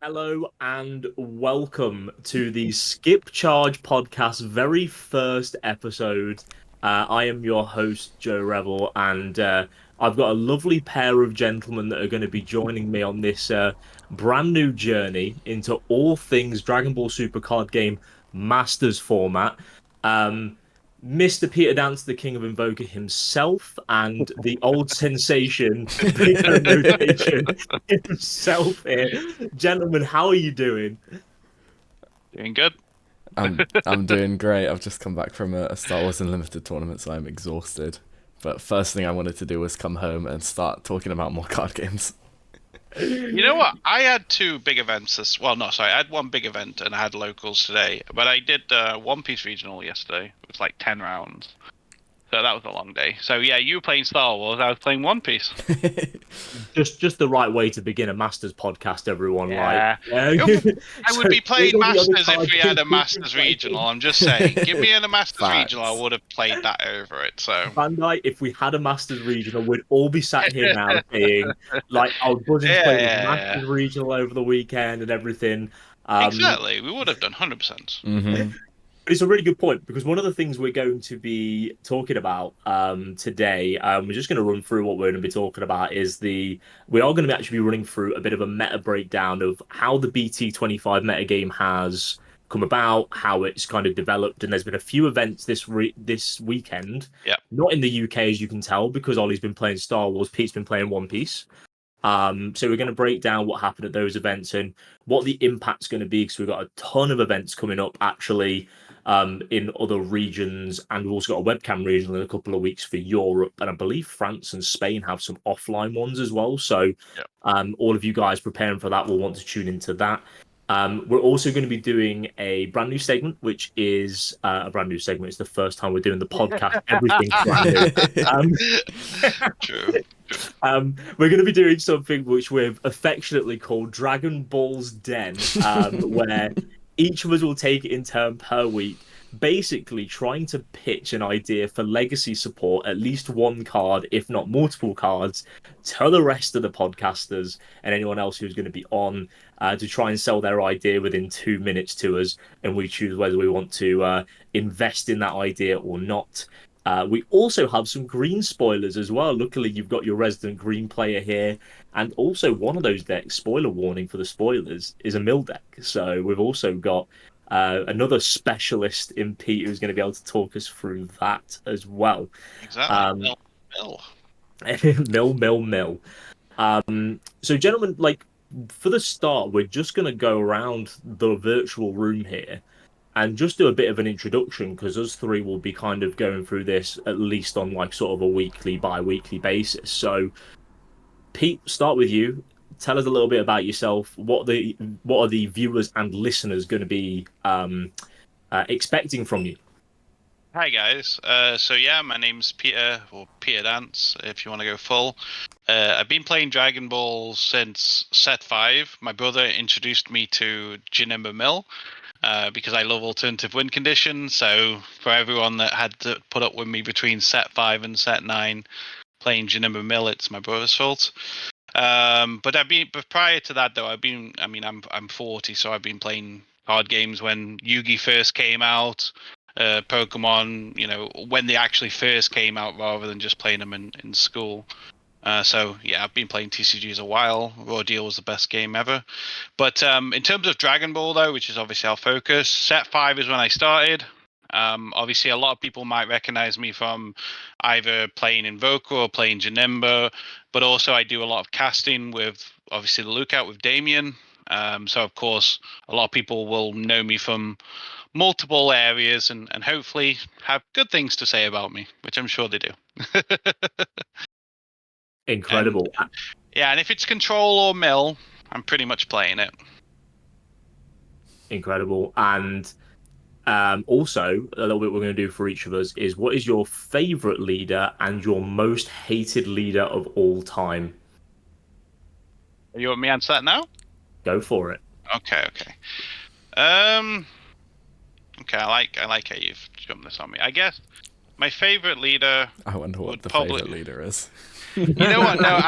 Hello and welcome to the Skip Charge podcast, very first episode. I am your host, Joe Revel, and I've got a lovely pair of gentlemen that are going to be joining me on this brand new journey into all things Dragon Ball Super card game Masters format. Um, Mr. Peter Dance, the King of Invoker himself, and the old sensation, Big O Notation himself here. Gentlemen, how are you doing? Doing good. I'm doing great. I've just come back from a Star Wars Unlimited tournament, so I'm exhausted. But first thing I wanted to do was come home and start talking about more card games. You know what? I had two big events this. Well, no, sorry. I had one big event and I had locals today. But I did One Piece Regional yesterday. It was like 10 rounds. So that was a long day. So yeah, you were playing Star Wars. I was playing One Piece. Just the right way to begin a Masters podcast, everyone. Yeah. Like, I would be playing all the other Masters if card we had games a we can Masters play. Regional. I'm just saying. Give me a Masters Regional. I Facts. would have played that over it. So. Bandai, if we had a Masters regional, we'd all be sat here now saying, like, I was buzzing to Yeah, play yeah, this yeah. Masters regional over the weekend and everything. Exactly. We would have done 100%. Mm-hmm. But it's a really good point because one of the things we're going to be talking about today, we're just going to run through what we're going to be talking about is we are going to be actually running through a bit of a meta breakdown of how the BT25 meta game has come about, how it's kind of developed, and there's been a few events this weekend, Yeah. not in the UK as you can tell because Ollie's been playing Star Wars, Pete's been playing One Piece. So we're going to break down what happened at those events and what the impact's going to be because we've got a ton of events coming up actually in other regions, and we've also got a webcam region in a couple of weeks for Europe, and I believe France and Spain have some offline ones as well. So Yeah. all of you guys preparing for that will want to tune into that. We're also going to be doing a brand new segment, which is a brand new segment. It's the first time we're doing the podcast. Everything's brand new. Um, True. we're going to be doing something which we've affectionately called Dragon Ball's Den, where each of us will take it in turn per week, basically trying to pitch an idea for legacy support, at least one card, if not multiple cards, to the rest of the podcasters and anyone else who's going to be on to try and sell their idea within 2 minutes to us, and we choose whether we want to invest in that idea or not. We also have some green spoilers as well. Luckily, you've got your resident green player here. And also, one of those decks, spoiler warning for the spoilers, is a mill deck. So we've also got another specialist in Pete who's going to be able to talk us through that as well. Exactly. Um, Mill. mill. So, gentlemen, like for the start, we're just going to go around the virtual room here and just do a bit of an introduction because us three will be kind of going through this at least on like sort of a weekly, bi-weekly basis. So, Pete, start with you. Tell us a little bit about yourself. What are the viewers and listeners going to be expecting from you? Hi guys. So yeah, my name's Peter or Peter Dance, if you want to go full. I've been playing Dragon Ball since Set 5. My brother introduced me to Janemba Mill because I love alternative win conditions. So for everyone that had to put up with me between Set 5 and Set 9 playing Janemba Mill, it's my brother's fault. But prior to that though, I'm 40, so I've been playing card games when Yugi first came out, Pokemon, when they actually first came out rather than just playing them in school. So yeah, I've been playing TCGs a while. Raw Deal was the best game ever. But in terms of Dragon Ball though, which is obviously our focus, Set 5 is when I started. Obviously, a lot of people might recognize me from either playing Invoker or playing Janemba, but also I do a lot of casting with obviously the Lookout with Damien. So of course, a lot of people will know me from multiple areas and hopefully have good things to say about me, which I'm sure they do. And Incredible, yeah, and if it's Control or Mill, I'm pretty much playing it. incredible, and also a little bit we're going to do for each of us is what is your favorite leader and your most hated leader of all time? You want me to answer that now? Go for it. Okay. Um. Okay, I like how you've jumped this on me. I guess my favorite leader I wonder what would the probably favorite leader is. You know what? No,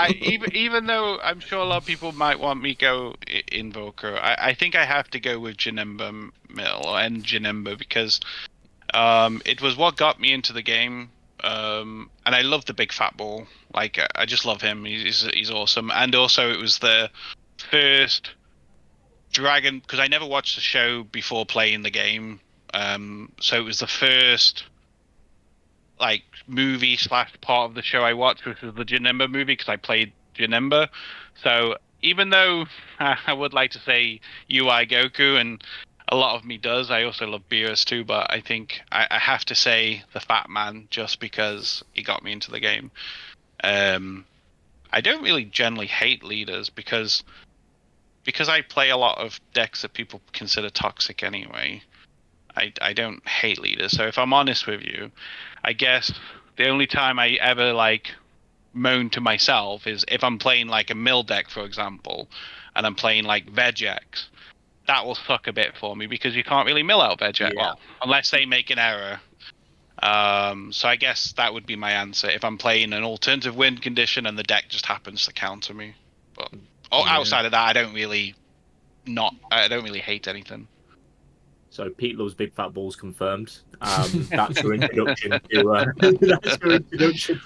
even though I'm sure a lot of people might want me go Invoker, I think I have to go with Janemba Mill and Janemba because it was what got me into the game. And I love the big fat ball. Like I just love him. He's awesome. And also it was the first Dragon, because I never watched the show before playing the game. So it was the first like movie / part of the show I watched, which was the Janemba movie, because I played Janemba. So even though I would like to say UI Goku, and a lot of me does, I also love Beerus too, but I think I have to say the Fat Man just because he got me into the game. I don't really generally hate leaders because I play a lot of decks that people consider toxic anyway. I don't hate leaders. So if I'm honest with you, I guess the only time I ever like moan to myself is if I'm playing like a mill deck, for example, and I'm playing like Vegex. That will suck a bit for me because you can't really mill out Vegex, well, unless they make an error. So I guess that would be my answer if I'm playing an alternative win condition and the deck just happens to counter me. But outside of that, I don't really hate anything. So Pete loves big fat balls confirmed. That's your introduction to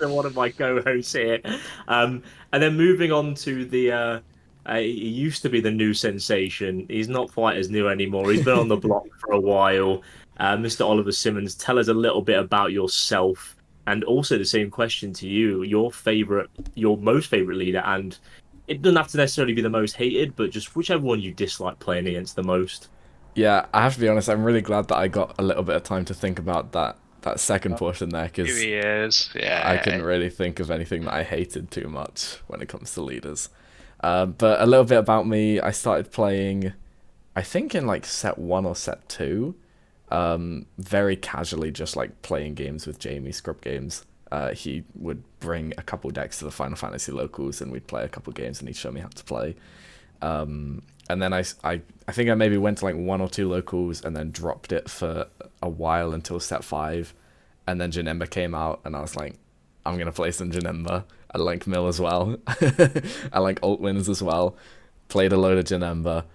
one of my co-hosts here. And then moving on to the he used to be the new sensation. He's not quite as new anymore. He's been on the block for a while. Mr. Oliver Simmons, tell us a little bit about yourself, and also the same question to you: your most favorite leader, and it doesn't have to necessarily be the most hated, but just whichever one you dislike playing against the most. Yeah, I have to be honest, I'm really glad that I got a little bit of time to think about that second portion there, because Here he is. Yeah. I couldn't really think of anything that I hated too much when it comes to leaders. But a little bit about me, I started playing, I think in like set 1 or set 2, very casually, just like playing games with Jamie, Scrub Games. He would bring a couple decks to the Final Fantasy locals and we'd play a couple games and he'd show me how to play. And then I think I maybe went to like 1 or 2 locals and then dropped it for a while until set 5. And then Janemba came out and I was like, I'm going to play some Janemba. I like Mill as well. I like alt wins as well. Played a load of Janemba.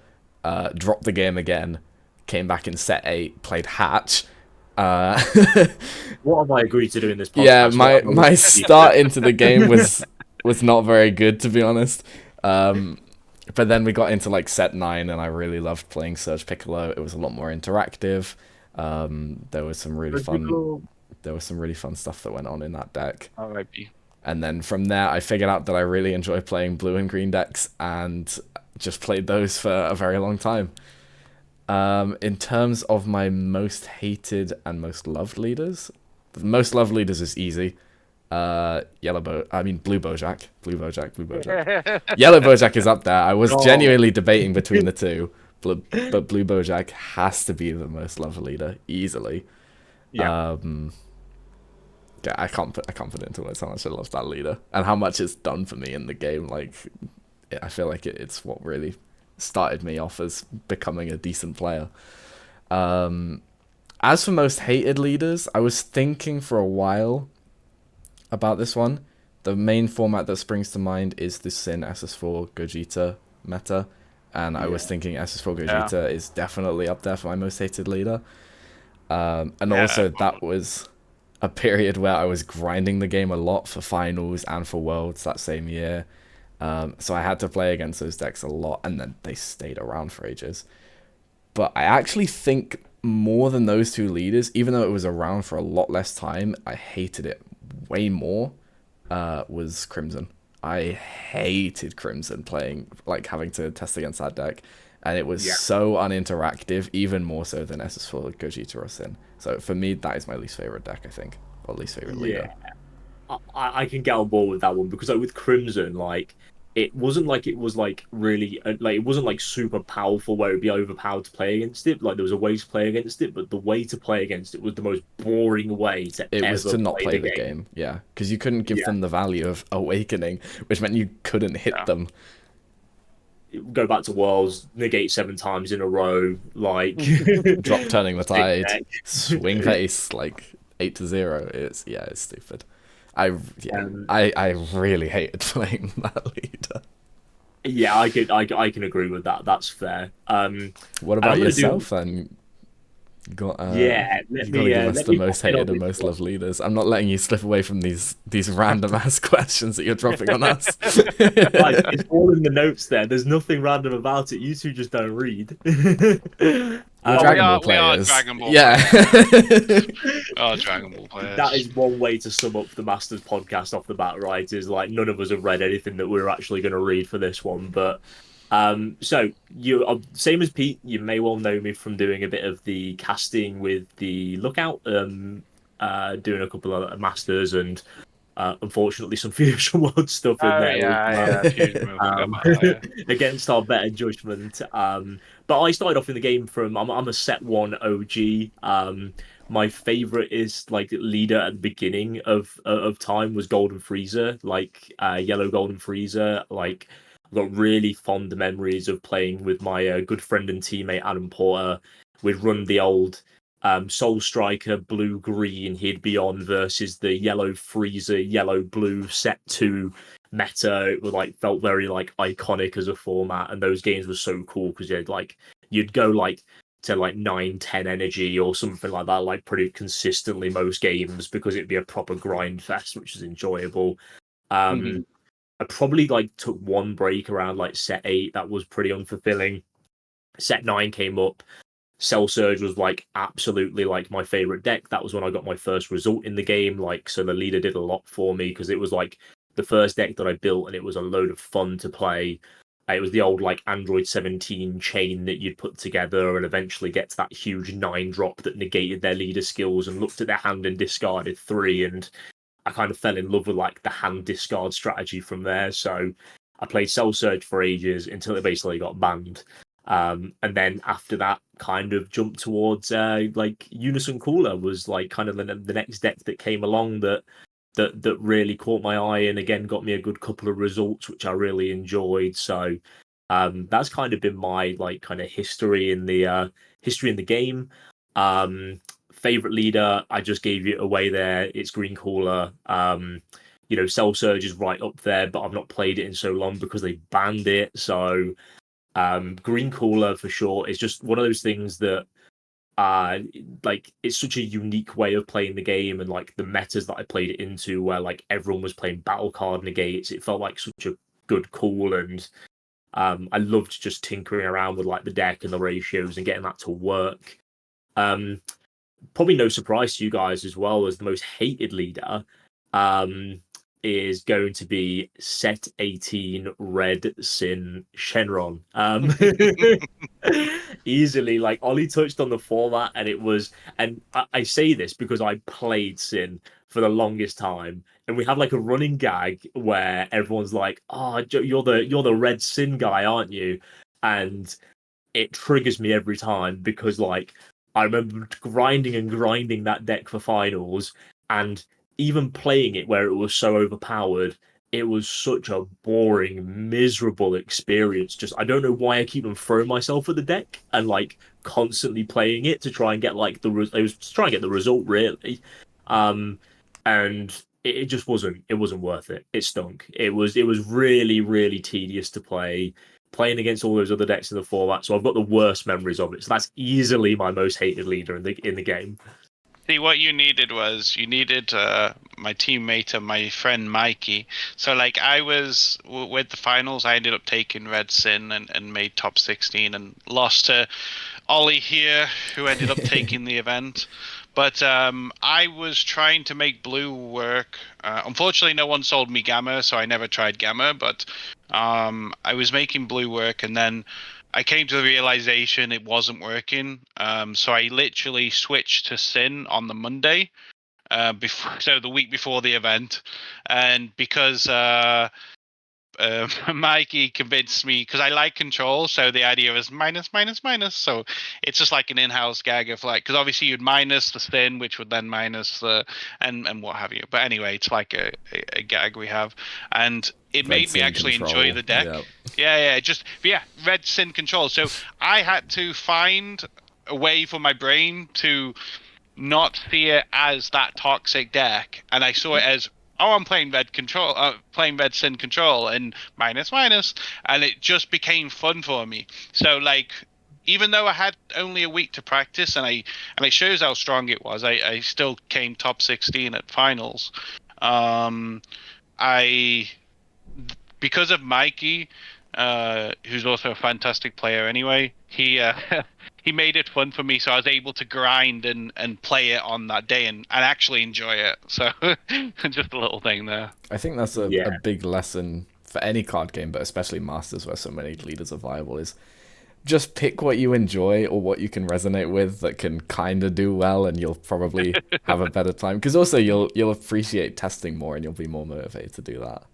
Dropped the game again. Came back in set 8. Played Hatch. What have I agreed to do in this podcast? Yeah, my start into the game was not very good, to be honest. But then we got into like set 9 and I really loved playing Surge Piccolo. It was a lot more interactive. There was some really fun stuff that went on in that deck. R.I.P. And then from there I figured out that I really enjoy playing blue and green decks and just played those for a very long time. In terms of my most hated and most loved leaders, the most loved leaders is easy. Blue Bojack. Yellow Bojack is up there. I was genuinely debating between the two, but Blue Bojack has to be the most loved leader easily. Yeah. I can't put it into words how much I love that leader and how much it's done for me in the game. Like, I feel like it's what really started me off as becoming a decent player. As for most hated leaders, I was thinking for a while about this one. The main format that springs to mind is the Sin SS4 Gogeta meta, and I was thinking SS4 Gogeta is definitely up there for my most hated leader. Also that was a period where I was grinding the game a lot for finals and for worlds that same year. So I had to play against those decks a lot, and then they stayed around for ages. But I actually think more than those two leaders, even though it was around for a lot less time, I hated it way more, was Crimson. I hated Crimson playing, like having to test against that deck. And it was so uninteractive, even more so than SS4 Gogeta or Sin. So for me, that is my least favorite deck, I think. Or least favorite leader. I can get on board with that one because like with Crimson, like it wasn't like it was like really like it wasn't like super powerful where it'd be overpowered to play against it. Like there was a way to play against it, but the way to play against it was the most boring way to it was to not play the game. Yeah, because you couldn't give them the value of Awakening, which meant you couldn't hit them. Go back to Worlds, negate 7 times in a row, like drop Turning the Tide, swing face like 8-0. It's stupid. I really hated playing that leader. Yeah, I can agree with that. That's fair. What And I'm about gonna do. yourself then? You got Yeah, you got to give us let the me pop most in on hated and this most one. loved leaders. I'm not letting you slip away from these random ass questions that you're dropping on us. Guys, it's all in the notes there. There's nothing random about it. You two just don't read. We're Well, Dragon Ball we are players. Dragon Ball Yeah. players. We are Dragon Ball That players. is one way to sum up the Masters podcast off the bat, right? Is like none of us have read anything that we're actually going to read for this one. But so you same as Pete, you may well know me from doing a bit of the casting with the Lookout, doing a couple of Masters and unfortunately some Fusion World stuff in Oh there as well. yeah, Fusion Move. Forgot um, about that. Yeah. against our better judgment. But I started off in the game from I'm a set one OG. My favorite is like leader at the beginning of time was Golden Freezer, like yellow Golden Freezer. Like I've got really fond memories of playing with my good friend and teammate Adam Porter. We'd run the old Soul Striker blue green. He'd be on versus the yellow Freezer yellow blue set two meta. It was like felt very like iconic as a format, and those games were so cool because you'd go like to like 9-10 energy or something like that, like pretty consistently most games because it'd be a proper grind fest, which is enjoyable. Mhm. I probably like took one break around like set 8 that was pretty unfulfilling. Set 9 came up. Cell Surge was like absolutely like my favorite deck. That was when I got my first result in the game. Like, so the leader did a lot for me because it was like the first deck that I built and it was a load of fun to play. It was the old like Android 17 chain that you'd put together and eventually get to that huge 9 drop that negated their leader skills and looked at their hand and discarded 3. And I kind of fell in love with like the hand discard strategy from there. So I played Cell Surge for ages until it basically got banned. And then after that, kind of jumped towards like Unison Cooler was like kind of the next deck that came along that really caught my eye and again got me a good couple of results which I really enjoyed. So that's kind of been my like kind of history in the game. Favorite leader, I just gave you away there. It's Green Cooler. Cell Surge is right up there, but I've not played it in so long because they banned it. So Green Cooler for sure is just one of those things that like it's such a unique way of playing the game and like the metas that I played it into where like everyone was playing battle card negates. It felt like such a good call and I loved just tinkering around with like the deck and the ratios and getting that to work. Probably no surprise to you guys as well as the most hated leader is going to be set 18 Red Sin Shenron. Easily, like Ollie touched on the format, and it was, and I say this because I played Sin for the longest time, and we have like a running gag where everyone's like, "Oh, you're the Red Sin guy, aren't you?" And it triggers me every time because like I remember grinding and grinding that deck for finals and even playing it where it was so overpowered, it was such a boring, miserable experience. Just I don't know why I keep on throwing myself at the deck and like constantly playing it to try and get like it was to try and get the result really. And it just wasn't worth it. It stunk. It was really, really tedious to play playing against all those other decks in the format. So I've got the worst memories of it. So that's easily my most hated leader in the game. See, what you needed my teammate and my friend Mikey. So, like, I was with the finals. I ended up taking Red Sin and made top 16 and lost to Ollie here, who ended up taking the event. But I was trying to make blue work. Unfortunately, no one sold me Gamma, so I never tried Gamma. But I was making blue work, and then I came to the realization it wasn't working. So I literally switched to Sin on the Monday, so the week before the event, and because Mikey convinced me because I like control, so the idea was minus, minus, minus. So it's just like an in-house gag of like, because obviously you'd minus the spin, which would then minus the and what have you. But anyway, it's like a gag we have, and it Red made me Sin actually control. enjoy the deck. Yep. Yeah, Red Sin control. So I had to find a way for my brain to not see it as that toxic deck, and I saw it as oh, I'm playing Red Control, playing Red Sin Control, and minus minus, and it just became fun for me. So like, even though I had only a week to practice, and it shows how strong it was, I still came top 16 at finals. Um, I because of Mikey, who's also a fantastic player anyway, he he made it fun for me, so I was able to grind and play it on that day and actually enjoy it. So just a little thing there. I think that's a Yeah. big lesson for any card game, but especially Masters, where so many leaders are viable, is just pick what you enjoy or what you can resonate with that can kind of do well, and you'll probably have a better time. Because also you'll appreciate testing more, and you'll be more motivated to do that.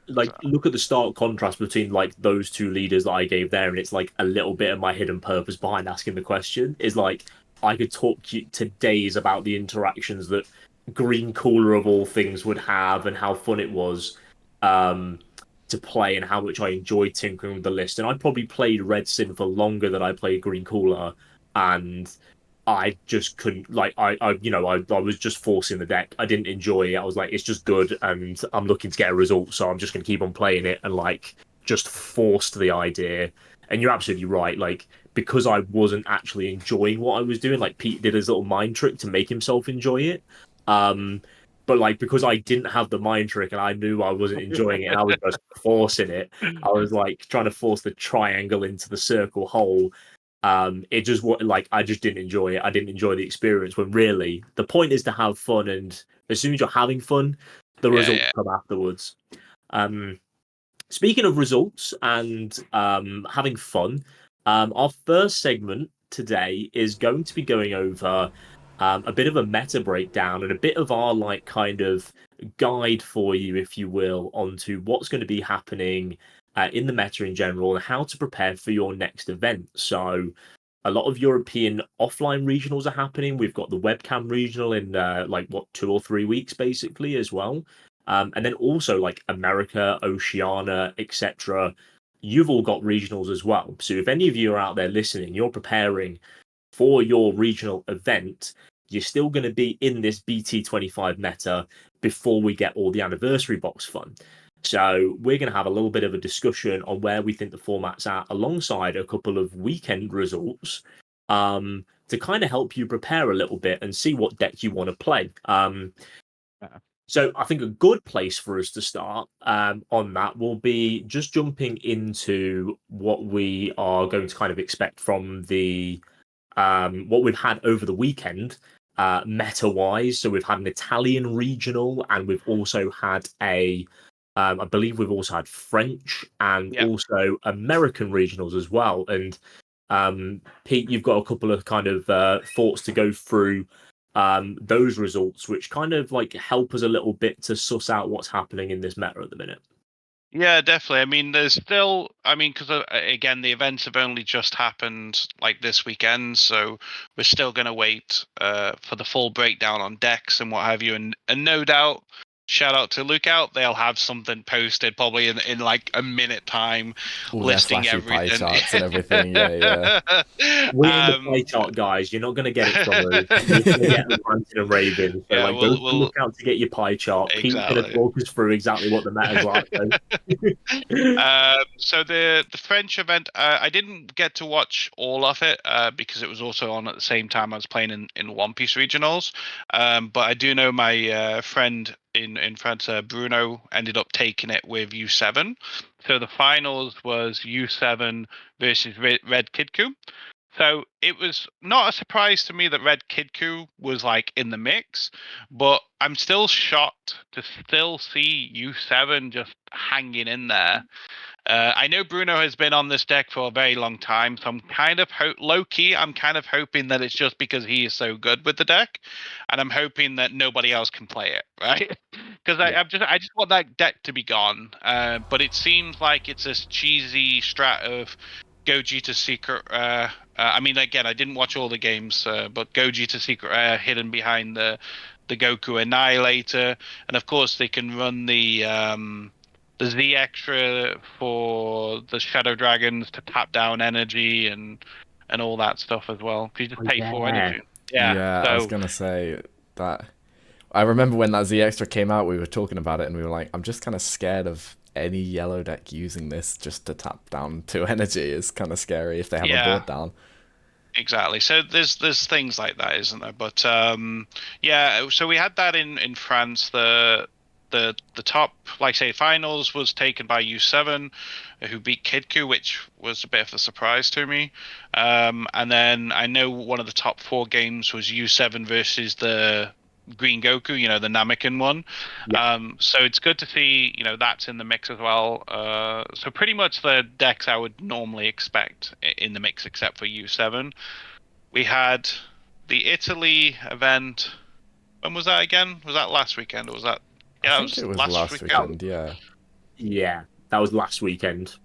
Like, look at the stark contrast between like those two leaders that I gave there, and it's like a little bit of my hidden purpose behind asking the question is like I could talk you to days about the interactions that Green Cooler of all things would have and how fun it was um to play and how much I enjoyed tinkering with the list. And I probably played Red Sin for longer than I played Green Cooler, and I just couldn't like I was just forcing the deck. I didn't enjoy it. I was like, it's just good, and I'm looking to get a result, so I'm just gonna keep on playing it and like just forced the idea. And you're absolutely right. Like because I wasn't actually enjoying what I was doing, like Pete did his little mind trick to make himself enjoy it. Um, but like because I didn't have the mind trick and I knew I wasn't enjoying it, and I was just forcing it. I was like trying to force the triangle into the circle hole. It just like I just didn't enjoy it. I didn't enjoy the experience when really the point is to have fun, and as soon as you're having fun, the Yeah, results yeah. come afterwards. um Speaking of results and having fun, our first segment today is going to be going over a bit of a meta breakdown and a bit of our like kind of guide for you, if you will, onto what's going to be happening in the meta in general and how to prepare for your next event. So, a lot of European offline regionals are happening. We've got the webcam regional in like what 2 or 3 weeks basically as well. And then also like America, Oceania, etc. You've all got regionals as well. So if any of you are out there listening, you're preparing for your regional event, you're still going to be in this BT25 meta before we get all the anniversary box fun. So we're going to have a little bit of a discussion on where we think the format's at, alongside a couple of weekend results, to kind of help you prepare a little bit and see what deck you want to play. So I think a good place for us to start on that will be just jumping into what we are going to kind of expect from the what we've had over the weekend, meta wise. So we've had an Italian regional, and we've also had I believe we've also had French and Yeah. also American regionals as well. And Pete, you've got a couple of kind of thoughts to go through those results, which kind of like help us a little bit to suss out what's happening in this meta at the minute. Yeah, definitely. I mean, there's still, I mean, because again, the events have only just happened like this weekend, so we're still going to wait for the full breakdown on decks and what have you. And no doubt, shout out to Lookout, they'll have something posted probably in like a minute time, All their listing flashy pie everything. charts and everything. Yeah, yeah. We in the pie chart, guys. You're not going to get it from us. You're going to get us ranting and raving. So, Yeah, like, go to we'll look out to get your pie chart. Pete's going to exactly. talk us through exactly what the meta's like. So. So the French event, I didn't get to watch all of it because it was also on at the same time I was playing in One Piece regionals. But I do know my friend in France, Bruno, ended up taking it with U7. So the finals was U7 versus Red KIDKU. So it was not a surprise to me that Red KIDKU was like in the mix, but I'm still shocked to still see U7 just hanging in there. I know Bruno has been on this deck for a very long time, so I'm kind of low key. I'm kind of hoping that it's just because he is so good with the deck, and I'm hoping that nobody else can play it, right? Because Yeah. I just want that deck to be gone. But it seems like it's this cheesy strat of Gogeta Secret. I mean, again, I didn't watch all the games, but Gogeta Secret hidden behind the Goku Annihilator, and of course they can run the Z extra for the Shadow Dragons to tap down energy and all that stuff as well. Because you just Oh, pay 4 yeah. energy. Yeah. Yeah, I was So gonna say that I remember when that Z Extra came out, we were talking about it, and we were like, I'm just kind of scared of any yellow deck using this just to tap down 2 energy. It's kind of scary if they have a Yeah. board down. Exactly. So there's things like that, isn't there? But yeah. So we had that in France. The top, like I say, finals was taken by U7, who beat KIDKU, which was a bit of a surprise to me. And then I know one of the top 4 games was U7 versus the Green Goku, the Namekian one. Yeah. So it's good to see, that's in the mix as well. So pretty much the decks I would normally expect in the mix, except for U7. We had the Italy event. When was that again? Was that last weekend or was that? I Yeah, that think was it was last last weekend. weekend, yeah. Yeah, that was last weekend.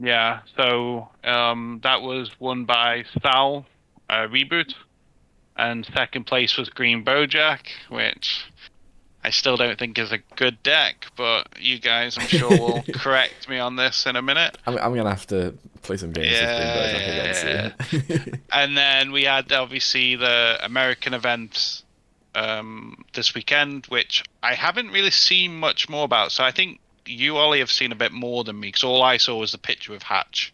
Yeah, so that was won by Sal Reboot, and second place was Green Bojack, which I still don't think is a good deck, but you guys, I'm sure, will correct me on this in a minute. I'm gonna have to play some games with Green Bojack again soon. And then we had obviously the American event this weekend, which I haven't really seen much more about. So I think you, Ollie, have seen a bit more than me, because all I saw was the picture of Hatch,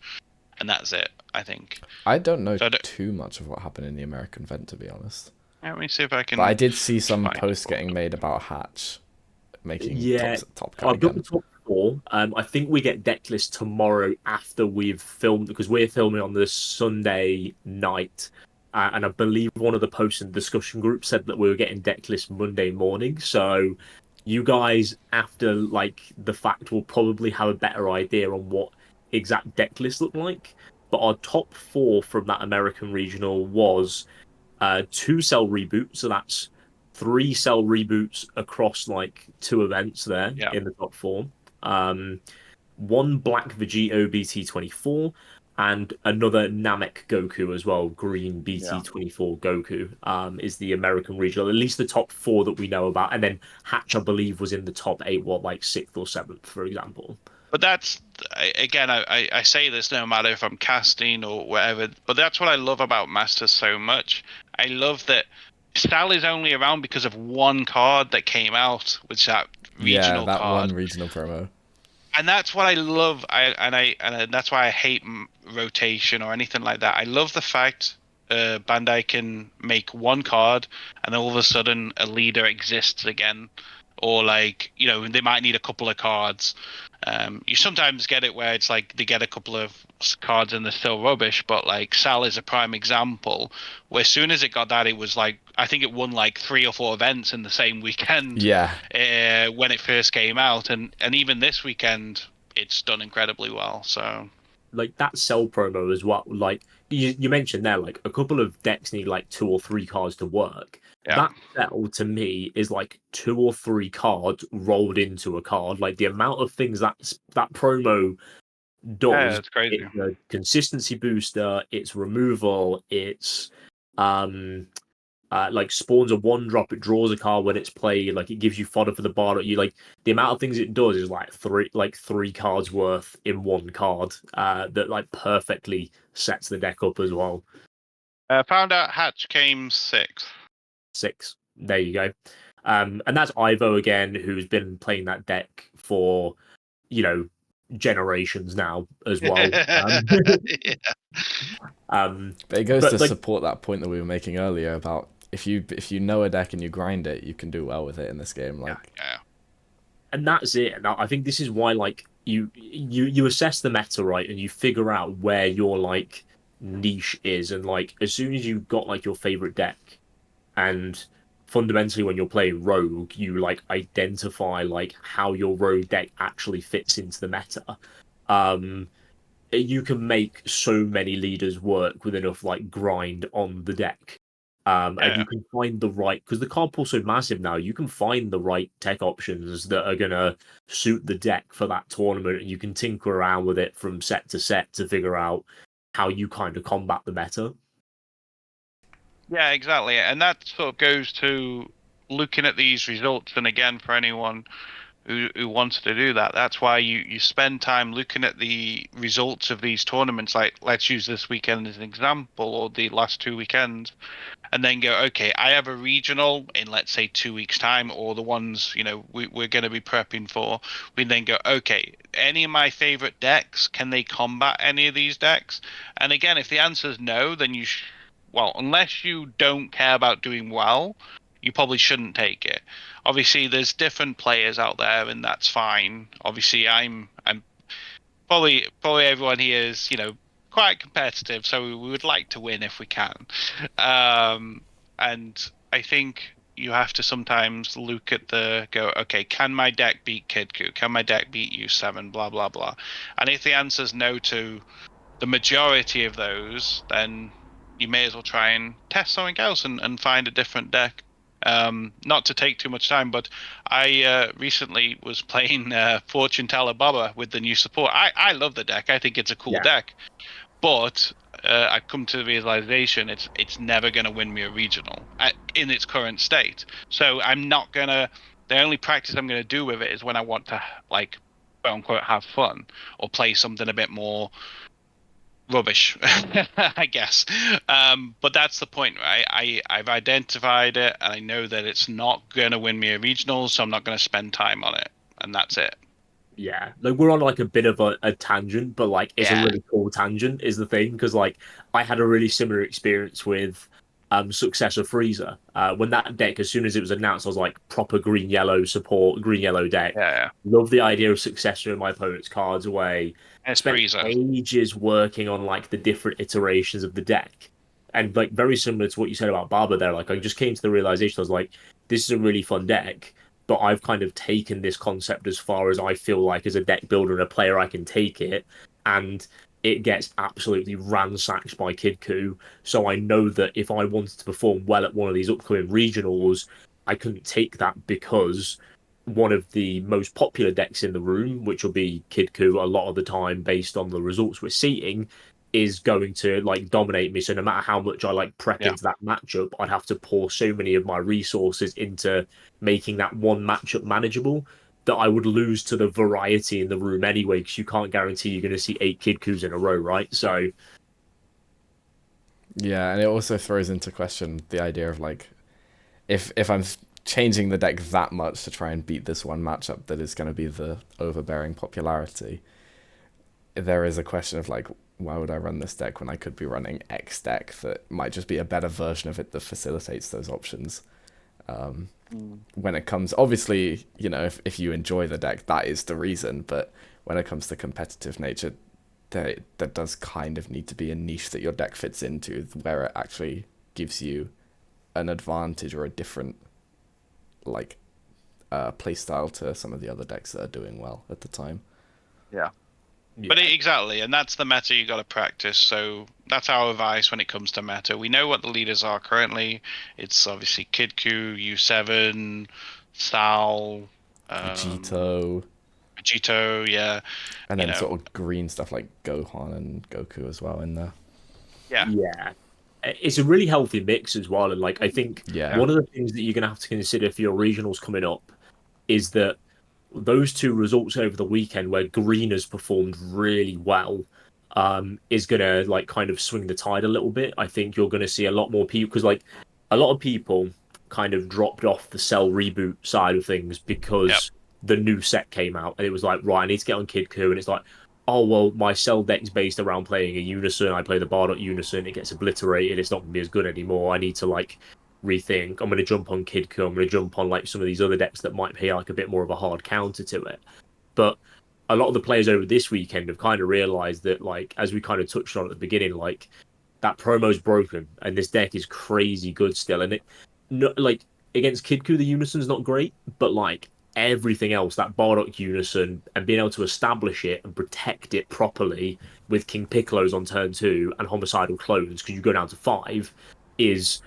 and that's it, I think. I don't know So too much of what happened in the American event, to be honest. let me see if I can. But I did see some find posts it. getting made about Hatch making Yeah, top cut I've got the again. top 4. I think we get deck list tomorrow after we've filmed, because we're filming on the Sunday night. And I believe one of the posts in the discussion group said that we were getting deck list Monday morning. So you guys, after like the fact, will probably have a better idea on what exact deck list look like. But our top 4 from that American regional was 2 cell reboots, so that's 3 cell reboots across like 2 events there Yeah. in the top 4. Um, 1 black Vegito BT24 and another Namek Goku as well, green BT24 Goku is the American regional, at least the top 4 that we know about. And then Hatch, I believe, was in the top 8, like 6th or 7th, for example. But that's, again, I say this no matter if I'm casting or whatever, but that's what I love about Masters so much. I love that Sal is only around because of one card that came out, which is that Yeah, regional that card. one regional promo. And that's what I love. And that's why I hate rotation or anything like that. I love the fact Bandai can make one card and then all of a sudden a leader exists again, or like they might need a couple of cards. You sometimes get it where it's like they get a couple of cards and they're still rubbish, but like Sal is a prime example. Where as soon as it got that, it was like I think it won like 3 or 4 events in the same weekend. Yeah. When it first came out, and even this weekend, it's done incredibly well. So like that cell promo as well. Like you mentioned there, like a couple of decks need like 2 or 3 cards to work. yeah, That cell to me is like 2 or 3 cards rolled into a card. Like the amount of things that promo does. it's crazy. It's a consistency booster. It's removal. It's like spawns a 1-drop. It draws a card when it's played. Like it gives you fodder for the bar. You like the amount of things it does is like 3 cards worth in 1 card. That like perfectly sets the deck up as well. Found out Hatch came 6th. 6. There you go. And that's Ivo again, who's been playing that deck for generations now as well. Yeah. But it goes to like, support that point that we were making earlier about if you know a deck and you grind it, you can do well with it in this game. Like, yeah. And that's it. And I think this is why like you assess the meta, right, and you figure out where your like niche is, and like as soon as you've got like your favorite deck, and fundamentally when you're playing rogue, you like identify like how your rogue deck actually fits into the meta. You can make so many leaders work with enough like grind on the deck. And you can find the right, because the card pool's so massive now, you can find the right tech options that are gonna suit the deck for that tournament, and you can tinker around with it from set to set to figure out how you kind of combat the meta. Yeah, exactly. And that sort of goes to looking at these results. And again, for anyone who wanted to do that. That's why you spend time looking at the results of these tournaments. Like, let's use this weekend as an example, or the last 2 weekends, and then go, okay, I have a regional in, let's say, 2 weeks' time, or the ones, we're going to be prepping for. We then go, okay, any of my favorite decks, can they combat any of these decks? And again, if the answer is no, then well, unless you don't care about doing well, you probably shouldn't take it. Obviously, there's different players out there, and that's fine. Obviously, I'm probably everyone here is, quite competitive, so we would like to win if we can. And I think you have to sometimes look at okay, can my deck beat KIDKU? Can my deck beat U7? Blah, blah, blah. And if the answer's no to the majority of those, then you may as well try and test something else and find a different deck. Not to take too much time, but I recently was playing Fortune Teller Baba with the new support. I love the deck. I think it's a cool deck, but I've come to the realization it's never going to win me a regional in its current state. So I'm not gonna. The only practice I'm going to do with it is when I want to, like, quote unquote, have fun or play something a bit more rubbish, I guess. But that's the point, right? I've identified it, and I know that it's not going to win me a regional, so I'm not going to spend time on it, and that's it. Yeah, like we're on like a bit of a tangent, but like it's a really cool tangent is the thing, because like I had a really similar experience with Successor Freezer. When that deck, as soon as it was announced, I was like proper green yellow support, green yellow deck. Yeah. Love the idea of Successor in my opponent's cards away. It's Spent Freezer. ages working on like the different iterations of the deck. And like very similar to what you said about Barber there, like I just came to the realization I was like, this is a really fun deck, but I've kind of taken this concept as far as I feel like as a deck builder and a player I can take it, and it gets absolutely ransacked by KIDKU. So I know that if I wanted to perform well at one of these upcoming regionals, I couldn't take that because one of the most popular decks in the room, which will be KIDKU a lot of the time based on the results we're seeing, is going to like dominate me. So no matter how much I like prep into that matchup, I'd have to pour so many of my resources into making that one matchup manageable that I would lose to the variety in the room anyway, because you can't guarantee you're going to see 8 KIDKUs in a row, right? So yeah, and it also throws into question the idea of like, if I'm changing the deck that much to try and beat this one matchup that is going to be the overbearing popularity, there is a question of like, why would I run this deck when I could be running X deck that might just be a better version of it that facilitates those options? When it comes, obviously, if you enjoy the deck, that is the reason, but when it comes to competitive nature, there does kind of need to be a niche that your deck fits into where it actually gives you an advantage or a different like play style to some of the other decks that are doing well at the time. Yeah. But exactly, and that's the meta you got to practice. So that's our advice when it comes to meta. We know what the leaders are currently. It's obviously KIDKU, U7, Sal, Vegito, yeah. And then sort of green stuff like Gohan and Goku as well in there. Yeah. It's a really healthy mix as well. And like I think one of the things that you're gonna have to consider for your regionals coming up is that those two results over the weekend where green has performed really well is gonna like kind of swing the tide a little bit. I think you're gonna see a lot more people, because like a lot of people kind of dropped off the Cell reboot side of things because the new set came out and it was like, right, I need to get on KIDKU, and it's like, oh well, my Cell deck's based around playing a Unison. I play the Bardock Unison, it gets obliterated, it's not gonna be as good anymore. I need to like rethink. I'm going to jump on KIDKU. I'm going to jump on like some of these other decks that might pay like a bit more of a hard counter to it. But a lot of the players over this weekend have kind of realized that, like, as we kind of touched on at the beginning, like that promo's broken and this deck is crazy good still. And it, no, like against KIDKU, the Unison's not great, but like everything else, that Bardock Unison and being able to establish it and protect it properly with King Piccolo's on turn 2 and Homicidal Clones, because you go down to 5, is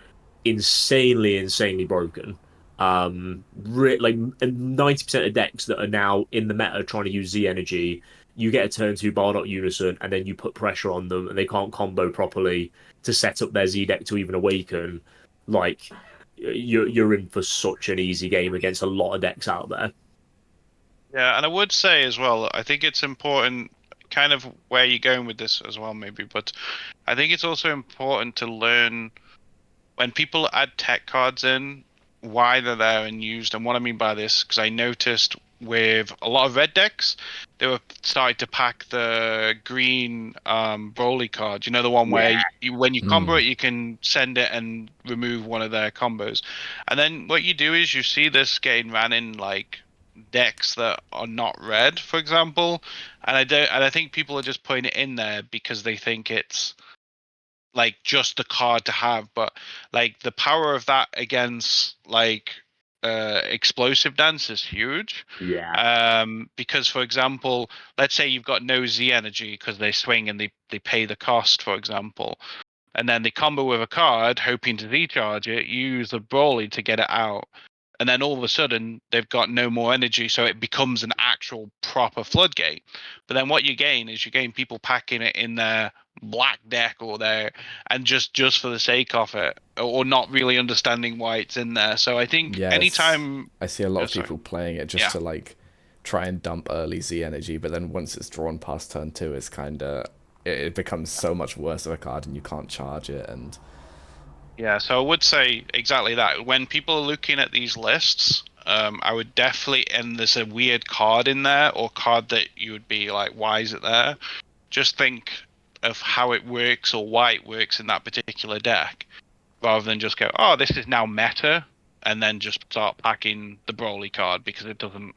insanely broken. Like 90% of decks that are now in the meta trying to use Z energy, you get a turn 2 Bardock Unison and then you put pressure on them and they can't combo properly to set up their Z deck to even awaken. Like you're in for such an easy game against a lot of decks out there. Yeah, and I would say as well, I think it's important, kind of where you're going with this as well, maybe, but I think it's also important to learn when people add tech cards in, why they're there and used. And what I mean by this, because I noticed with a lot of red decks, they were starting to pack the green Broly card. You know, the one where Yeah, when you combo Mm, it, you can send it and remove one of their combos. And then what you do is you see this getting ran in like decks that are not red, for example. And I think people are just putting it in there because they think it's like just the card to have, but like the power of that against like explosive dance is huge. yeah, Because for example, let's say you've got no Z energy because they swing and they pay the cost, for example, and then they combo with a card hoping to Z charge it, you use the Broly to get it out. And then all of a sudden they've got no more energy, so it becomes an actual proper floodgate. But then what you gain is you gain people packing it in their black deck or their and just for the sake of it, or not really understanding why it's in there. So I think yes, anytime, I see a lot oh, of sorry, people playing it just yeah, to like try and dump early Z energy, but then once it's drawn past turn two, it's kind of it becomes so much worse of a card, and you can't charge it. And yeah. So I would say exactly that. When people are looking at these lists, I would definitely, and there's a weird card in there or card that you would be like, why is it there? Just think of how it works or why it works in that particular deck, rather than just go, oh, this is now meta, and then just start packing the Broly card because it doesn't.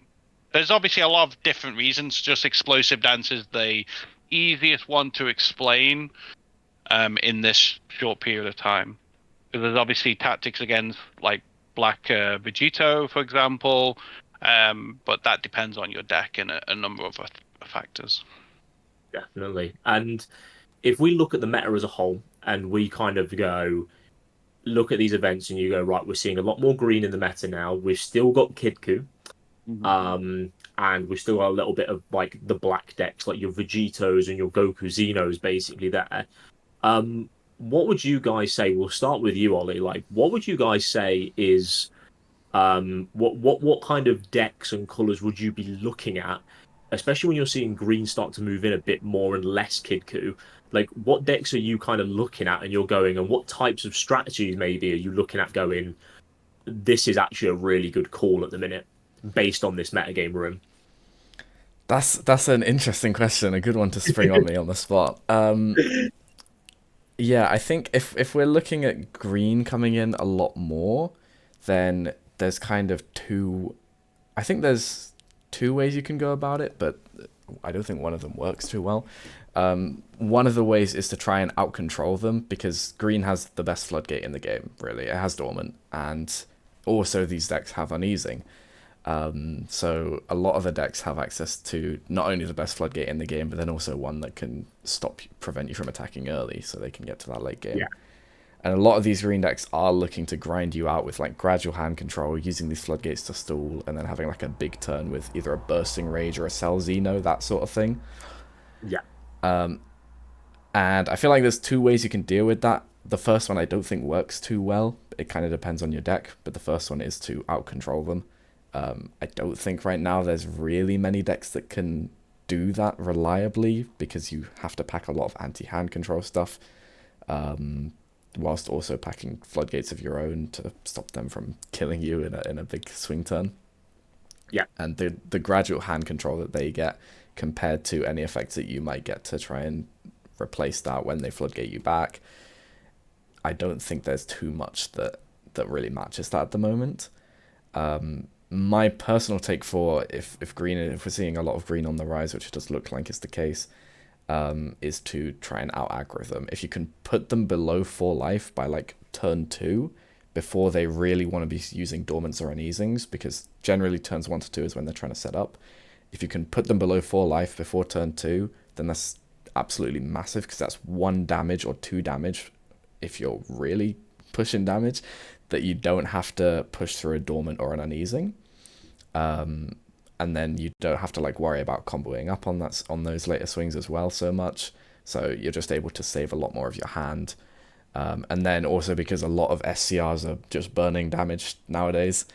There's obviously a lot of different reasons. Just explosive dance is the easiest one to explain in this short period of time. Because there's obviously tactics against like Black Vegito, for example, but that depends on your deck and a number of factors. definitely. And if we look at the meta as a whole and we kind of go look at these events and you go, right, we're seeing a lot more green in the meta now. We've still got KIDKU, Mm-hmm. and we've still got a little bit of like the black decks, like your Vegitos and your Goku Xenos, basically there. What would you guys say? We'll start with you, Ollie. Like, what would you guys say is what kind of decks and colors would you be looking at, especially when you're seeing green start to move in a bit more and less KidKu? Like, what decks are you kind of looking at and you're going, and what types of strategies maybe are you looking at going, this is actually a really good call at the minute based on this metagame room? that's an interesting question, a good one to spring on me on the spot. Yeah, I think if we're looking at green coming in a lot more, then there's kind of two. I think there's two ways you can go about it, but I don't think one of them works too well. One of the ways is to try and out control them because green has the best floodgate in the game. Really, it has dormant, and also these decks have uneasing. So a lot of the decks have access to not only the best floodgate in the game, but then also one that can prevent you from attacking early, so they can get to that late Yeah, game. And a lot of these green decks are looking to grind you out with like gradual hand control, using these floodgates to stall, and then having like a big turn with either a bursting rage or a Cell Xeno, that sort of thing. yeah, And I feel like there's two ways you can deal with that. The first one I don't think works too well. It kind of depends on your deck, but the first one is to out control them. I don't think right now there's really many decks that can do that reliably because you have to pack a lot of anti-hand control stuff, whilst also packing floodgates of your own to stop them from killing you in a big swing turn. yeah, And the gradual hand control that they get compared to any effects that you might get to try and replace that when they floodgate you back, I don't think there's too much that really matches that at the moment. My personal take for if we're seeing a lot of green on the rise, which it does look like is the case, is to try and out aggro them. If you can put them below 4 life by like turn 2, before they really want to be using dormants or uneasings, because generally turns 1 to 2 is when they're trying to set up. If you can put them below 4 life before turn 2, then that's absolutely massive, because that's 1 damage or 2 damage if you're really pushing damage that you don't have to push through a dormant or an uneasing. And then you don't have to like worry about comboing up on those later swings as well so much. So you're just able to save a lot more of your hand. And then also because a lot of SCRs are just burning damage nowadays,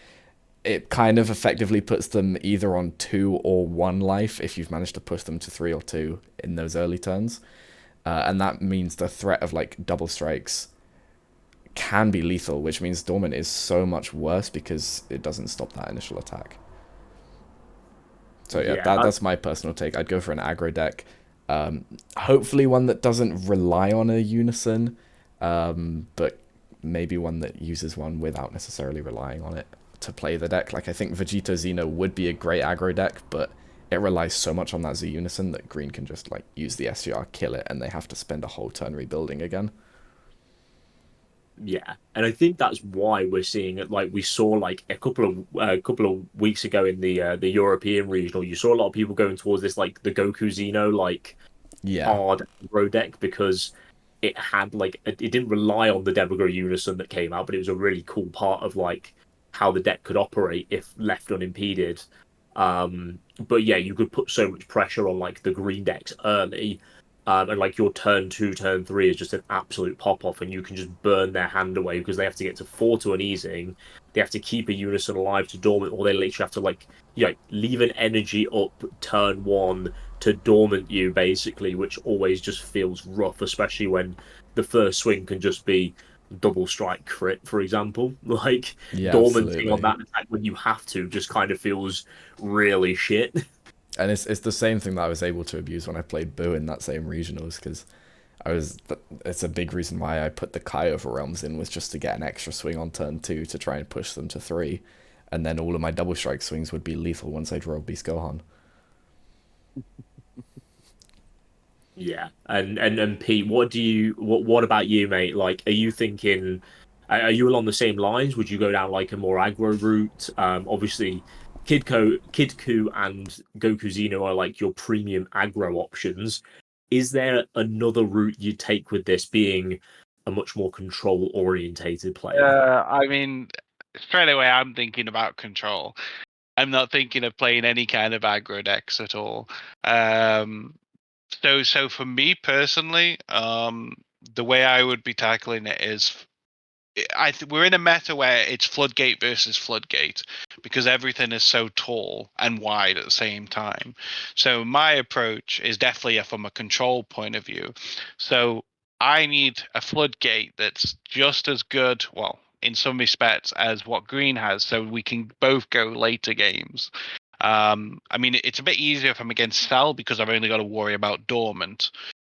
it kind of effectively puts them either on 2 or 1 life if you've managed to push them to 3 or 2 in those early turns. And that means the threat of like double strikes can be lethal, which means Dormant is so much worse because it doesn't stop that initial attack. So yeah, that's my personal take. I'd go for an aggro deck. Hopefully one that doesn't rely on a unison, but maybe one that uses one without necessarily relying on it to play the deck. Like I think Vegito Xeno would be a great aggro deck, but it relies so much on that Z unison that green can just like use the SGR, kill it, and they have to spend a whole turn rebuilding again. Yeah, and I think that's why we're seeing it. Like we saw, like a couple of weeks ago in the European regional, you saw a lot of people going towards this like the Goku Xeno like hard aggro deck because it had like it didn't rely on the Demagogue Unison that came out, but it was a really cool part of like how the deck could operate if left unimpeded. But yeah, you could put so much pressure on like the green decks early. And like your turn 2, turn 3 is just an absolute pop off, and you can just burn their hand away because they have to get to 4 to an easing. They have to keep a unison alive to dormant, or they literally have to like leave an energy up turn 1 to dormant you basically, which always just feels rough, especially when the first swing can just be double strike crit, for example. Like dormanting on that attack when you have to just kind of feels really shit. And it's the same thing that I was able to abuse when I played Boo in that same regionals, because it's a big reason why I put the Kai over Realms in, was just to get an extra swing on turn 2 to try and push them to 3, and then all of my double strike swings would be lethal once I draw Beast Gohan. Yeah, and Pete, what about you, mate? Like, are you thinking, are you along the same lines? Would you go down like a more aggro route? Obviously, KIDKU and Goku Xeno are like your premium aggro options. Is there another route you take with this being a much more control orientated player? I mean, straight away, I'm thinking about control. I'm not thinking of playing any kind of aggro decks at all. So for me personally, the way I would be tackling it is, we're in a meta where it's floodgate versus floodgate because everything is so tall and wide at the same time. So my approach is definitely from a control point of view. So I need a floodgate that's just as good, well, in some respects, as what green has, so we can both go later games. I mean, it's a bit easier if I'm against Cell because I've only got to worry about Dormant.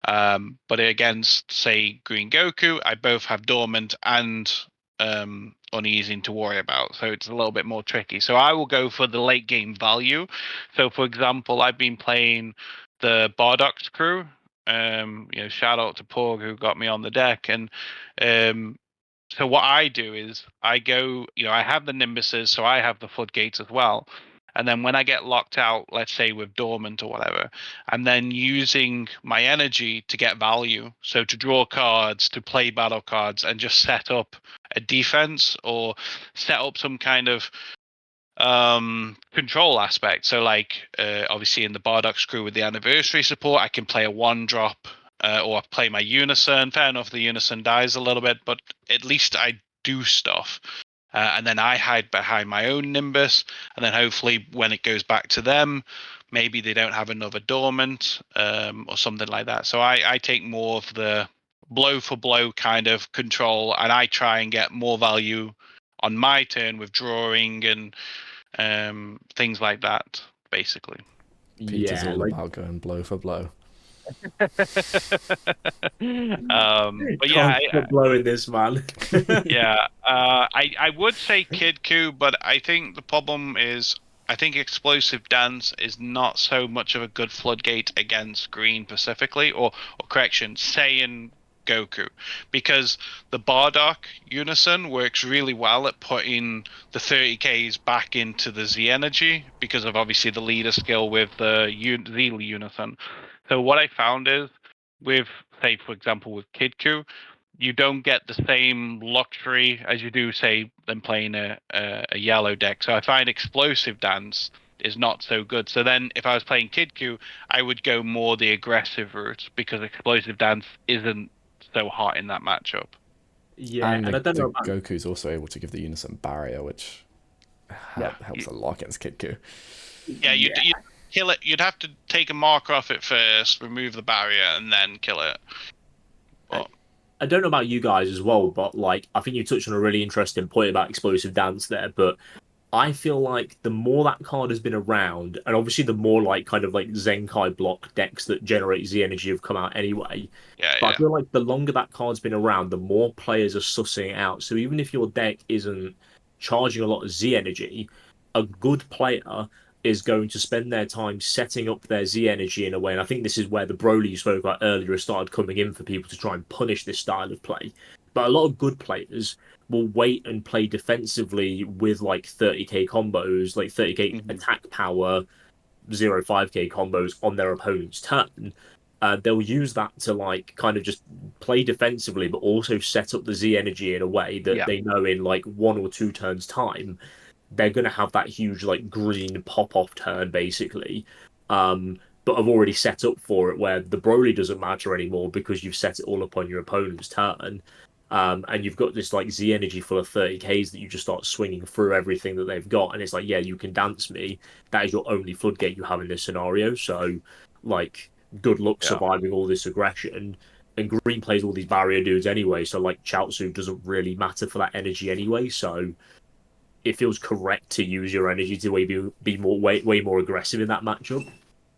But against, say, Green Goku, I both have Dormant and Uneasing to worry about. So it's a little bit more tricky. So I will go for the late game value. So, for example, I've been playing the Bardock's crew. Shout out to Porg who got me on the deck. And so what I do is I go, I have the Nimbuses, so I have the floodgates as well. And then when I get locked out, let's say with Dormant or whatever, I'm then using my energy to get value. So to draw cards, to play battle cards, and just set up a defense or set up some kind of control aspect. So like obviously in the Bardock's crew with the anniversary support, I can play a 1-drop or play my unison. Fair enough, the unison dies a little bit, but at least I do stuff. And then I hide behind my own Nimbus, and then hopefully when it goes back to them, maybe they don't have another Dormant or something like that. So I take more of the blow for blow kind of control, and I try and get more value on my turn with drawing and things like that, basically. Peter's all about going blow for blow. But yeah, blowing this, man. Yeah, I would say KIDKU, but I think the problem is I think Explosive Dance is not so much of a good floodgate against green specifically, or correction, Saiyan Goku, because the Bardock Unison works really well at putting the 30Ks back into the Z energy because of obviously the leader skill with the Z Unison. So what I found is with, say, for example, with KIDKU, you don't get the same luxury as you do, say, than playing a yellow deck. So I find Explosive Dance is not so good. So then if I was playing KIDKU, I would go more the aggressive route because Explosive Dance isn't so hot in that matchup. Yeah, and I don't know about... Goku's also able to give the unison barrier, which Yeah. helps a lot against KIDKU. Yeah, you'd kill it. You'd have to take a marker off it first, remove the barrier, and then kill it. But I don't know about you guys as well, but like I think you touched on a really interesting point about explosive dance there. But I feel like the more that card has been around, and obviously the more like kind of like Zenkai block decks that generate Z energy have come out anyway. yeah, But I yeah, feel like the longer that card's been around, the more players are sussing it out. So even if your deck isn't charging a lot of Z energy, a good player is going to spend their time setting up their Z energy in a way. And I think this is where the Broly you spoke about earlier has started coming in for people to try and punish this style of play. But a lot of good players will wait and play defensively with like 30k combos, like 30k attack power, 5k combos on their opponent's turn. They'll use that to like kind of just play defensively, but also set up the Z energy in a way that yeah, they know in like 1 or 2 turns time they're going to have that huge like green pop off turn basically. But I've already set up for it where the Broly doesn't matter anymore because you've set it all up on your opponent's turn. And you've got this like Z energy full of 30Ks that you just start swinging through everything that they've got. And it's like, yeah, you can dance me. That is your only floodgate you have in this scenario. So, like, good luck yeah. surviving all this aggression. And Green plays all these barrier dudes anyway. So, like, Chaozu doesn't really matter for that energy anyway. So, it feels correct to use your energy to be more way more aggressive in that matchup.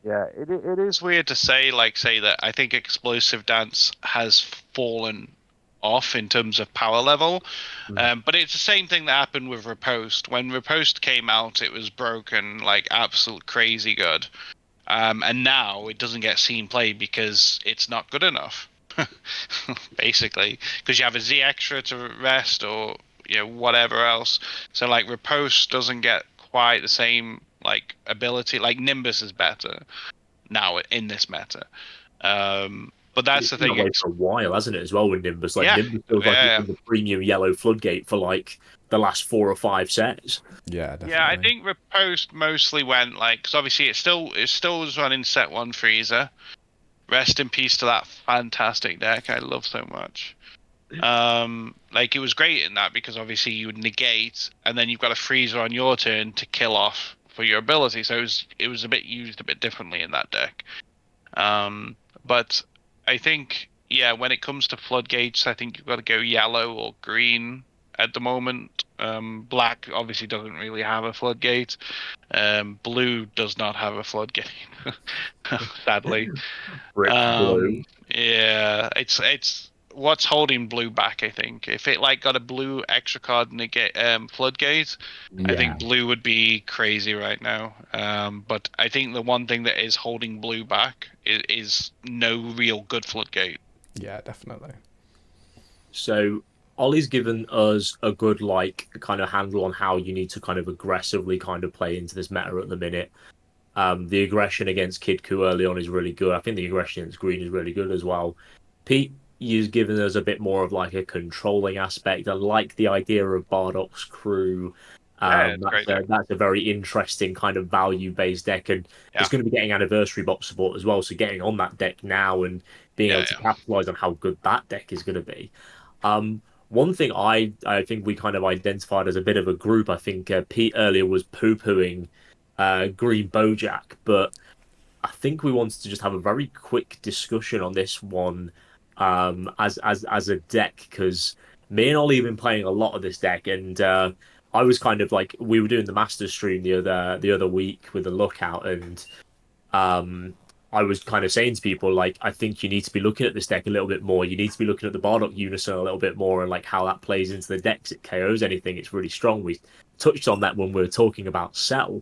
Yeah, it is weird to say that I think explosive dance has fallen off in terms of power level. But it's the same thing that happened with Riposte. When Riposte came out, it was broken like absolute crazy good. And now it doesn't get seen play because it's not good enough. Basically, because you have a Z extra to rest or whatever else. So like Riposte doesn't get quite the same like ability. Like Nimbus is better now in this meta. But that's It's the been that thing. way for a while, hasn't it, as well with Nimbus? Like Yeah, Nimbus feels like it's yeah, been the premium yellow floodgate for like the last 4 or 5 sets. Yeah, definitely. yeah. I think Riposte mostly went like because obviously it still was running set one Freezer. Rest in peace to that fantastic deck. I love so much. Like it was great in that because obviously you would negate and then you've got a freezer on your turn to kill off for your ability. So it was a bit used a bit differently in that deck. But I think when it comes to floodgates, I think you've got to go yellow or green at the moment. Black obviously doesn't really have a floodgate. Blue does not have a floodgate, sadly. Brick blue. Yeah, it's what's holding blue back. I think if it like got a blue extra card negate floodgate, I Yeah. think blue would be crazy right now. But I think the one thing that is holding blue back is no real good floodgate. Yeah, definitely. So Ollie's given us a good like kind of handle on how you need to kind of aggressively kind of play into this meta at the minute. The aggression against KIDKU early on is really good. I think the aggression against Green is really good as well. Pete, you've given us a bit more of like a controlling aspect. I like the idea of Bardock's crew. Yeah, it's great deck. That's a very interesting kind of value-based deck, and Yeah. it's going to be getting anniversary box support as well. So getting on that deck now and being able to capitalize on how good that deck is going to be. One thing I think we kind of identified as a bit of a group. I think Pete earlier was poo-pooing Green Bojack, but I think we wanted to just have a very quick discussion on this one as a deck because me and Ollie have been playing a lot of this deck, and I was kind of like we were doing the master stream the other week with the lookout, and I was kind of saying to people like I think you need to be looking at this deck a little bit more. You need to be looking at the Bardock Unison a little bit more and like how that plays into the decks. It KOs anything. It's really strong. We touched on that when we were talking about Cell.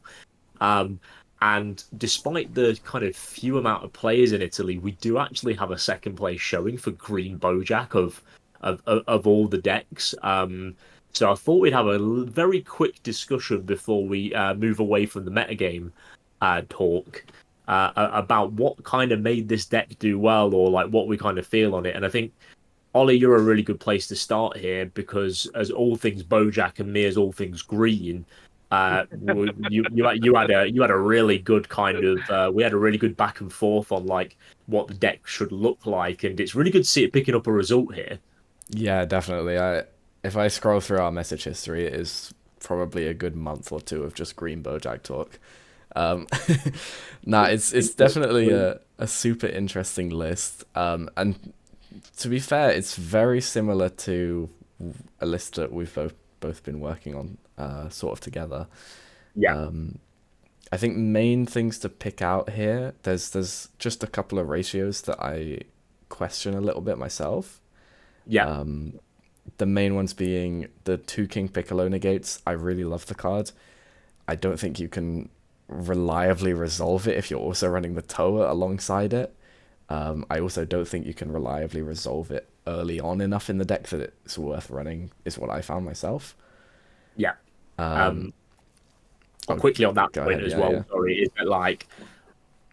And despite the kind of few amount of players in Italy, we do actually have a second place showing for Green Bojack of all the decks. So I thought we'd have a very quick discussion before we move away from the metagame talk about what kind of made this deck do well or like what we kind of feel on it. And I think Ollie, you're a really good place to start here because as all things Bojack and me as all things Green, you had a really good kind of we had a really good back and forth on like what the deck should look like, and it's really good to see it picking up a result here. Yeah, definitely. If I scroll through our message history, it is probably a good month or two of just green Bojack talk. Nah, it's definitely a super interesting list. And to be fair, it's very similar to a list that we've both been working on, sort of together. Yeah. I think main things to pick out here, there's just a couple of ratios that I question a little bit myself. Yeah. The main ones being the 2 King Piccolo negates. I really love the card. I don't think you can reliably resolve it if you're also running the Toa alongside it. I also don't think you can reliably resolve it early on enough in the deck that it's worth running, is what I found myself. Yeah. Quickly on that point as well, sorry, is that like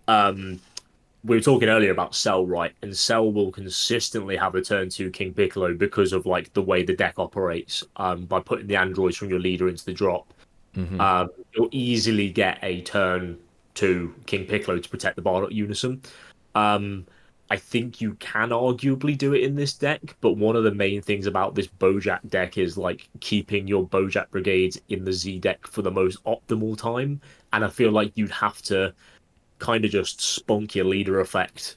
we were talking earlier about Cell, right? And Cell will consistently have a turn 2 King Piccolo because of like the way the deck operates. By putting the androids from your leader into the drop, you'll easily get a turn 2 King Piccolo to protect the Bardock Unison. I think you can arguably do it in this deck, but one of the main things about this Bojack deck is like keeping your Bojack brigades in the Z deck for the most optimal time. And I feel like you'd have to kind of just spunk your leader effect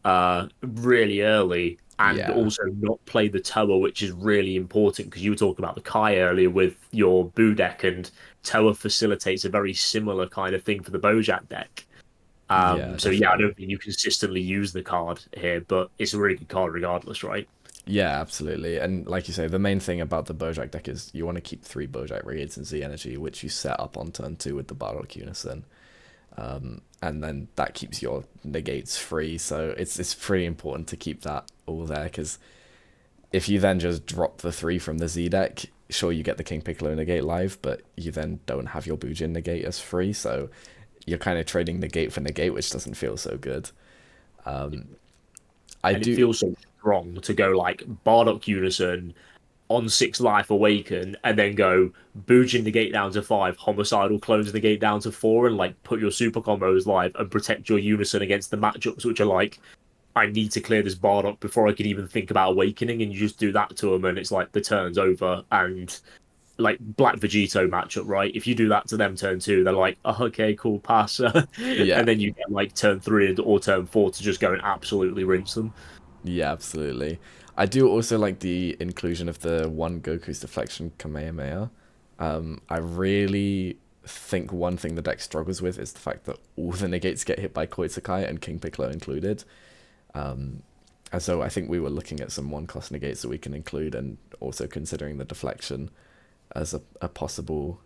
really early, and also not play the Toa, which is really important because you were talking about the Kai earlier with your Boo deck, and Toa facilitates a very similar kind of thing for the Bojack deck. So yeah, I don't think you consistently use the card here, but it's a really good card regardless, right? Yeah, absolutely. And like you say, the main thing about the Bojack deck is you want to keep 3 Bojack Brigades in Z Energy, which you set up on turn 2 with the Bardock Unison. And then that keeps your negates free, so it's pretty important to keep that all there, because if you then just drop the 3 from the Z deck, sure, you get the King Piccolo negate live, but you then don't have your Bujin negate as free, so you're kind of trading negate for negate, which doesn't feel so good. It feels so strong to go like Bardock Unison on 6 life awaken, and then go Bujin negate down to 5, homicidal clones negate down to 4, and like put your super combos live and protect your Unison against the matchups, which are like, I need to clear this Bardock before I can even think about awakening, and you just do that to them, and it's like the turn's over. And like Black Vegito matchup, right? If you do that to them turn 2, they're like, oh, okay, cool, pass. And then you get like turn 3 or turn 4 to just go and absolutely rinse them. Yeah, absolutely. I do also like the inclusion of the 1 Goku's Deflection Kamehameha. I really think one thing the deck struggles with is the fact that all the negates get hit by Koitsukai, and King Piccolo included. And so I think we were looking at some 1-cost negates that we can include, and also considering the deflection as a possible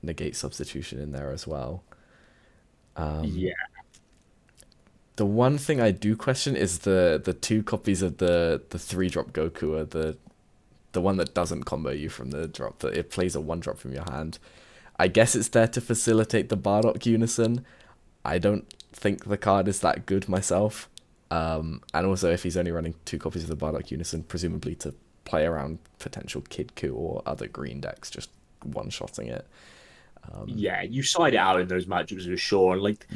negate substitution in there as well. The one thing I do question is the 2 copies of the 3-drop Goku, the one that doesn't combo you from the drop, that it plays a 1-drop from your hand. I guess it's there to facilitate the Bardock Unison. I don't think the card is that good myself. And also, if he's only running 2 copies of the Bardock Unison, presumably to play around potential KIDKU or other green decks, just one-shotting it. You side it out in those matchups for sure. Like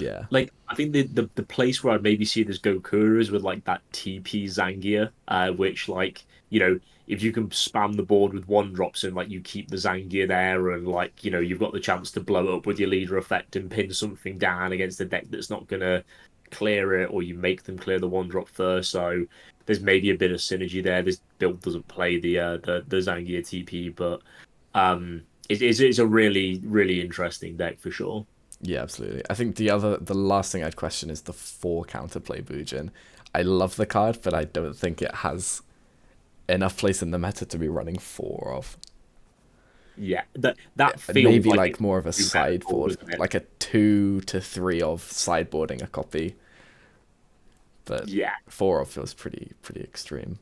I think the place where I'd maybe see this Goku is with like that TP Zangief, which like, you know, if you can spam the board with 1-drops and like you keep the Zangief there, and like, you know, you've got the chance to blow it up with your leader effect and pin something down against a deck that's not gonna clear it, or you make them clear the 1-drop first. So there's maybe a bit of synergy there. This build doesn't play the Zangief TP, but it's a really, really interesting deck for sure. Yeah, absolutely. I think the last thing I'd question is the 4 counterplay Bujin. I love the card, but I don't think it has enough place in the meta to be running 4 of. Yeah, that feels maybe like more of a sideboard, like a 2 to 3 of sideboarding a copy. But 4 of feels pretty extreme.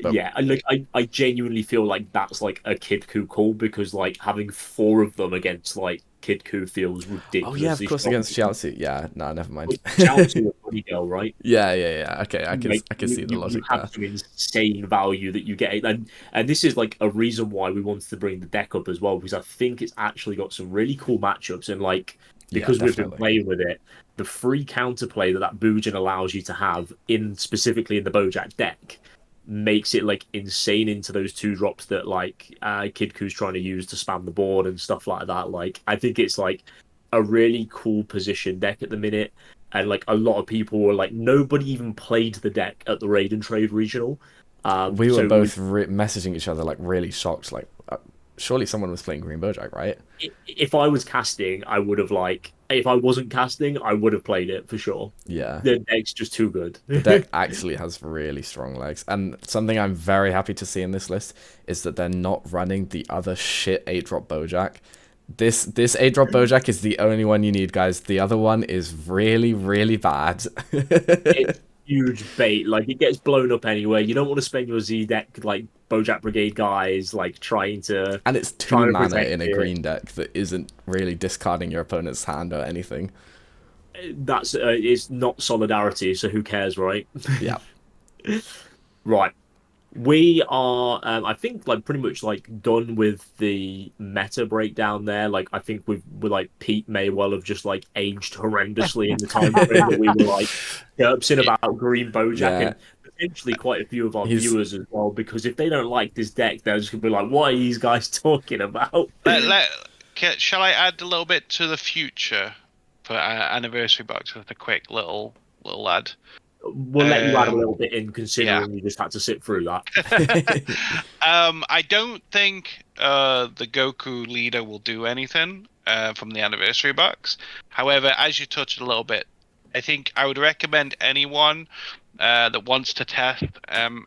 But I genuinely feel like that's like a KIDKU call, because like having 4 of them against like KIDKU feels ridiculous. Oh yeah, of course, against Chiaotzu. Yeah, no, never mind. Chiaotzu a funny girl, right? Yeah. Okay, I can see the logic there. You have some insane value that you get, and this is like a reason why we wanted to bring the deck up as well, because I think it's actually got some really cool matchups, and like, because we've been playing with it, the free counterplay that Bujin allows you to have specifically in the Bojack deck makes it like insane into those 2 drops that like KIDKU's trying to use to spam the board and stuff like that. Like I think it's like a really cool position deck at the minute, and like a lot of people were like nobody even played the deck at the Raid and Trade Regional. We were So both messaging each other like really shocked. Like, surely someone was playing Green Bojack, right? if I was casting, I would have like if I wasn't casting, I would have played it for sure. Yeah. The deck's just too good. The deck actually has really strong legs. And something I'm very happy to see in this list is that they're not running the other shit 8-drop Bojack. This 8-drop Bojack is the only one you need, guys. The other one is really, really bad. It's huge bait. Like it gets blown up anyway. You don't want to spend your Z deck like Bojack Brigade guys like trying to. And it's 2 mana in a green deck that isn't really discarding your opponent's hand or anything. That's it's not solidarity, so who cares, right? Yeah. Right. We are, I think, like pretty much like done with the meta breakdown there. Like, I think we're like Pete may well have just like aged horrendously in the time frame that we were like chirping about Green Bojack and potentially quite a few of our viewers as well. Because if they don't like this deck, they're just gonna be like, "What are these guys talking about?" Shall I add a little bit to the future for anniversary box with a quick little add? We'll let you add a little bit in, considering you just had to sit through that. I don't think the Goku leader will do anything from the anniversary box. However, as you touched a little bit, I think I would recommend anyone that wants to test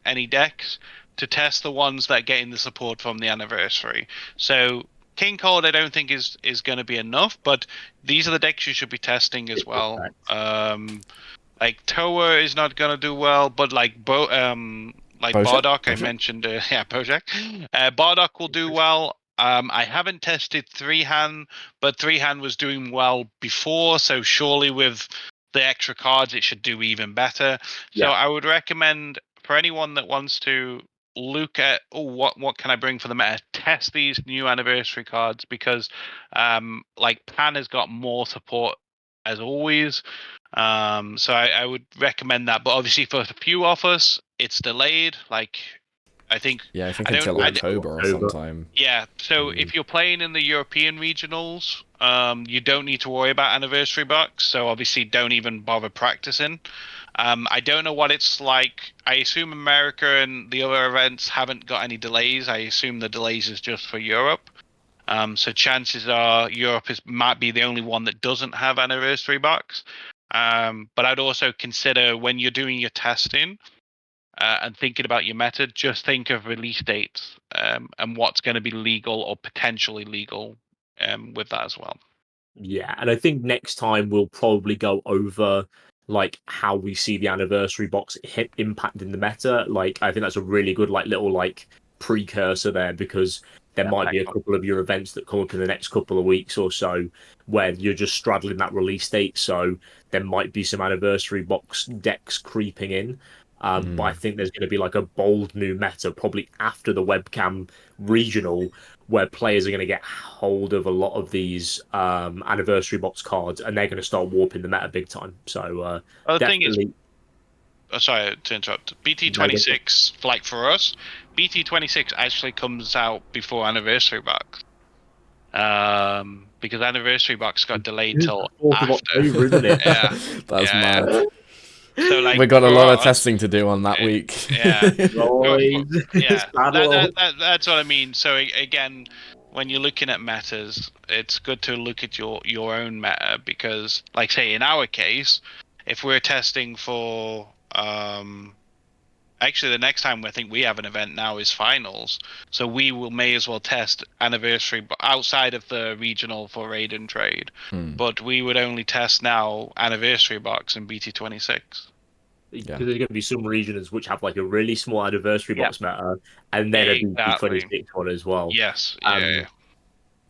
any decks to test the ones that are getting the support from the anniversary. So King Cold I don't think is going to be enough, but these are the decks you should be testing as well. Like Toa is not gonna do well, but like Bojack, I mentioned, Bojack. Bardock will do well. I haven't tested 3-hand, but 3-hand was doing well before, so surely with the extra cards, it should do even better. So I would recommend for anyone that wants to look at what can I bring for the meta, test these new anniversary cards because like Pan has got more support as always. So I would recommend that, but obviously for a few of us, it's delayed. Like, I think until October or sometime. Yeah. So if you're playing in the European regionals, you don't need to worry about anniversary box. So obviously, don't even bother practicing. I don't know what it's like. I assume America and the other events haven't got any delays. I assume the delays is just for Europe. So chances are Europe might be the only one that doesn't have anniversary box. But I'd also consider when you're doing your testing and thinking about your meta, just think of release dates and what's going to be legal or potentially legal with that as well. Yeah, and I think next time we'll probably go over like how we see the anniversary box impacting the meta. Like I think that's a really good like little like precursor there because there might be a couple of your events that come up in the next couple of weeks or so where you're just straddling that release date. So there might be some anniversary box decks creeping in. But I think there's going to be like a bold new meta probably after the webcam regional where players are going to get hold of a lot of these anniversary box cards and they're going to start warping the meta big time. So the thing is, sorry to interrupt. BT26, like for us, BT26 actually comes out before anniversary box. Because anniversary box got delayed till after. October, isn't it? Yeah, that's mad. So like we got a lot of testing to do on that week. Yeah, that's what I mean. So again, when you're looking at metas, it's good to look at your own meta because, like, say in our case, if we're testing for actually the next time I think we have an event now is finals, so we may as well test anniversary outside of the regional for raid and trade, but we would only test now anniversary box and BT26. Because there's going to be some regions which have like a really small anniversary box meta, and then a BT26 one as well. Yes,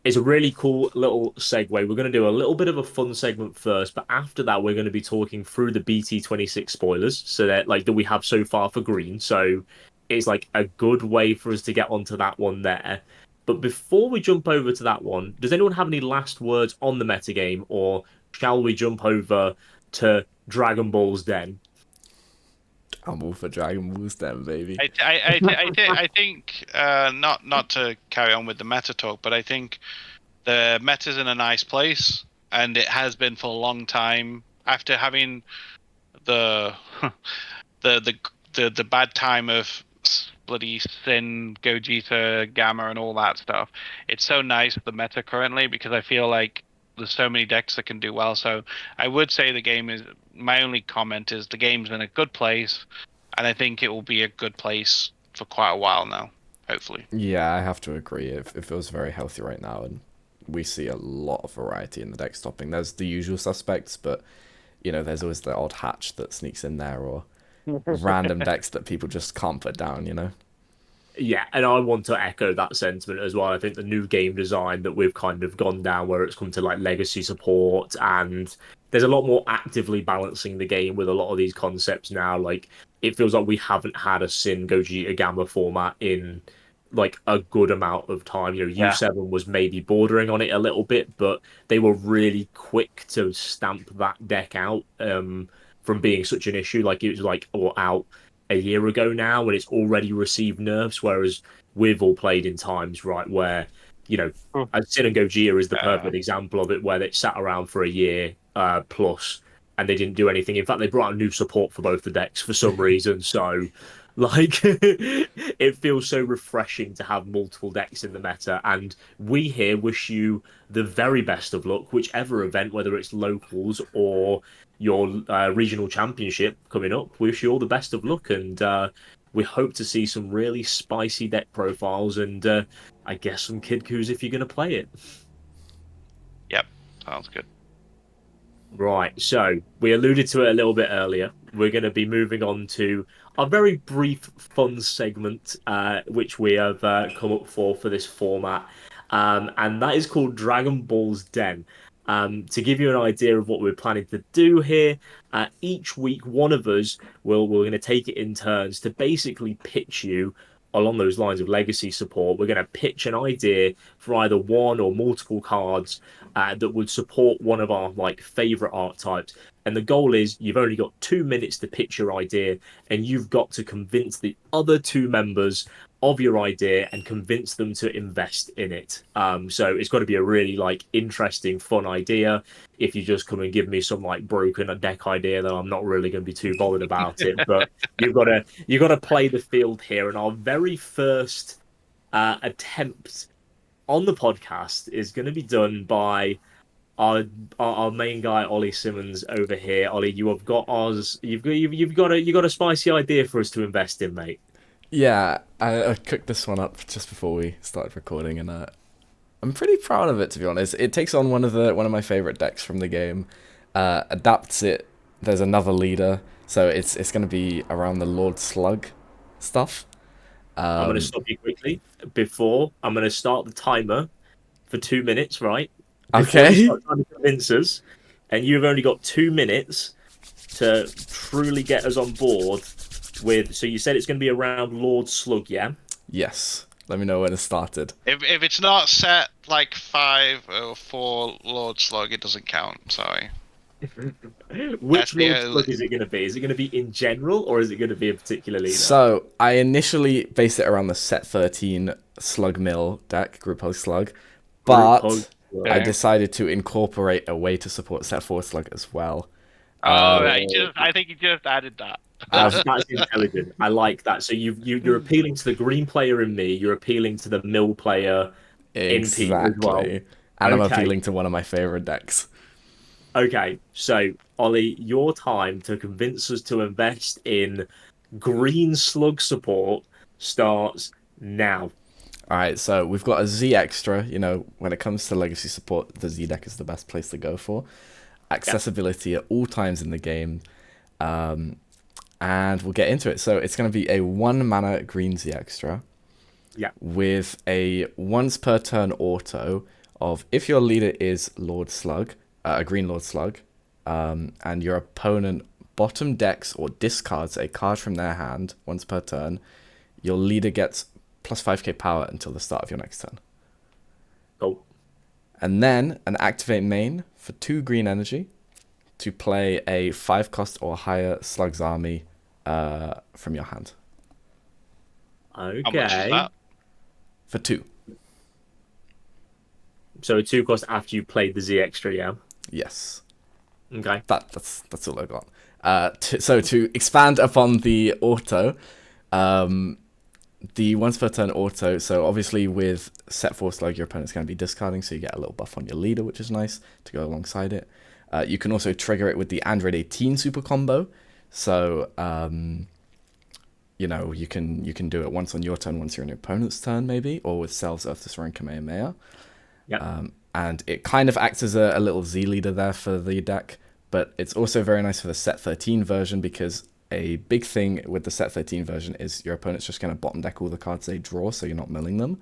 It's a really cool little segue. We're going to do a little bit of a fun segment first, but after that, we're going to be talking through the BT26 spoilers, so that like that we have so far for green. So it's like a good way for us to get onto that one there. But before we jump over to that one, does anyone have any last words on the metagame, or shall we jump over to Dragon Ball's Den? I'm all for Dragon Balls Den, baby. I think not to carry on with the meta talk, but I think the meta's in a nice place, and it has been for a long time. After having the the the bad time of bloody Sin, Gogeta, Gamma, and all that stuff, it's so nice the meta currently because I feel like there's so many decks that can do well. So I would say the game is. My only comment is the game's in a good place, and I think it will be a good place for quite a while now. Hopefully. Yeah, I have to agree. It feels very healthy right now, and we see a lot of variety in the deck stopping. There's the usual suspects, but there's always the odd hatch that sneaks in there, or random decks that people just can't put down. Yeah, and I want to echo that sentiment as well. I think the new game design that we've kind of gone down, where it's come to like legacy support, and there's a lot more actively balancing the game with a lot of these concepts now. Like, it feels like we haven't had a Sin Gogeta Gamma format in like a good amount of time. U7 was maybe bordering on it a little bit, but they were really quick to stamp that deck out from being such an issue. Like, it was like out a year ago now, and it's already received nerfs. Whereas we've all played in times, right, where Sin and Gogeta is the perfect example of it, where it sat around for a year plus, and they didn't do anything. In fact, they brought out new support for both the decks for some reason. So, like, it feels so refreshing to have multiple decks in the meta. And we here wish you the very best of luck, whichever event, whether it's locals or your regional championship coming up. Wish you all the best of luck, and we hope to see some really spicy deck profiles and I guess some KIDKUs if you're going to play it. Yep, sounds good. Right, so we alluded to it a little bit earlier. We're going to be moving on to a very brief fun segment, which we have come up for this format, and that is called Dragon Ball's Den. To give you an idea of what we're planning to do here, each week one of us we're going to take it in turns to basically pitch you along those lines of legacy support. We're going to pitch an idea for either one or multiple cards that would support one of our favorite archetypes. And the goal is you've only got 2 minutes to pitch your idea, and you've got to convince the other 2 members of your idea and convince them to invest in it. So it's got to be a really interesting, fun idea. If you just come and give me some broken deck idea, then I'm not really going to be too bothered about it. But you've got to play the field here. And our very first attempt on the podcast is going to be done by our main guy Ollie Simmons over here. Ollie, you have got ours. You've got a spicy idea for us to invest in, mate. Yeah, I cooked this one up just before we started recording, and I'm pretty proud of it, to be honest. It takes on one of my favorite decks from the game, adapts it. There's another leader, so it's going to be around the Lord Slug stuff. I'm going to stop you quickly. Before I'm going to start the timer for 2 minutes, right? Before Okay. you start trying to convince us, and you've only got 2 minutes to truly get us on board with. So you said it's going to be around Lord Slug, yeah? Yes. Let me know when it started. If it's not set 5 or 4 Lord Slug, it doesn't count. Sorry. Which Lord Slug is it going to be? Is it going to be in general, or is it going to be a particular leader? So I initially based it around the set 13 Slug Mill deck, Group Hug Slug, but I decided to incorporate a way to support set 4 Slug as well. I think you just added that. That's intelligent. I like that. So you're appealing to the green player in me. You're appealing to the mill player in Pete as well. And I'm appealing to one of my favorite decks. Okay, so Ollie, your time to convince us to invest in green slug support starts now. All right, so we've got a Z extra. When it comes to legacy support, the Z deck is the best place to go for. Accessibility at all times in the game. And we'll get into it. So it's going to be a 1 mana green Z extra. Yeah. With a once per turn auto of if your leader is Lord Slug, a green Lord Slug, and your opponent bottom decks or discards a card from their hand once per turn, your leader gets plus 5k power until the start of your next turn. Cool. And then an activate main for 2 green energy to play a 5 cost or higher Slug's Army from your hand Okay. How much is that? for 2. So 2 cost after you played the Z extra, yeah. Yes. Okay. That's all I got. So to expand upon the auto, the once per turn auto. So obviously with set 4 slug, your opponent's going to be discarding, so you get a little buff on your leader, which is nice to go alongside it. You can also trigger it with the Android 18 super combo. So you know, you can do it once on your turn, once you're on your opponent's turn, maybe, or with Cells, Earth Destroying Kamehameha. Yeah. And it kind of acts as a little Z leader there for the deck, but it's also very nice for the set 13 version, because a big thing with the set 13 version is your opponent's just going to bottom deck all the cards they draw, so you're not milling them.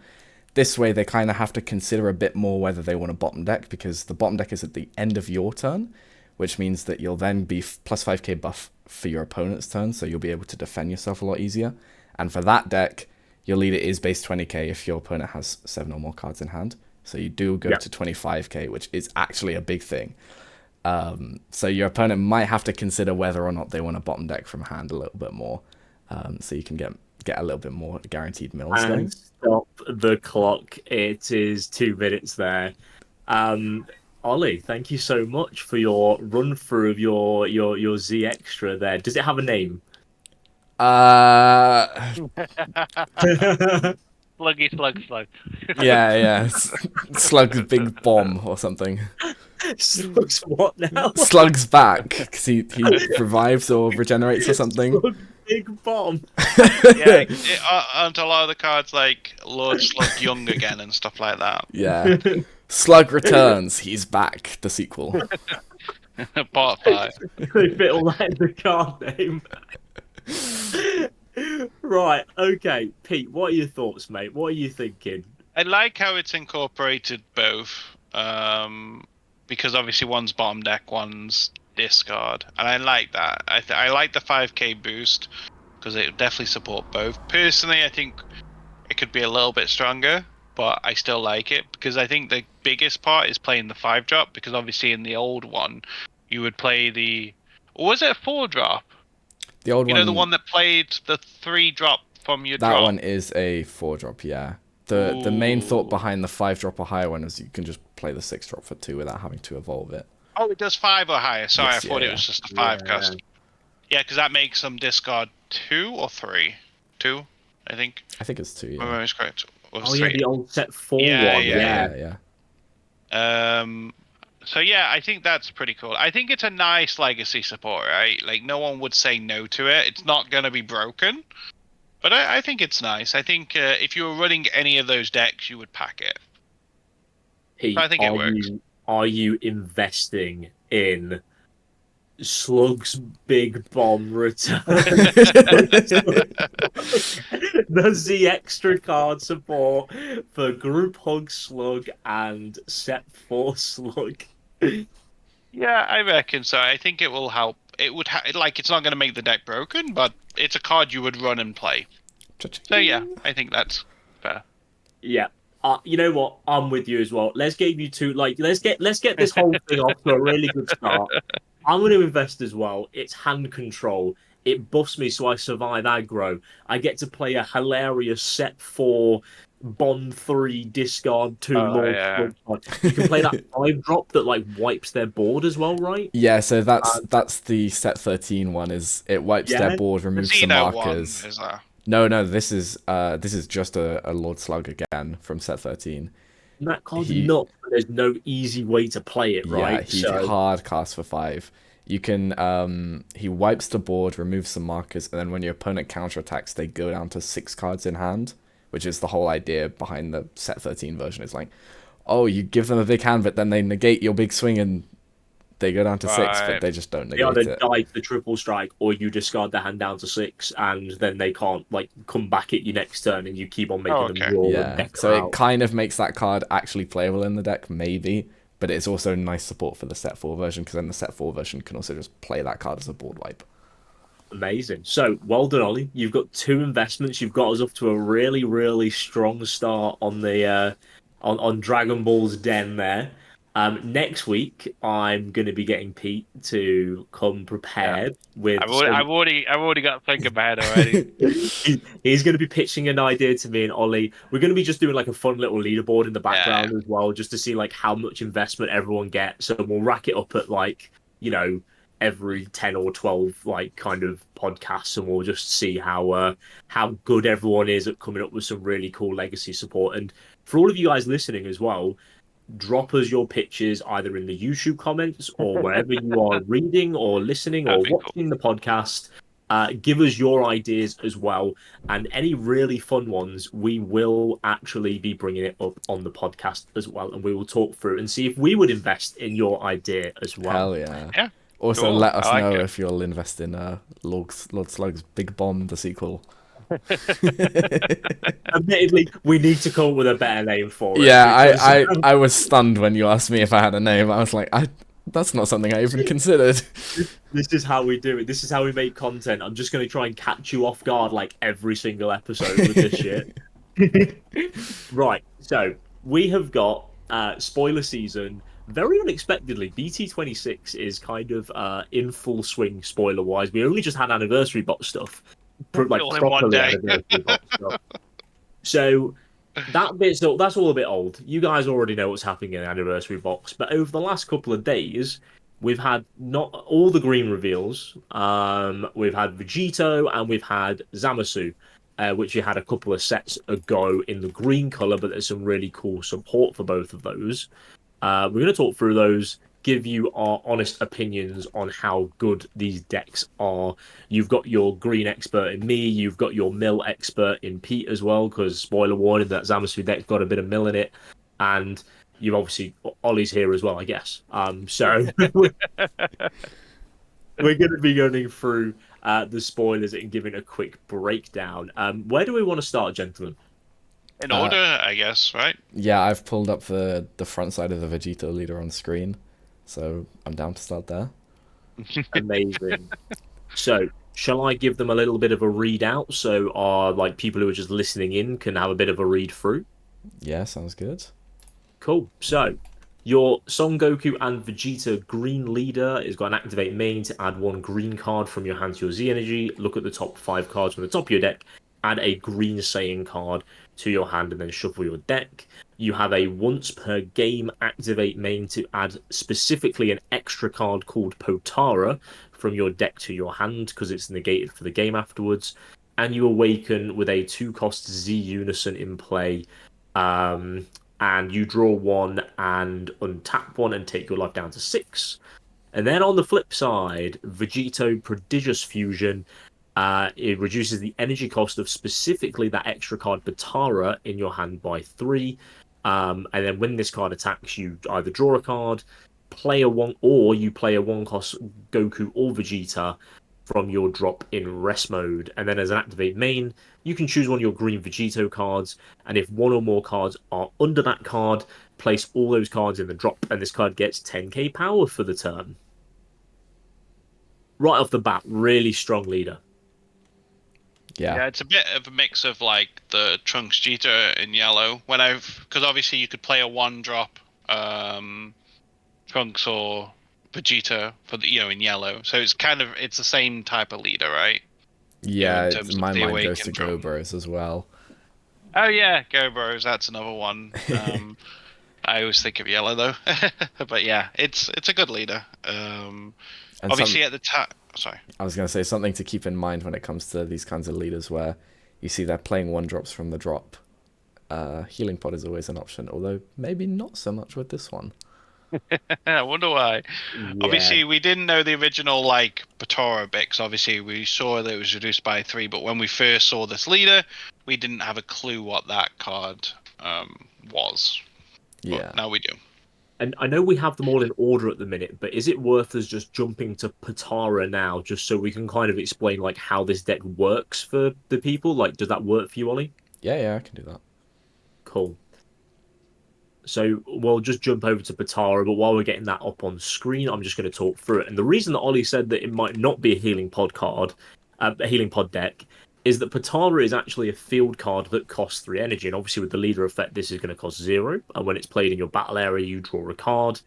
This way, they kind of have to consider a bit more whether they want to bottom deck, because the bottom deck is at the end of your turn, which means that you'll then be plus 5k buff for your opponent's turn, so you'll be able to defend yourself a lot easier. And for that deck, your leader is base 20k if your opponent has 7 or more cards in hand. So you do go to 25k, which is actually a big thing. So your opponent might have to consider whether or not they want to bottom deck from hand a little bit more, so you can get a little bit more guaranteed mills And going. stop the clock. It is 2 minutes there. Ollie, thank you so much for your run through of your Z extra there. Does it have a name? Slug. Yeah. Slug's big bomb or something. Slug's what now? Slug's back because he revives or regenerates or something. Slug big bomb. Yeah, aren't a lot of the cards like Lord Slug Young again and stuff like that? Yeah. Slug returns. He's back. The sequel. Part 5. They fit all that in the card name. Right, okay. Pete, what are your thoughts, mate? What are you thinking? I like how it's incorporated both, because obviously one's bottom deck, one's discard, and I like that. I like the 5k boost because it definitely support both. Personally, I think it could be a little bit stronger, but I still like it because I think the biggest part is playing the 5-drop, because obviously in the old one you would play the, or was it a 4-drop? The old one. You know, the one that played the 3-drop from your that drop. one is a 4-drop, yeah. The main thought behind the 5-drop or higher one is you can just play the 6-drop for 2 without having to evolve it. Oh, it does 5 or higher. Sorry, Yes, I thought yeah, it was just a 5 cast. Yeah, because that makes them discard 2 or 3. 2, I think. I think it's 2, My yeah. memory's correct. Or Oh 3. yeah, the old set 4 Yeah, one. Yeah. So yeah, I think that's pretty cool. I think it's a nice legacy support, right? Like, no one would say no to it. It's not going to be broken, but I think it's nice. I think if you were running any of those decks, you would pack it. Pete, I think it works. Are you investing in Slug's big bomb return? The Z extra card support for Group Hug Slug and Set 4 Slug. Yeah, I reckon so. I think it will help. It would like, it's not going to make the deck broken, but it's a card you would run and play. So yeah, I think that's fair. Yeah. You know what? I'm with you as well. Let's get you two. Let's get this whole thing off to a really good start. I'm going to invest as well. It's hand control. It buffs me so I survive aggro. I get to play a hilarious set 4 bond 3 discard 2 Lord. Yeah. You can play that 5-drop that like wipes their board as well, right? Yeah, so that's the set 13 one. Is it wipes their board, removes some markers. No, this is just a Lord Slug again from set 13. And that card's nuts, but there's no easy way to play it, right? Yeah, he hard cast for 5. You can he wipes the board, removes some markers, and then when your opponent counterattacks, they go down to 6 cards in hand, which is the whole idea behind the set 13 version. It's like, oh, you give them a big hand, but then they negate your big swing and they go down to 6, but they just don't negate it. They either die to the triple strike, or you discard the hand down to 6, and then they can't like come back at you next turn, and you keep on making them draw. Yeah, so it kind of makes that card actually playable in the deck, maybe, but it's also nice support for the set 4 version, because then the set 4 version can also just play that card as a board wipe. Amazing. So, well done, Ollie. You've got 2 investments. You've got us off to a really, really strong start on the on Dragon Ball's Den there. Next week, I'm going to be getting Pete to come prepared with. I've already got to think about it already. He's going to be pitching an idea to me and Ollie. We're going to be just doing like a fun little leaderboard in the background as well, just to see like how much investment everyone gets. So we'll rack it up at like, every 10 or 12 like kind of podcasts, and we'll just see how good everyone is at coming up with some really cool legacy support. And for all of you guys listening as well, drop us your pictures either in the YouTube comments or wherever you are reading or listening or watching the podcast. Give us your ideas as well, and any really fun ones, we will actually be bringing it up on the podcast as well, and we will talk through and see if we would invest in your idea as well. Hell yeah. Yeah. Also, Cool. let us know it. if you'll invest in Lord Slug's Big Bomb, the sequel. Admittedly, we need to come up with a better name for it. Yeah, I was stunned when you asked me if I had a name. I was like, that's not something I even considered. This is how we do it. This is how we make content. I'm just going to try and catch you off guard like every single episode with this shit. Right, so we have got spoiler season. Very unexpectedly, BT26 is kind of in full swing spoiler-wise. We only just had anniversary box stuff. Like All in one properly day. anniversary box stuff. So that's all a bit old. You guys already know what's happening in the anniversary box, but over the last couple of days, we've had not all the green reveals. We've had Vegito and we've had Zamasu, which we had a couple of sets ago in the green color, but there's some really cool support for both of those. We're going to talk through those, give you our honest opinions on how good these decks are. You've got your green expert in me, you've got your mill expert in Pete as well, because spoiler warning, that Zamasu deck's got a bit of mill in it, and you've obviously, Ollie's here as well, I guess. So we're going to be going through the spoilers and giving a quick breakdown. Where do we want to start, gentlemen? In order, I guess, right? Yeah, I've pulled up the front side of the Vegito leader on screen, so I'm down to start there. Amazing. So, shall I give them a little bit of a readout so our like people who are just listening in can have a bit of a read through? Yeah, sounds good. Cool. So, your Son Goku and Vegeta green leader has got an activate main to add one green card from your hand to your Z energy. Look at the top 5 cards from the top of your deck. Add a green Saiyan card to your hand and then shuffle your deck. You have a once per game activate main to add specifically an extra card called Potara from your deck to your hand because it's negated for the game afterwards. And you awaken with a 2-cost Z Unison in play. And you draw 1 and untap 1 and take your life down to 6. And then on the flip side, Vegito Prodigious Fusion. It reduces the energy cost of specifically that extra card Batara in your hand by 3. And then when this card attacks, you either draw a card, play a 1, or you play a 1-cost Goku or Vegeta from your drop in rest mode. And then as an activate main, you can choose one of your green Vegito cards, and if one or more cards are under that card, place all those cards in the drop, and this card gets 10k power for the turn. Right off the bat, really strong leader. Yeah, it's a bit of a mix of like the Trunks Vegeta in yellow. Because obviously you could play a 1-drop Trunks or Vegeta for the in yellow. So it's the same type of leader, right? Yeah, in terms of my the mind goes to Awakened Go Bros as well. Oh yeah, Go Bros. That's another one. I always think of yellow though, but yeah, it's a good leader. And Obviously at the time. Sorry. I was going to say something to keep in mind when it comes to these kinds of leaders where you see they're playing 1-drops from the drop. Healing Pod is always an option, although maybe not so much with this one. I wonder why. Yeah. Obviously, we didn't know the original Batara bit, 'cause obviously we saw that it was reduced by 3, but when we first saw this leader, we didn't have a clue what that card was. Yeah. But now we do. And I know we have them all in order at the minute, but is it worth us just jumping to Patara now, just so we can kind of explain how this deck works for the people? Does that work for you, Ollie? Yeah, I can do that. Cool. So we'll just jump over to Patara, but while we're getting that up on screen, I'm just going to talk through it. And the reason that Ollie said that it might not be a healing pod card, a healing pod deck, is that Patara is actually a field card that costs 3 energy. And obviously, with the leader effect, this is going to cost 0. And when it's played in your battle area, you draw a card.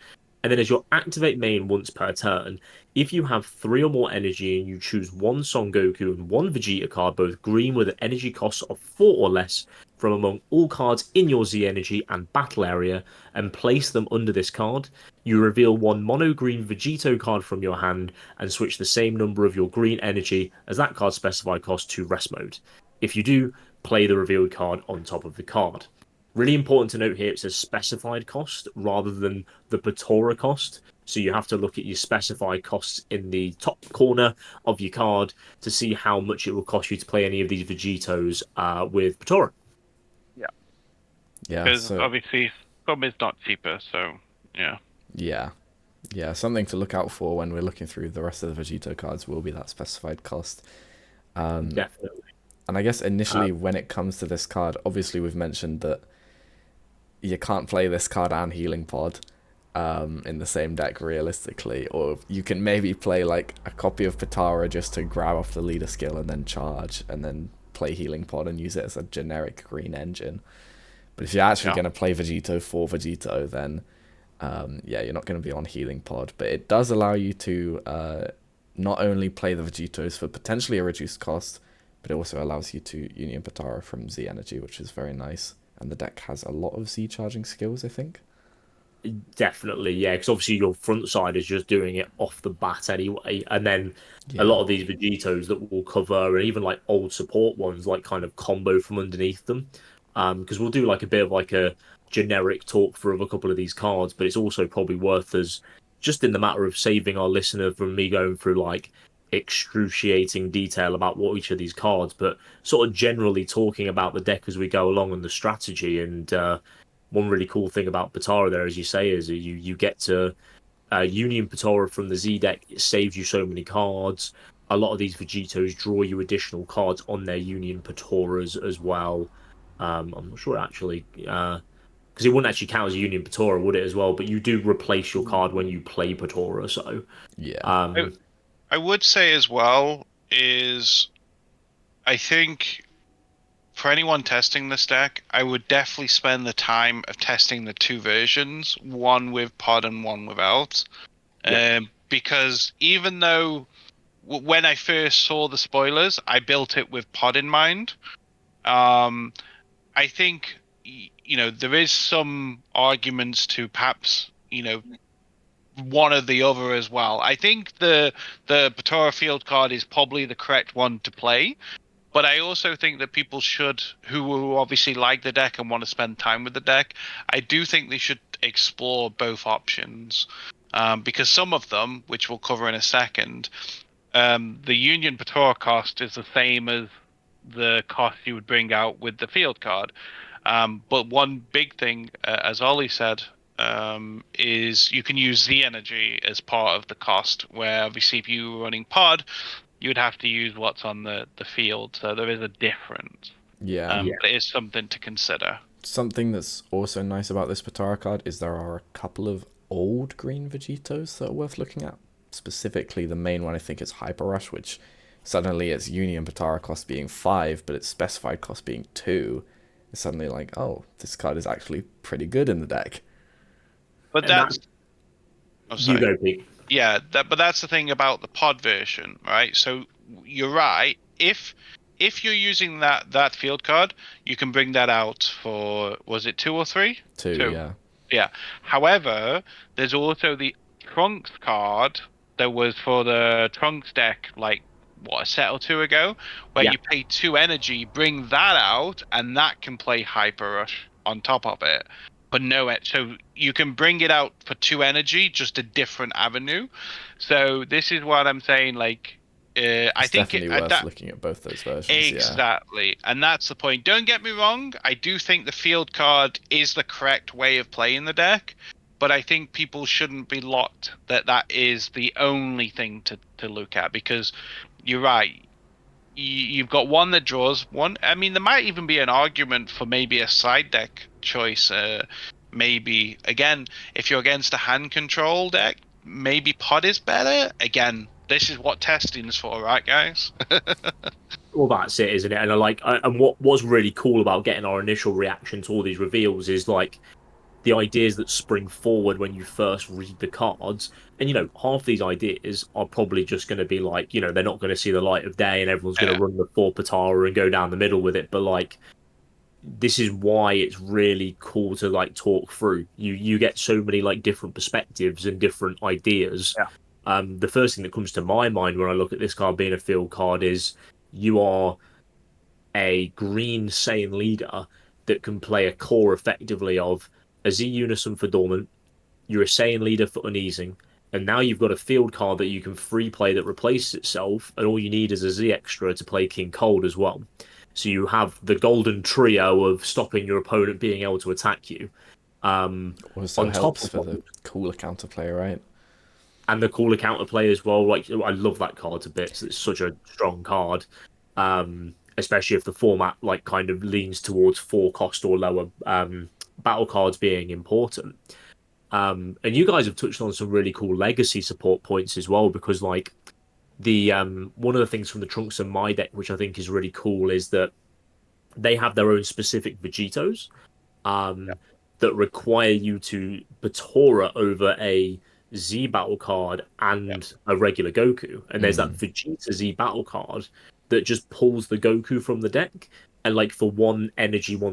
And then, as your activate main once per turn, if you have 3 or more energy and you choose one Son Goku and one Vegeta card, both green with an energy cost of 4 or less, from among all cards in your Z energy and battle area, and place them under this card, you reveal one mono green Vegito card from your hand and switch the same number of your green energy as that card's specified cost to rest mode. If you do, play the revealed card on top of the card. Really important to note here, it's a specified cost rather than the Patora cost. So you have to look at your specified costs in the top corner of your card to see how much it will cost you to play any of these Vegitos with Patora. Yeah, Because so obviously some is not cheaper, so yeah. yeah, something to look out for when we're looking through the rest of the Vegito cards will be that specified cost. Definitely. And I guess initially when it comes to this card, obviously we've mentioned that you can't play this card and Healing Pod in the same deck realistically, or you can maybe play like a copy of Patara just to grab off the leader skill and then charge, and then play Healing Pod and use it as a generic green engine. But if you're actually going to play Vegito for Vegito, then you're not going to be on Healing Pod. But it does allow you to not only play the Vegitos for potentially a reduced cost, but it also allows you to Union Patara from Z Energy, which is very nice. And the deck has a lot of Z charging skills, I think. Definitely, yeah, because obviously your front side is just doing it off the bat anyway, and then a lot of these Vegitos that will cover, and even like old support ones, like kind of combo from underneath them, because we'll do like a bit of like a generic talk for a couple of these cards, but it's also probably worth us, just in the matter of saving our listener from me going through like excruciating detail about what each of these cards, but sort of generally talking about the deck as we go along and the strategy. And one really cool thing about Patara there, as you say, is you get to Union Patara from the Z deck. It saves you so many cards. A lot of these Vegitos draw you additional cards on their Union Patoras as well. I'm not sure actually, because it wouldn't actually count as a Union Patora, would it, as well? But you do replace your card when you play Patora, so yeah. I would say as well is, I think for anyone testing this deck, I would definitely spend the time of testing the 2 versions, one with pod and one without. Because even though when I first saw the spoilers, I built it with pod in mind. I think, there is some arguments to perhaps, one or the other as well. I think the Patora field card is probably the correct one to play. But I also think that people should, who obviously like the deck and want to spend time with the deck, I do think they should explore both options. Because some of them, which we'll cover in a second, the Union Patora cost is the same as the cost you would bring out with the field card. But one big thing, as Ollie said, is you can use Z energy as part of the cost, where obviously if you were running pod, you would have to use what's on the field. So there is a difference. Yeah. But it is something to consider. Something that's also nice about this Patara card is there are a couple of old green Vegitos that are worth looking at. Specifically, the main one I think is Hyper Rush, which suddenly its Union Patara cost being 5, but its specified cost being 2. It's suddenly like, oh, this card is actually pretty good in the deck. But that's... You go, Pete. Yeah, but that's the thing about the pod version, right? So you're right. If you're using that field card, you can bring that out for, was it 2 or 3? 2, yeah. Yeah. However, there's also the Trunks card that was for the Trunks deck, like, a set or 2 ago, where you pay 2 energy, bring that out, and that can play Hyper Rush on top of it. But so you can bring it out for 2 energy, just a different avenue. So this is what I'm saying. Like, I think definitely worth looking at both those versions. Exactly, and that's the point. Don't get me wrong. I do think the field card is the correct way of playing the deck, but I think people shouldn't be locked that is the only thing to look at, because you're right. You've got one that draws one. I mean, there might even be an argument for maybe a side deck choice. Maybe, again, if you're against a hand control deck, maybe pod is better. Again, this is what testing is for, right, guys? Well, that's it, isn't it? And and what's really cool about getting our initial reaction to all these reveals is like the ideas that spring forward when you first read the cards. And half these ideas are probably just going to be like, they're not going to see the light of day, and everyone's going Yeah. to run the four Patara and go down the middle with it. But like, this is why it's really cool to like talk through. You get so many like different perspectives and different ideas. Yeah. The first thing that comes to my mind when I look at this card being a field card is you are a green Saiyan leader that can play a core effectively of a Z Unison for Dormant, you're a Saiyan leader for Uneasing, and now you've got a field card that you can free play that replaces itself, and all you need is a Z extra to play King Cold as well. So you have the golden trio of stopping your opponent being able to attack you. Also On top helps of for the cooler counterplay, right? and the cooler counterplay as well. Like I love that card to bits. It's such a strong card, especially if the format like kind of leans towards 4 cost or lower battle cards being important. And you guys have touched on some really cool legacy support points as well, because like the one of the things from the Trunks and my deck, which I think is really cool, is that they have their own specific Vegitos that require you to Batora over a Z battle card and a regular Goku. And there's that Vegeta Z battle card that just pulls the Goku from the deck, and like for 1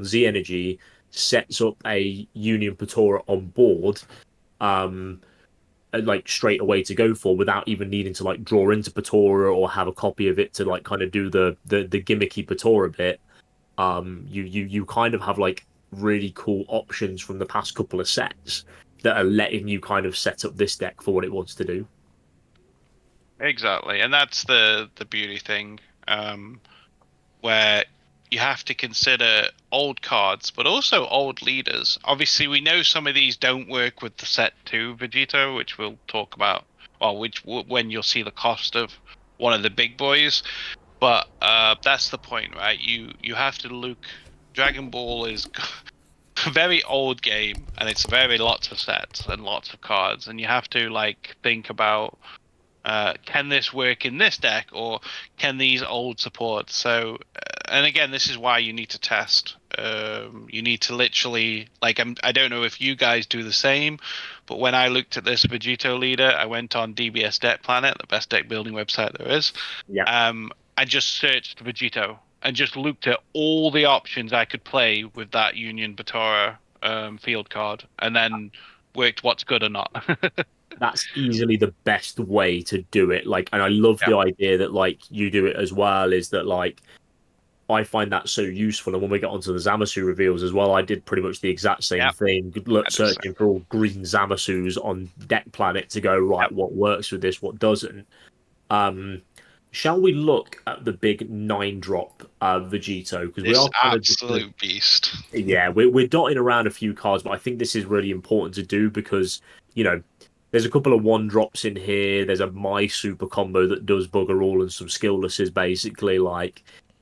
Z energy, sets up a Union Patora on board, like straight away to go for without even needing to like draw into Patora or have a copy of it to like kind of do the gimmicky Patora bit. You kind of have like really cool options from the past couple of sets that are letting you kind of set up this deck for what it wants to do. Exactly, and that's the beauty thing, where you have to consider old cards, but also old leaders. Obviously, we know some of these don't work with the set 2 Vegito, which we'll talk about, or when you'll see the cost of one of the big boys. But that's the point, right? You have to look. Dragon Ball is a very old game, and it's very lots of sets and lots of cards, and you have to like think about. Can this work in this deck, or can these old support? So, and again, this is why you need to test. You need to literally, like, I don't know if you guys do the same, but when I looked at this Vegito leader, I went on DBS Deck Planet, the best deck building website there is. Yeah. I just searched Vegito and just looked at all the options I could play with that Union Batora field card, and then worked what's good or not. That's easily the best way to do it. Like, and I love the idea that like you do it as well, is that like I find that so useful. And when we get onto the Zamasu reveals as well, I did pretty much the exact same thing. Searching for all green Zamasus on Deck Planet to go, right, what works with this, what doesn't. Shall we look at the big 9-drop Vegito? Because we are kind absolute beast. Yeah, we're dotting around a few cards, but I think this is really important to do because, there's a couple of 1-drops in here. There's a My Super combo that does bugger all and some skilllesses, basically.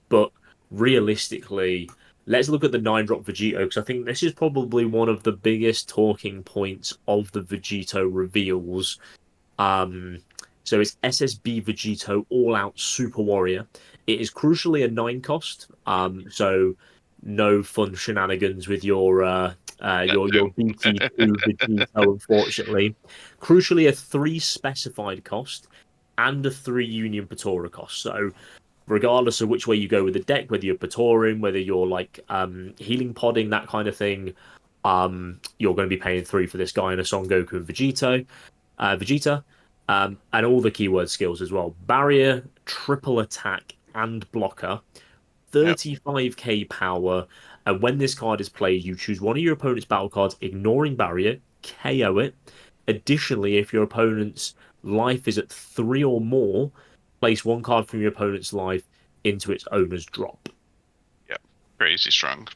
But realistically, let's look at the 9-drop Vegito, because I think this is probably one of the biggest talking points of the Vegito reveals. So it's SSB Vegito All Out Super Warrior. It is crucially a 9-cost. So no fun shenanigans with your BT2 Vegito, unfortunately. Crucially, a 3 specified cost and a 3 Union Patora cost. So regardless of which way you go with the deck, whether you're Patoring, whether you're like healing podding, that kind of thing, you're going to be paying 3 for this guy in a Son Goku and Vegeta. And all the keyword skills as well. Barrier, triple attack, and blocker. 35k power. And when this card is played, you choose one of your opponent's battle cards, ignoring barrier, KO it. Additionally, if your opponent's life is at 3 or more, place 1 card from your opponent's life into its owner's drop. Yep, crazy strong.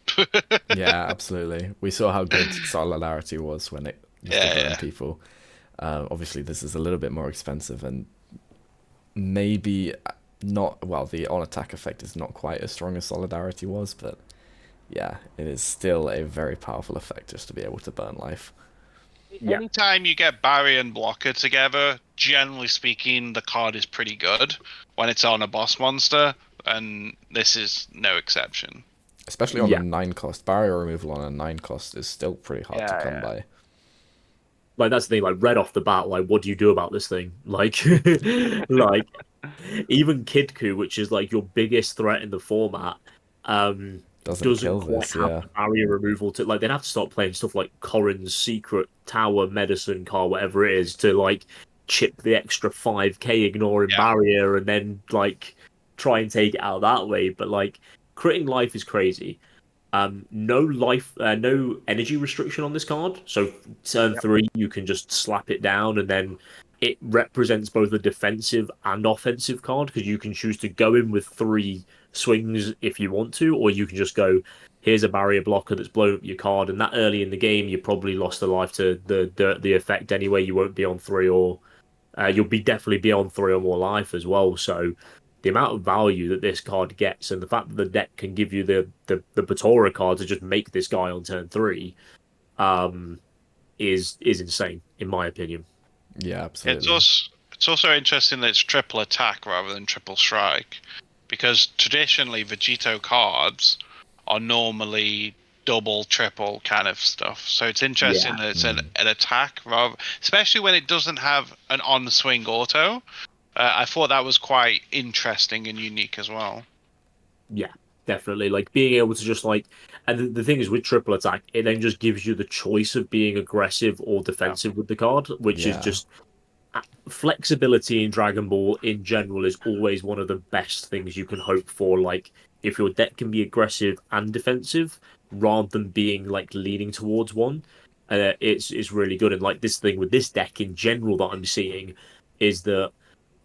Yeah, absolutely. We saw how good Solidarity was when it used to burn people. Obviously, this is a little bit more expensive and maybe not. Well, the on-attack effect is not quite as strong as Solidarity was, but yeah, it is still a very powerful effect just to be able to burn life. Yeah. Anytime you get Barrier and Blocker together, generally speaking, the card is pretty good when it's on a boss monster. and this is no exception. Especially on Yeah. a 9 cost. Barrier removal on a 9 cost is still pretty hard to Yeah, come yeah. by. Like that's the thing. Like right off the bat, like what do you do about this thing? Like, like even KIDKU, which is like your biggest threat in the format, Doesn't doesn't kill quite this, have yeah. the barrier removal to like they'd have to start playing stuff like Corrin's Secret Tower Medicine Card, whatever it is, to like chip the extra 5k ignoring Yeah. barrier and then like try and take it out that way. But like critting life is crazy. No life, no energy restriction on this card. So turn Yep. 3, you can just slap it down, and then it represents both a defensive and offensive card because you can choose to go in with 3 swings if you want to, or you can just go, here's a barrier blocker that's blown up your card, and that early in the game you probably lost a life to the effect anyway. You won't be on 3 or you'll be definitely be on 3 or more life as well. So the amount of value that this card gets, and the fact that the deck can give you the Batora card to just make this guy on turn 3, is insane in my opinion. Yeah, absolutely. It's also interesting that it's triple attack rather than triple strike, because traditionally Vegito cards are normally double, triple kind of stuff. So it's interesting Yeah. that it's an attack rather, especially when it doesn't have an on-swing auto. I thought that was quite interesting and unique as well. Yeah, definitely. Like being able to just like, and the thing is with triple attack, it then just gives you the choice of being aggressive or defensive with the card, which is Yeah. just flexibility in Dragon Ball in general is always one of the best things you can hope for. Like if your deck can be aggressive and defensive rather than being like leaning towards one, it's really good. And like this thing with this deck in general that I'm seeing is that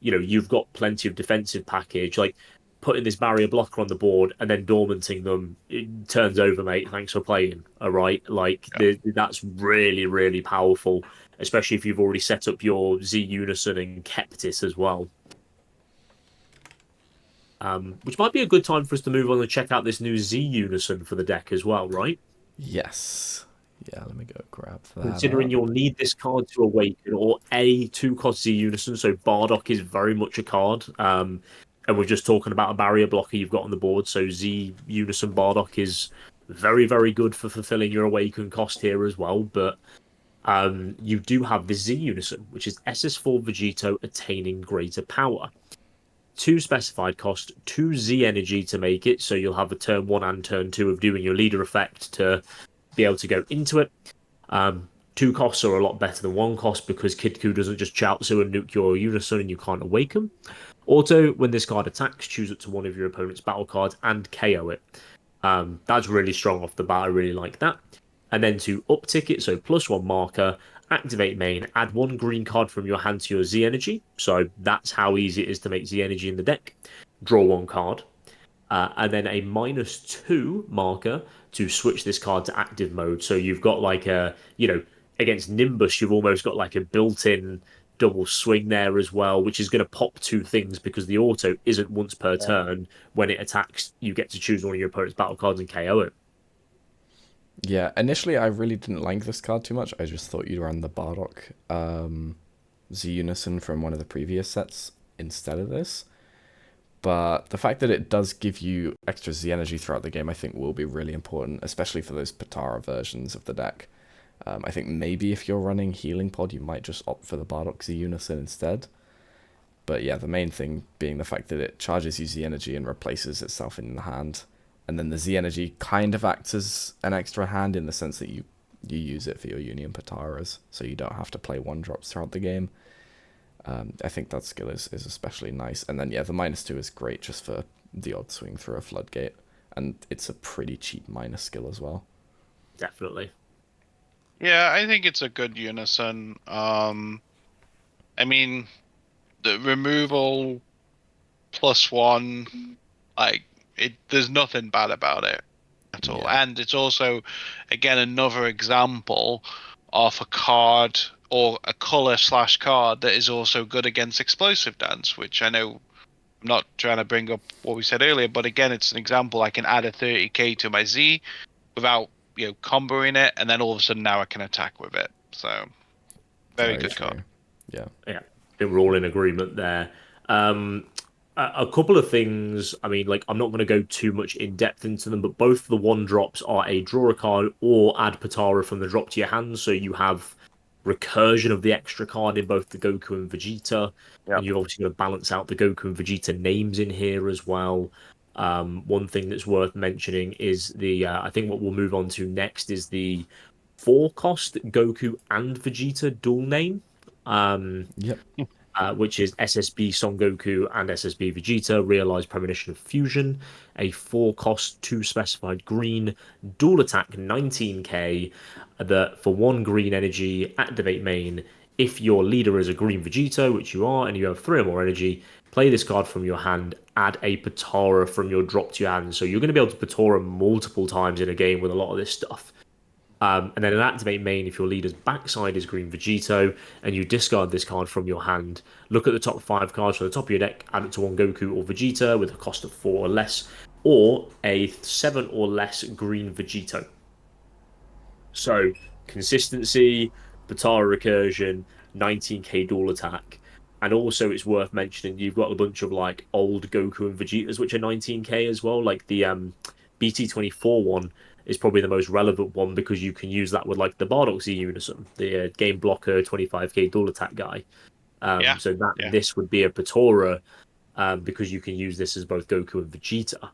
you've got plenty of defensive package. Like putting this barrier blocker on the board and then dormanting them, it turns over, mate. Thanks for playing. All right, like that's really really powerful, especially if you've already set up your Z Unison and kept it as well. Which might be a good time for us to move on and check out this new Z Unison for the deck as well, right? Yes. Yeah, let me go grab that Considering up. you'll need this card to awaken, or a 2-cost Z Unison, so Bardock is very much a card. And we're just talking about a barrier blocker you've got on the board, so Z Unison Bardock is very, very good for fulfilling your awaken cost here as well. But you do have the Z Unison, which is SS4 Vegito attaining greater power. 2 specified cost, 2 Z energy to make it, so you'll have a turn 1 and turn 2 of doing your leader effect to be able to go into it. 2 costs are a lot better than 1 cost because KIDKU doesn't just Chaozu and nuke your Unison and you can't awaken. Also, when this card attacks, choose it to one of your opponent's battle cards and KO it. That's really strong off the bat. I really like that. And then to uptick it, so +1 marker, activate main, add 1 green card from your hand to your Z energy. So that's how easy it is to make Z energy in the deck. Draw 1 card. And then a -2 marker to switch this card to active mode. So you've got like against Nimbus, you've almost got like a built-in double swing there as well, which is going to pop 2 things because the auto isn't once per turn. When it attacks, you get to choose one of your opponent's battle cards and KO it. Yeah, initially I really didn't like this card too much. I just thought you'd run the Bardock Z Unison from one of the previous sets instead of this. But the fact that it does give you extra Z energy throughout the game, I think will be really important, especially for those Patara versions of the deck. I think maybe if you're running Healing Pod, you might just opt for the Bardock Z Unison instead. But yeah, the main thing being the fact that it charges you Z energy and replaces itself in the hand. And then the Z energy kind of acts as an extra hand in the sense that you use it for your Union Pataras, so you don't have to play 1-drops throughout the game. I think that skill is especially nice. And then, yeah, the -2 is great just for the odd swing through a floodgate. And it's a pretty cheap minus skill as well. Definitely. Yeah, I think it's a good unison. I mean, the removal +1, like, there's nothing bad about it at all. Yeah. And it's also, again, another example of a card or a color/card that is also good against Explosive Dance, which I know I'm not trying to bring up what we said earlier, but again, it's an example. I can add a 30k to my Z without comboing it, and then all of a sudden now I can attack with it. So very good true. card. Yeah. Yeah, I think we're all in agreement there. A couple of things. I mean, like I'm not going to go too much in depth into them, but both the one drops are a draw a card or add Patara from the drop to your hand, so you have recursion of the extra card in both the Goku and Vegeta, Yep. and you've obviously got to balance out the Goku and Vegeta names in here as well. One thing that's worth mentioning is the I think what we'll move on to next is the four cost Goku and Vegeta dual name. Yep. Which is SSB Son Goku and SSB Vegeta, Realized Premonition of Fusion, a 4 cost, 2 specified green, dual attack 19k, that for 1 green energy, activate main. If your leader is a green Vegito, which you are, and you have 3 or more energy, play this card from your hand, add a Patara from your drop to your hand. So you're going to be able to Patara multiple times in a game with a lot of this stuff. And then an activate main if your leader's backside is green Vegito, and you discard this card from your hand. Look at the top 5 cards from the top of your deck, add it to one Goku or Vegeta with a cost of 4 or less, or a 7 or less green Vegito. So consistency, Batara recursion, 19k dual attack. And also it's worth mentioning you've got a bunch of like old Goku and Vegetas which are 19k as well, like the BT24 one is probably the most relevant one because you can use that with like the Bardock Z Unison, the game blocker 25k dual attack guy. Yeah, So that yeah. this would be a Patora because you can use this as both Goku and Vegeta.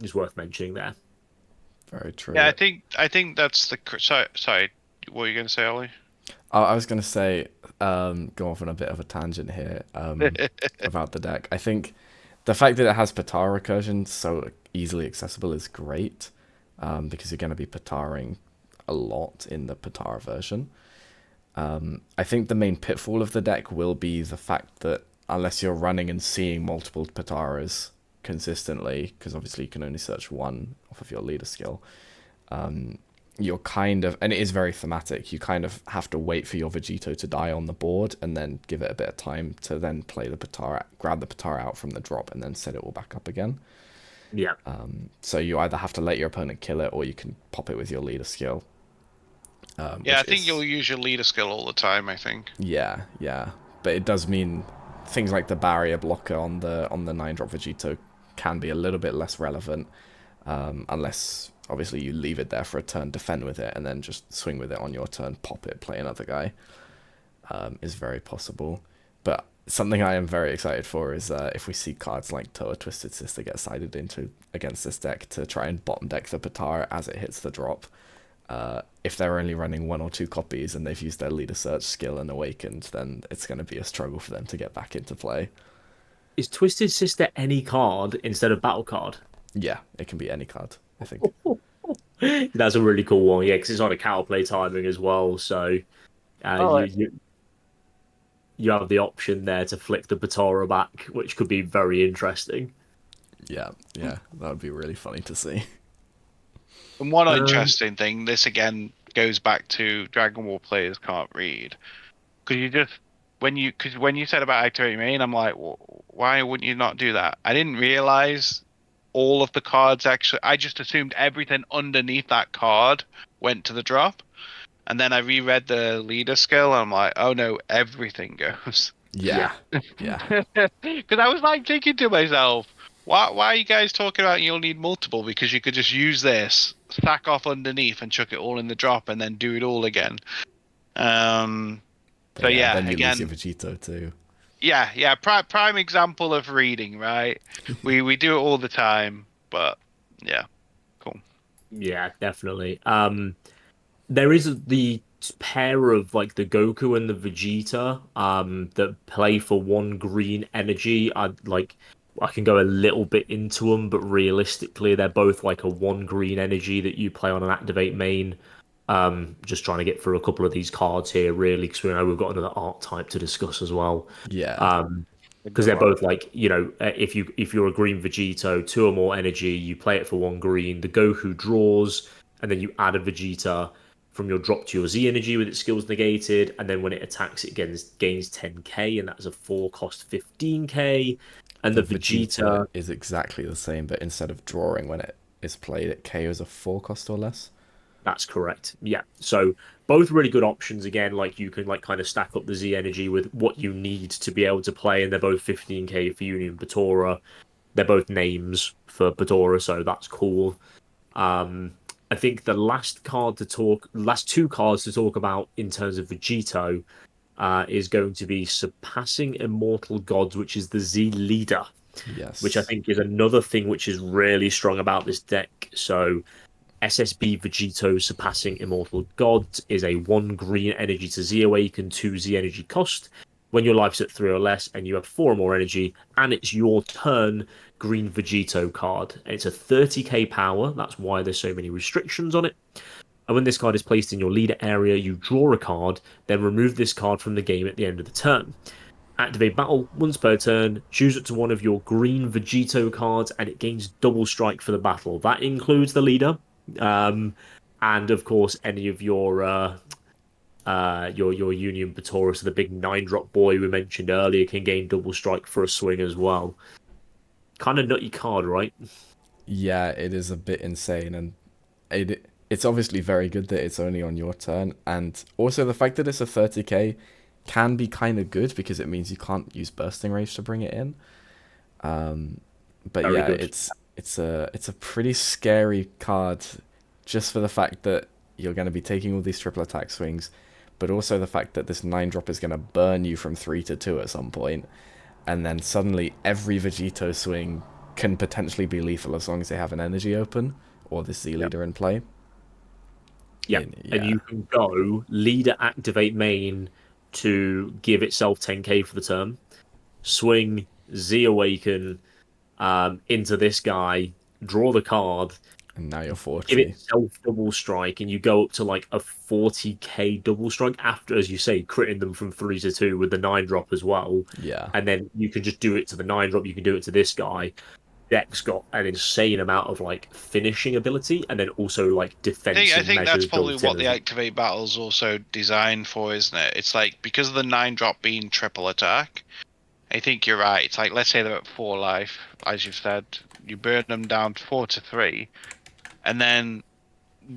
Is worth mentioning there. Very true. Yeah, I think that's the sorry. What were you going to say, Ollie? I was going to say, go off on a bit of a tangent here about the deck. I think the fact that it has Patara recursion so easily accessible is great because you're going to be Pataring a lot in the Patara version. I think the main pitfall of the deck will be the fact that unless you're running and seeing multiple Pataras consistently, because obviously you can only search one off of your leader skill, you're kind of, and it is very thematic, you kind of have to wait for your Vegito to die on the board and then give it a bit of time to then play the Patara, grab the Patara out from the drop and then set it all back up again. Yeah. So you either have to let your opponent kill it or you can pop it with your leader skill. Yeah, I think you'll use your leader skill all the time, I think. Yeah, yeah. But it does mean things like the barrier blocker on the 9-drop Vegito can be a little bit less relevant, unless obviously you leave it there for a turn, defend with it, and then just swing with it on your turn, pop it, play another guy. Is very possible. But something I am very excited for is if we see cards like Toa Twisted Sister get sided into against this deck to try and bottom deck the Patara as it hits the drop. If they're only running 1 or 2 copies and they've used their leader search skill and awakened, then it's going to be a struggle for them to get back into play. Is Twisted Sister any card instead of battle card? Yeah, it can be any card, I think. That's a really cool one, yeah, because it's on a counter play timing as well. So you have the option there to flick the Patara back, which could be very interesting. Yeah, that would be really funny to see. And one interesting thing, this again goes back to Dragon Ball players can't read. Because you just, when you said about activating main, I'm like, well, why wouldn't you not do that? I didn't realize all of the cards actually, I just assumed everything underneath that card went to the drop. And then I reread the leader skill, and I'm like, oh no, everything goes. Yeah. Because I was like thinking to myself, why are you guys talking about you'll need multiple? Because you could just use this, stack off underneath, and chuck it all in the drop, and then do it all again. Then you lose your Vegito too. Yeah. Prime example of reading, right? we do it all the time, but yeah, cool. Yeah, definitely. There is the pair of like the Goku and the Vegeta that play for 1 green energy. I can go a little bit into them, but realistically, they're both like a 1 green energy that you play on an activate main. Just trying to get through a couple of these cards here, really, because we know we've got another archetype to discuss as well. Yeah. Because they're both like, if you're a green Vegito, 2 or more energy, you play it for 1 green. The Goku draws, and then you add a Vegeta from your drop to your Z energy with its skills negated, and then when it attacks, it gains 10k, and that's a 4-cost 15k. And the Vegeta is exactly the same, but instead of drawing when it is played, it KOs a 4-cost or less. That's correct. Yeah. So both really good options. Again, like you can like kind of stack up the Z energy with what you need to be able to play, and they're both 15k for Union Batora. They're both names for Batora, so that's cool. Um, I think the last two cards to talk about in terms of Vegito, is going to be Surpassing Immortal Gods, which is the Z leader, Yes. which I think is another thing which is really strong about this deck. So SSB Vegito Surpassing Immortal Gods is a 1 green energy to Z Awaken, 2 Z energy cost. When your life's at 3 or less and you have 4 or more energy, and it's your turn, green Vegito card. And it's a 30k power, that's why there's so many restrictions on it. And when this card is placed in your leader area, you draw a card, then remove this card from the game at the end of the turn. Activate battle once per turn, choose it to one of your green Vegito cards, and it gains double strike for the battle. That includes the leader, and of course any of your Union Batora, so the big 9-drop boy we mentioned earlier, can gain double strike for a swing as well. Kind of nutty card, right? Yeah, it is a bit insane, and it's obviously very good that it's only on your turn, and also the fact that it's a 30k can be kind of good because it means you can't use Bursting Rage to bring it in. But Very yeah, good. it's a pretty scary card, just for the fact that you're going to be taking all these triple attack swings, but also the fact that this 9-drop is going to burn you from 3 to 2 at some point, and then suddenly every Vegito swing can potentially be lethal as long as they have an energy open or this Z leader in play. Yeah, and you can go leader activate main to give itself 10k for the turn, swing Z Awaken into this guy, draw the card, And now you're give 40. itself double strike, and you go up to like a 40k double strike after, as you say, critting them from 3 to 2 with the 9-drop as well. Yeah. And then you can just do it to the 9-drop, you can do it to this guy. Deck's got an insane amount of like finishing ability, and then also like defensive I think measures that's probably built in what the as well. activate battle's also designed for, isn't it? It's like, because of the 9-drop being triple attack, I think you're right. It's like, let's say they're at 4 life, as you've said, you burn them down to 4 to 3, and then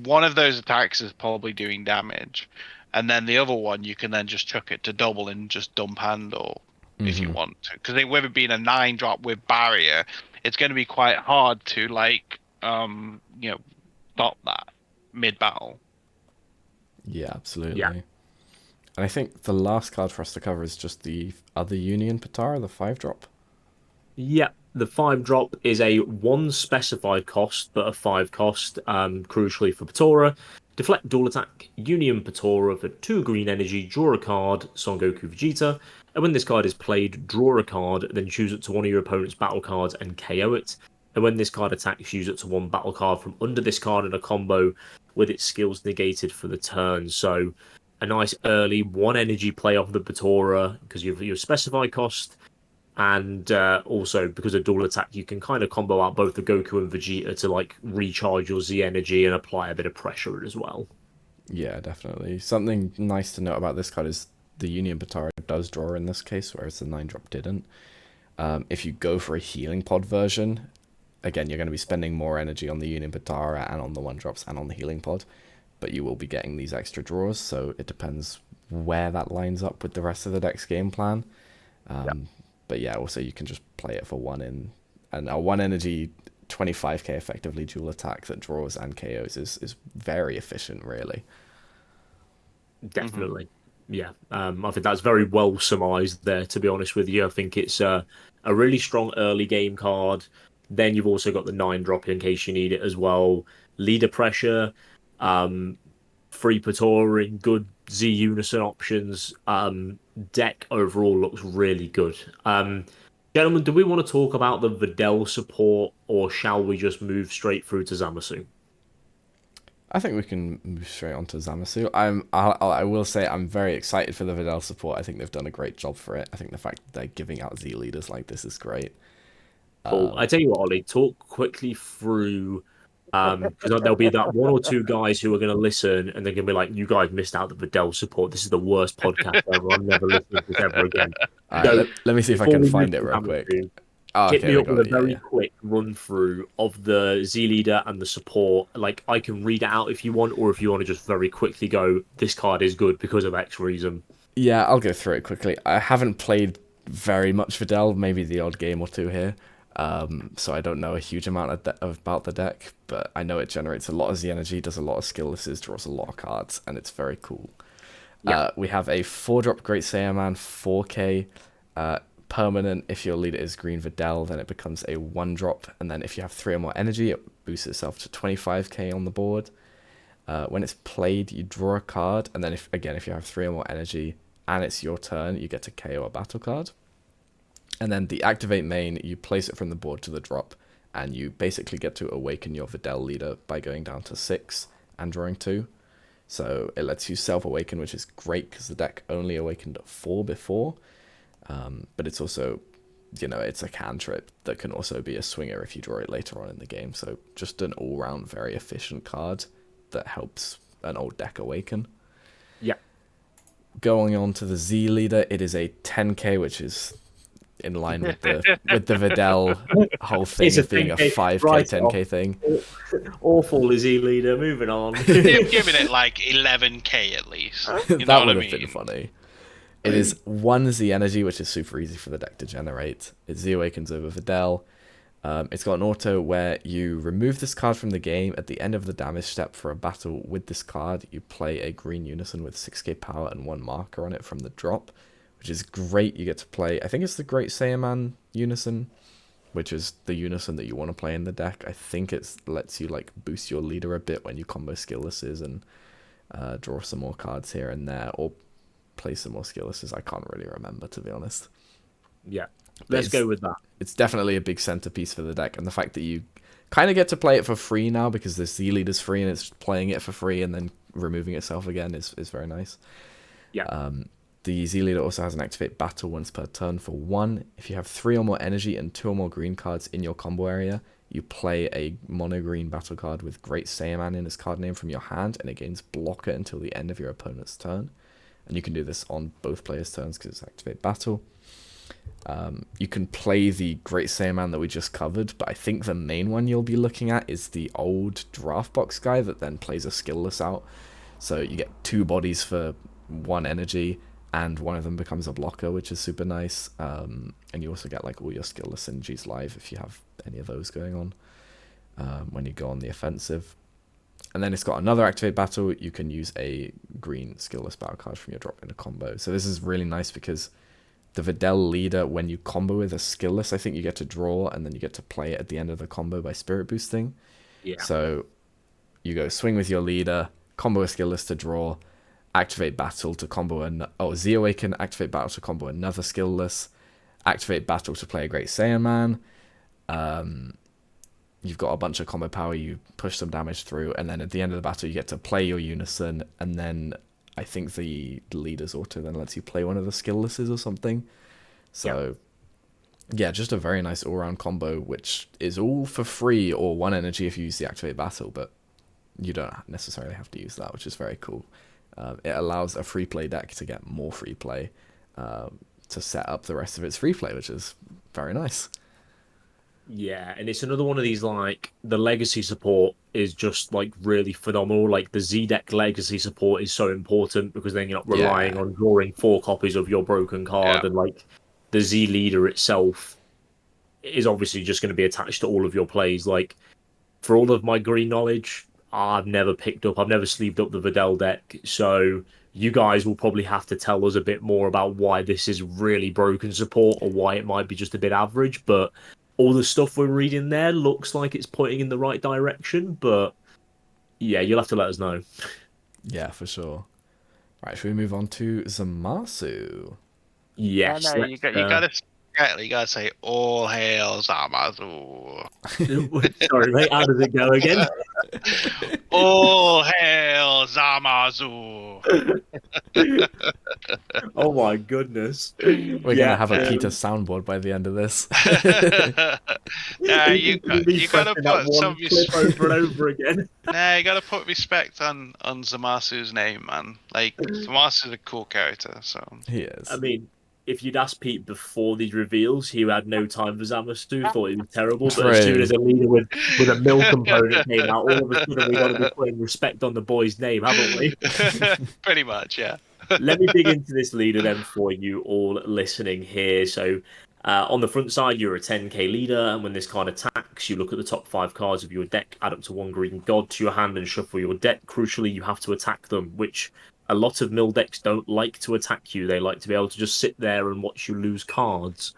one of those attacks is probably doing damage, and then the other one you can then just chuck it to double and just dump handle if you want to. Because with it being a 9-drop with barrier, it's going to be quite hard to stop that mid battle. Yeah, absolutely. Yeah. And I think the last card for us to cover is just the other Union Patara, the 5-drop. Yeah, the 5-drop is a 1 specified cost, but a 5 cost, crucially for Patora. Deflect dual attack, Union Patora for 2 green energy, draw a card, Son Goku Vegeta, and when this card is played, draw a card, then choose it to one of your opponent's battle cards and KO it. And when this card attacks, use it to one battle card from under this card in a combo with its skills negated for the turn. So a nice early 1 energy play off the Patora because you have your specified cost. And also, because of dual attack, you can kind of combo out both the Goku and Vegeta to like recharge your Z energy and apply a bit of pressure as well. Yeah, definitely. Something nice to note about this card is the Union Patara does draw in this case, whereas the 9-drop didn't. If you go for a healing pod version, again, you're going to be spending more energy on the Union Patara and on the 1-drops and on the healing pod, but you will be getting these extra draws, so it depends where that lines up with the rest of the deck's game plan. But yeah, also you can just play it for 1 in, and a 1 energy 25k effectively dual attack that draws and KOs is very efficient, really. Definitely. Yeah. I think that's very well surmised there, to be honest with you. I think it's a really strong early game card. Then you've also got the 9-drop in case you need it as well. Leader pressure, free Patoring, good Z Unison options. Deck overall looks really good. Gentlemen, do we want to talk about the Videl support, or shall we just move straight through to Zamasu? I think we can move straight on to Zamasu. I will say I'm very excited for the Videl support. I think they've done a great job for it. I think the fact that they're giving out Z leaders like this is great. Cool. I tell you what, Ollie, talk quickly through, because there'll be that 1 or 2 guys who are going to listen and they're going to be like, "You guys missed out the Videl support. This is the worst podcast ever. I'm never listening to this ever again." All right, let me see if I can find it real Zamasu, quick. Oh, hit okay, me I up got with a it. Yeah, very yeah. quick run through of the Z leader and the support. Like I can read it out if you want, or if you want to just very quickly go, this card is good because of X reason. Yeah, I'll go through it quickly. I haven't played very much Videl, maybe the odd game or two here. So I don't know a huge amount about the deck, but I know it generates a lot of Z energy, does a lot of skillnesses, draws a lot of cards, and it's very cool. Yeah. We have a 4-drop Great Saiyaman 4K permanent. If your leader is Green Videl, then it becomes a 1-drop, and then if you have 3 or more energy, it boosts itself to 25k on the board. When it's played, you draw a card, and then if you have 3 or more energy and it's your turn, you get to KO a battle card. And then the activate main, you place it from the board to the drop, and you basically get to awaken your Videl leader by going down to 6 and drawing 2. So it lets you self-awaken, which is great because the deck only awakened at 4 before. But it's also, it's a cantrip that can also be a swinger if you draw it later on in the game. So just an all-round very efficient card that helps an old deck awaken. Yeah. Going on to the Z leader, it is a 10k, which is in line with the Videl whole thing It's a of being a 10K, 5k, right 10k thing. Awful Z leader. Moving on. They've given it like 11k at least. You know That what would I have mean? been funny. It is 1 Z energy, which is super easy for the deck to generate. It Z awakens over Videl. It's got an auto where you remove this card from the game. At the end of the damage step for a battle with this card, you play a green unison with 6k power and 1 marker on it from the drop, which is great. You get to play, I think it's the Great Saiyaman unison, which is the unison that you want to play in the deck. I think it lets you like boost your leader a bit when you combo skillesses and draw some more cards here and there, or play some more skillesses. I can't really remember, to be honest. Yeah. Let's go with that. It's definitely a big centerpiece for the deck, and the fact that you kind of get to play it for free now because the Z leader's free and it's playing it for free and then removing itself again is very nice. Yeah. The Z leader also has an activate battle once per turn for 1. If you have 3 or more energy and 2 or more green cards in your combo area, you play a mono green battle card with Great Saiyaman in its card name from your hand, and it gains blocker until the end of your opponent's turn. And you can do this on both players' turns because it's activate battle. You can play the Great Saiyaman that we just covered, but I think the main one you'll be looking at is the old draft box guy that then plays a skillless out. So you get 2 bodies for 1 energy, and one of them becomes a blocker, which is super nice. And you also get like all your skillless synergies live if you have any of those going on when you go on the offensive. And then it's got another activate battle. You can use a green skillless battle card from your drop in a combo. So this is really nice because the Videl leader, when you combo with a skillless, I think you get to draw, and then you get to play it at the end of the combo by spirit boosting. Yeah. So you go swing with your leader, combo a skillless to draw, activate battle to combo Z awaken, activate battle to combo another skillless, activate battle to play a Great Saiyaman. You've got a bunch of combo power, you push some damage through, and then at the end of the battle you get to play your unison, and then I think the leader's auto then lets you play one of the skilllesses or something. So yeah, just a very nice all-round combo, which is all for free or 1 energy if you use the activate battle, but you don't necessarily have to use that, which is very cool. It allows a free play deck to get more free play to set up the rest of its free play, which is very nice. Yeah, and it's another one of these, like, the legacy support is just, like, really phenomenal. Like, the Z-Deck legacy support is so important because then you're not relying on drawing 4 copies of your broken card, and, like, the Z-Leader itself is obviously just going to be attached to all of your plays. Like, for all of my green knowledge, I've never sleeved up the Videl deck, so you guys will probably have to tell us a bit more about why this is really broken support or why it might be just a bit average, but all the stuff we're reading there looks like it's pointing in the right direction, but yeah, you'll have to let us know. Yeah, for sure. Right, should we move on to Zamasu? Yes. No, you gotta say all hail Zamasu. Sorry, mate, how does it go again? All hail Zamasu. Oh my goodness. We're gonna have a Peter soundboard by the end of this. You gotta put some clip over and over again. Nah, you gotta put respect on Zamasu's name, man. Like, Zamasu's a cool character, so. He is. I mean, if you'd asked Pete before these reveals, he had no time for Zamasu, thought it was terrible. But True. as soon as a leader with a mill component came out, all of a sudden we got to be putting respect on the boy's name, haven't we? Pretty much, yeah. Let me dig into this leader then for you all listening here. So, on the front side, you're a 10k leader, and when this card attacks, you look at the top 5 cards of your deck, add up to 1 green god to your hand, and shuffle your deck. Crucially, you have to attack them, which a lot of mill decks don't like to attack you. They like to be able to just sit there and watch you lose cards.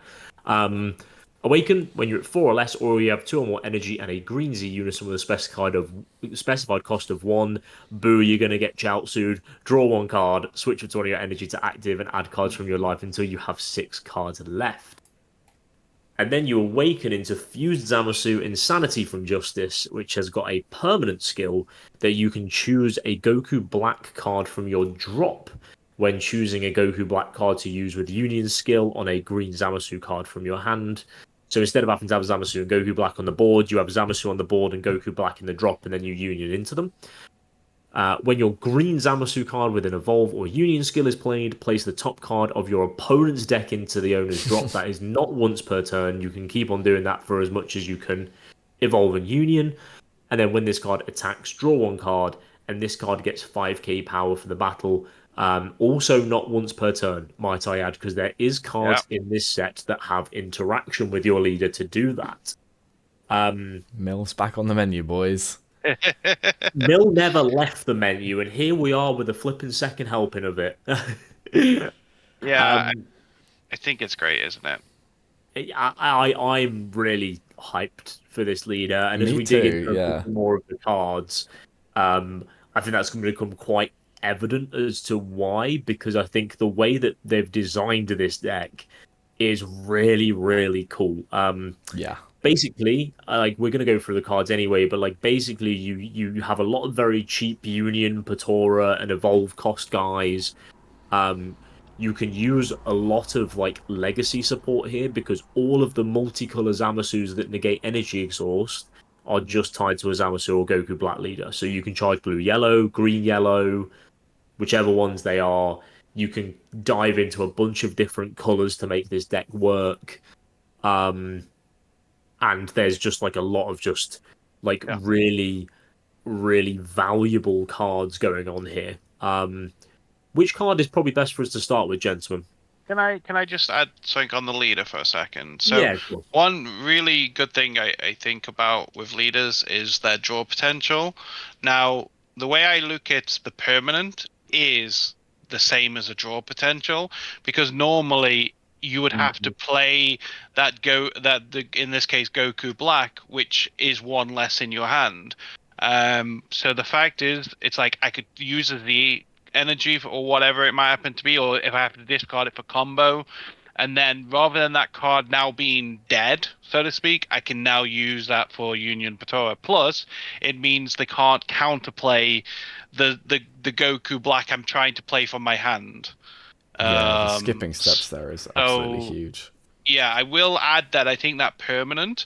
Awaken when you're at 4 or less, or you have 2 or more energy and a green Z unison with a specified cost of 1. Boo, you're going to get Jiaozu'd. Draw 1 card, switch between your energy to active, and add cards from your life until you have 6 cards left. And then you awaken into Fused Zamasu Insanity from Justice, which has got a permanent skill that you can choose a Goku Black card from your drop when choosing a Goku Black card to use with Union skill on a green Zamasu card from your hand. So instead of having to have Zamasu and Goku Black on the board, you have Zamasu on the board and Goku Black in the drop, and then you Union into them. When your green Zamasu card with an Evolve or Union skill is played, place the top card of your opponent's deck into the owner's drop. That is not once per turn. You can keep on doing that for as much as you can Evolve and Union. And then when this card attacks, draw 1 card, and this card gets 5k power for the battle. Also not once per turn, might I add, because there is cards in this set that have interaction with your leader to do that. Mill's back on the menu, boys. Mill never left the menu, and here we are with a flipping second helping of it. Yeah, I think it's great, isn't it? I'm really hyped for this leader, and as Me we dig too, into yeah. more of the cards, I think that's going to become quite evident as to why, because I think the way that they've designed this deck is really, really cool. Yeah. Basically, like we're gonna go through the cards anyway, but like basically you have a lot of very cheap Union, Patora, and Evolve cost guys. You can use a lot of like legacy support here because all of the multicolor Zamasus that negate energy exhaust are just tied to a Zamasu or Goku Black leader. So you can charge blue yellow, green yellow, whichever ones they are. You can dive into a bunch of different colors to make this deck work. And there's just like a lot of just like really, really valuable cards going on here. Which card is probably best for us to start with, gentlemen? Can I just add something on the leader for a second? So Yeah, sure. one really good thing I think about with leaders is their draw potential. Now, the way I look at the permanent is the same as a draw potential, because normally you would have to play in this case Goku Black, which is 1 less in your hand. So the fact is, it's like I could use the energy or whatever it might happen to be, or if I have to discard it for combo, and then rather than that card now being dead, so to speak, I can now use that for Union Patora. Plus, it means they can't counterplay the Goku Black I'm trying to play from my hand. Yeah, the skipping steps there is absolutely huge. Yeah, I will add that I think that permanent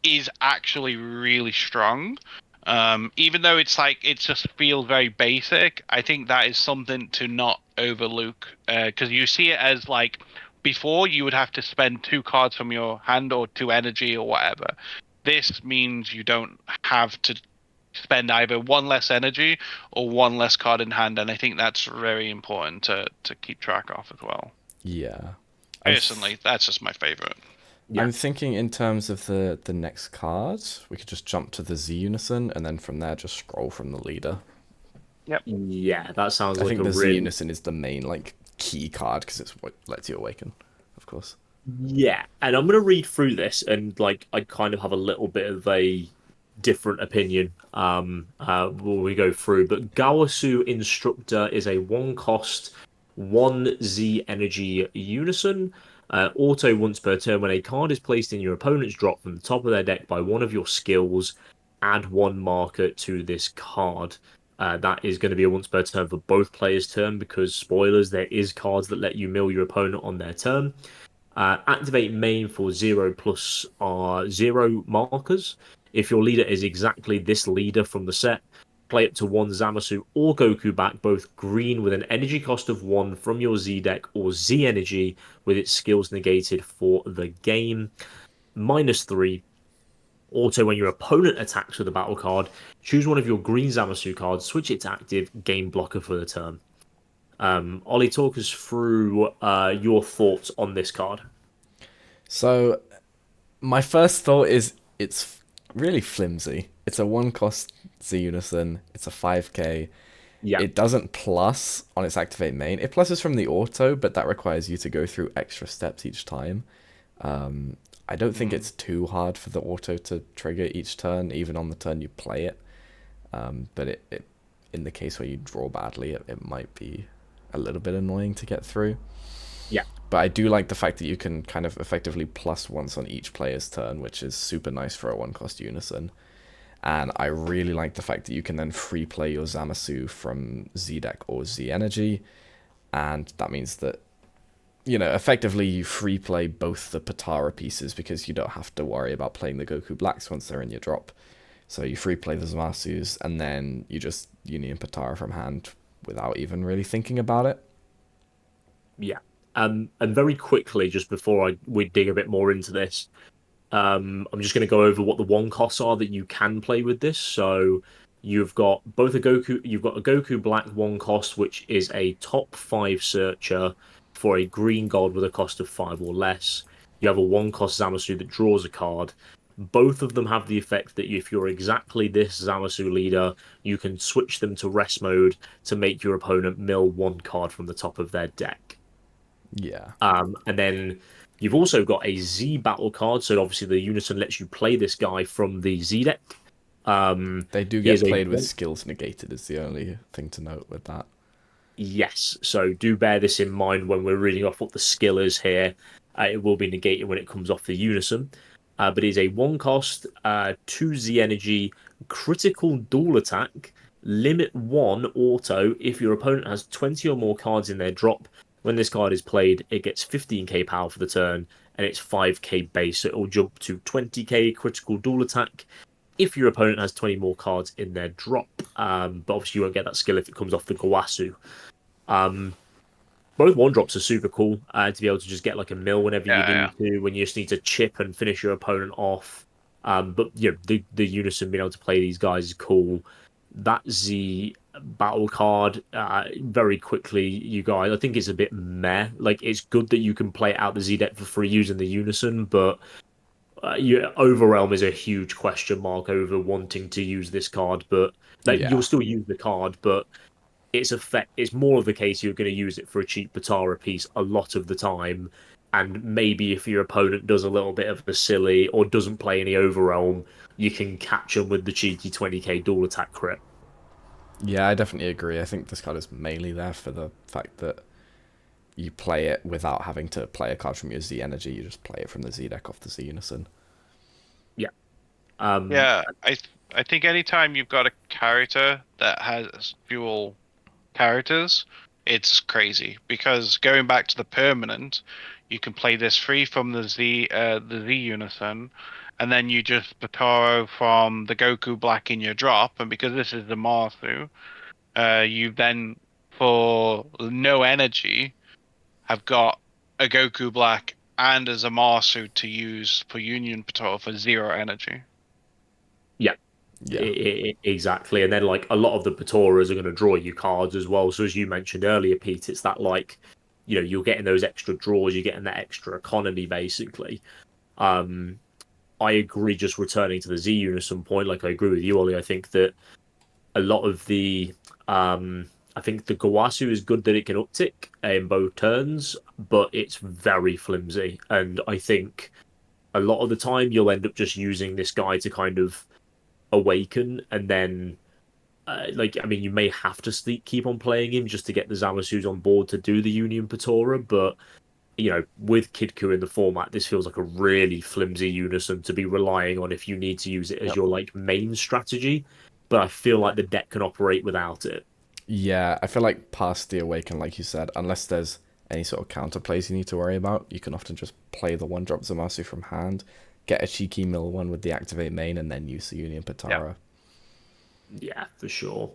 is actually really strong. Even though it's like it just feels very basic, I think that is something to not overlook, because you see it as like before you would have to spend 2 cards from your hand or 2 energy or whatever. This means you don't have to spend either 1 less energy or 1 less card in hand, and I think that's very important to keep track of as well. Yeah. Personally, that's just my favorite. Yeah. I'm thinking in terms of the next card, we could just jump to the Z Unison and then from there just scroll from the leader. Yeah, that sounds I like think a the Z really... Unison is the main like key card because it's what lets you awaken, of course. Yeah, and I'm going to read through this, and like I kind of have a little bit of a different opinion when we go through. But Gawasu Instructor is a 1 cost, 1 Z energy unison. Auto once per turn. When a card is placed in your opponent's drop from the top of their deck by one of your skills, add 1 marker to this card. That is going to be a once per turn for both players' turn because, spoilers, there is cards that let you mill your opponent on their turn. Activate main for 0 plus 0 markers. If your leader is exactly this leader from the set, play up to one Zamasu or Goku back, both green with an energy cost of 1 from your Z deck, or Z energy with its skills negated for the game. -3. Auto, when your opponent attacks with a battle card, choose one of your green Zamasu cards, switch it to active, game blocker for the turn. Ollie, talk us through your thoughts on this card. So, my first thought is it's really flimsy. It's a 1-cost Z Unison. It's a 5k. Yeah. It doesn't plus on its activate main. It pluses from the auto, but that requires you to go through extra steps each time. I don't think it's too hard for the auto to trigger each turn, even on the turn you play it. But it in the case where you draw badly, it might be a little bit annoying to get through. Yeah. But I do like the fact that you can kind of effectively plus once on each player's turn, which is super nice for a 1-cost Unison. And I really like the fact that you can then free play your Zamasu from Z deck or Z energy. And that means that, effectively you free play both the Potara pieces because you don't have to worry about playing the Goku Blacks once they're in your drop. So you free play the Zamasus and then you just Union Potara from hand without even really thinking about it. Yeah. And very quickly, just before we dig a bit more into this, I'm just going to go over what the 1 costs are that you can play with this. So you've got a Goku Black 1 cost, which is a top 5 searcher for a green gold with a cost of 5 or less. You have a 1-cost Zamasu that draws a card. Both of them have the effect that if you're exactly this Zamasu leader, you can switch them to rest mode to make your opponent mill 1 card from the top of their deck. Yeah. And then you've also got a Z battle card, so obviously the Unison lets you play this guy from the Z deck. They do get played with skills negated, is the only thing to note with that. Yes, so do bear this in mind when we're reading off what the skill is here. It will be negated when it comes off the Unison. But it is a 1-cost, 2 Z energy, critical dual attack, limit 1 auto. If your opponent has 20 or more cards in their drop, when this card is played, it gets 15k power for the turn, and it's 5k base, so it will jump to 20k critical dual attack if your opponent has 20 more cards in their drop. But obviously you won't get that skill if it comes off the Gowasu. Both 1-drops are super cool to be able to just get like a mill whenever you need to, when you just need to chip and finish your opponent off. But the Unison being able to play these guys is cool. That Z battle card, very quickly, you guys, I think it's a bit meh. Like, it's good that you can play out the Z deck for free using the Unison, but Overwhelm is a huge question mark over wanting to use this card. But you'll still use the card, but it's more of the case you're going to use it for a cheap Potara piece a lot of the time. And maybe if your opponent does a little bit of a silly or doesn't play any Overwhelm, you can catch them with the cheeky 20k dual attack crit. Yeah, I definitely agree. I think this card is mainly there for the fact that you play it without having to play a card from your Z energy. You just play it from the Z deck off the Z Unison. Yeah. I think anytime you've got a character that has dual characters, it's crazy, because going back to the permanent, you can play this free from the Z Unison, and then you just Bataro from the Goku Black in your drop, and because this is the Zamasu, you then, for no energy, have got a Goku Black and a Zamasu to use for Union Bataro for 0 energy. Yeah, exactly. And then like a lot of the Patoras are going to draw you cards as well. So as you mentioned earlier, Pete, it's that like, you're getting those extra draws, you're getting that extra economy basically. I agree. Just returning to the Z Unison point, like I agree with you, Ollie. I think that a lot of the I think the Gowasu is good that it can uptick in both turns, but it's very flimsy. And I think a lot of the time you'll end up just using this guy to kind of awaken, and then you may have to keep on playing him just to get the Zamasus on board to do the Union Patora, but with KIDKU in the format, this feels like a really flimsy Unison to be relying on if you need to use it as your like main strategy, but I feel like the deck can operate without it. Yeah, I feel like past the awaken, like you said, unless there's any sort of counterplays you need to worry about, you can often just play the 1-drop Zamasu from hand, get a cheeky mill one with the activate main, and then use the Union Potara. Yeah, for sure.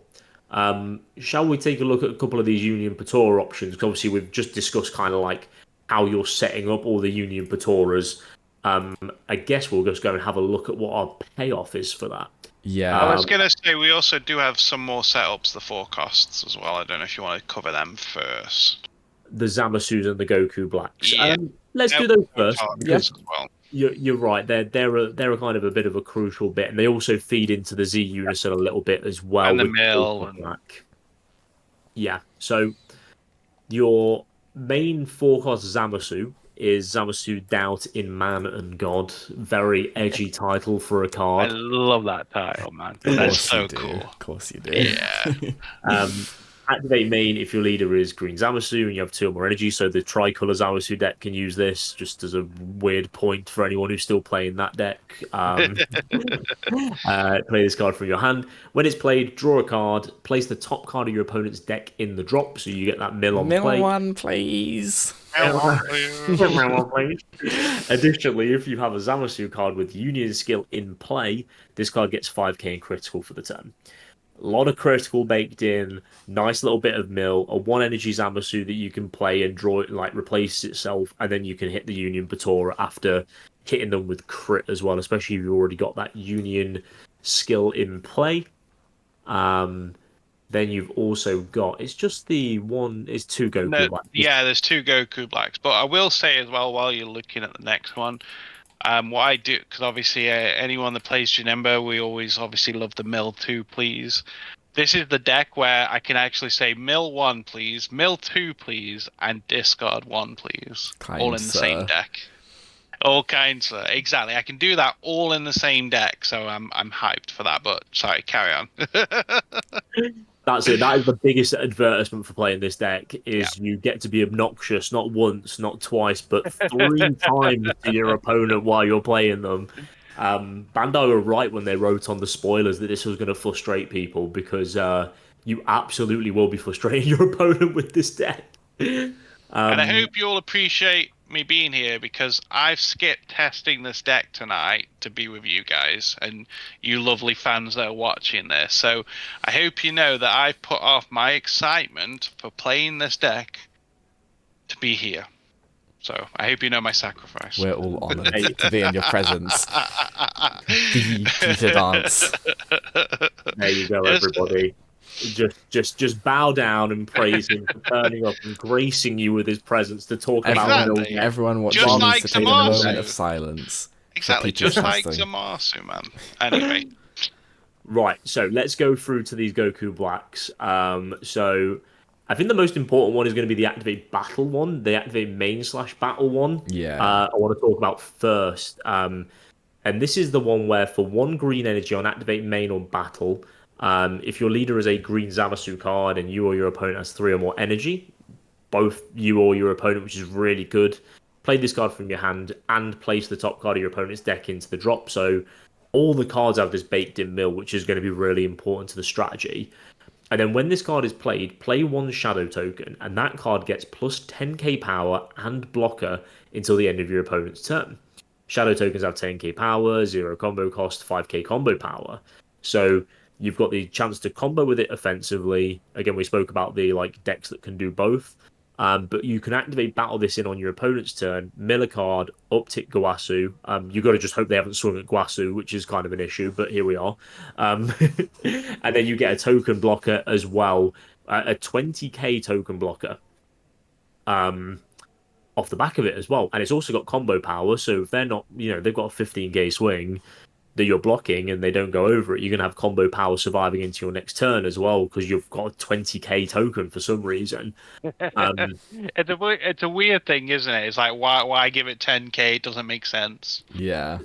Shall we take a look at a couple of these Union Patora options? 'Cause obviously, we've just discussed kind of like how you're setting up all the Union Patoras. I guess we'll just go and have a look at what our payoff is for that. Yeah. I was gonna say we also do have some more setups, the forecasts as well. I don't know if you want to cover them first. The Zamasus and the Goku Blacks. Yeah. Let's do those first. Yes. As well. You're right. They're a kind of a bit of a crucial bit, and they also feed into the Z Unison a little bit as well. And the with mill. Goku Black. Yeah. So your main forecast Zamasu is Zamasu Doubt in Man and God. Very edgy title for a I card. love that title, man. Of That's course so you do. cool. Of course you do. Yeah. Activate main if your leader is Green Zamasu and you have 2 or more energy, so the tricolor Zamasu deck can use this, just as a weird point for anyone who's still playing that deck. Play this card from your hand. When it's played, draw a card, place the top card of your opponent's deck in the drop, so you get that mill on Mill play. one, please. Additionally, if you have a Zamasu card with Union skill in play, this card gets 5k in critical for the turn. A lot of critical baked in, nice little bit of mill, a 1 energy Zamasu that you can play and draw it, like replace itself, and then you can hit the Union Batora after hitting them with crit as well, especially if you've already got that Union skill in play. Then you've also got, it's just the one, it's 2 Goku. No, yeah, there's 2 Goku Blacks, but I will say as well while you're looking at the next one, what I do, because obviously anyone that plays Janemba, we always obviously love the mill 2, please. This is the deck where I can actually say mill 1, please, mill 2, please, and discard 1, please. Kind all in the sir. same deck. All kinds, exactly. I can do that all in the same deck, so I'm hyped for that. But sorry, carry on. That's it. That is the biggest advertisement for playing this deck. Is you get to be obnoxious not once, not twice, but 3 times to your opponent while you're playing them. Bandai were right when they wrote on the spoilers that this was going to frustrate people because you absolutely will be frustrating your opponent with this deck. And I hope you all appreciate me being here because I've skipped testing this deck tonight to be with you guys and you lovely fans that are watching this. So I hope you know that I've put off my excitement for playing this deck to be here. So I hope you know my sacrifice. We're all honoured to be in your presence. Vegito dance. There you go, everybody. Just bow down and praise him for turning up and gracing you with his presence to talk about Exactly. Everyone watching Just needs like to take a Zamasu. moment of silence. Exactly, just like Zamasu, man. Anyway. Right, so let's go through to these Goku Blacks. So I think the most important one is going to be the Activate Battle one, the Activate Main/Battle one. Yeah. I want to talk about first. And this is the one where for 1 green energy on Activate Main or Battle, if your leader is a green Zamasu card and you or your opponent has 3 or more energy, both you or your opponent, which is really good, play this card from your hand and place the top card of your opponent's deck into the drop. So all the cards have this baked in mill, which is going to be really important to the strategy. And then when this card is played, play 1 shadow token, and that card gets plus 10k power and blocker until the end of your opponent's turn. Shadow tokens have 10k power, 0 combo cost, 5k combo power. So you've got the chance to combo with it offensively. Again, we spoke about the decks that can do both. But you can activate Battle this in on your opponent's turn, mill a card, uptick Guasu. You've got to just hope they haven't swung at Guasu, which is kind of an issue, but here we are. And then you get a token blocker as well, a 20k token blocker off the back of it as well. And it's also got combo power, so if they're not, they've got a 15k swing that you're blocking and they don't go over it, you're going to have combo power surviving into your next turn as well because you've got a 20k token for some reason. It's a weird thing, isn't it? It's like, why give it 10k? It doesn't make sense. Yeah.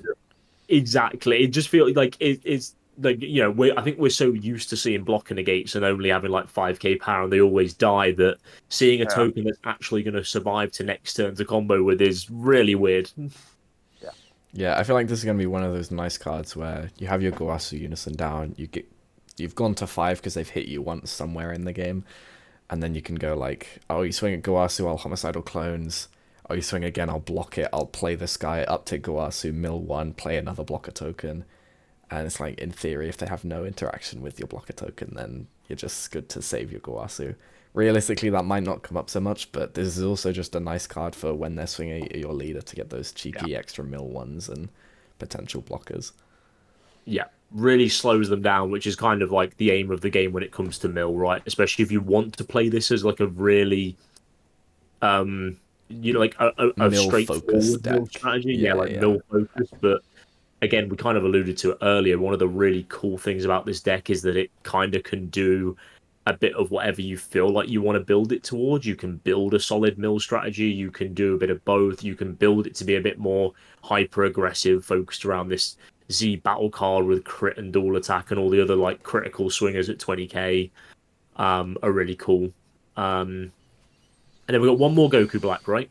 Exactly. It just feels like it's like, I think we're so used to seeing blocker negates and only having 5k power and they always die that seeing a token that's actually going to survive to next turn to combo with is really weird. Yeah, I feel like this is going to be one of those nice cards where you have your Goasu Unison down, you've gone to 5 because they've hit you once somewhere in the game, and then you can go oh, you swing at Goasu, I'll Homicidal Clones. Oh, you swing again, I'll block it, I'll play this guy, uptick Goasu, mill 1, play another blocker token, And it's like, in theory, if they have no interaction with your blocker token, then you're just good to save your Gowasu. Realistically, that might not come up so much, but this is also just a nice card for when they're swinging at your leader to get those cheeky extra mill ones and potential blockers. Yeah, really slows them down, which is kind of like the aim of the game when it comes to mill, right? Especially if you want to play this as like a really, like a Mill focused straightforward mill deck. strategy. Yeah, Like yeah. mill focused. But again, we kind of alluded to it earlier. One of the really cool things about this deck is that it kind of can do a bit of whatever you feel like you want to build it towards. You can build a solid mill strategy. You can do a bit of both. You can build it to be a bit more hyper aggressive, focused around this Z battle card with crit and dual attack, and all the other like critical swingers at 20k are really cool. And then we've got one more Goku Black, right?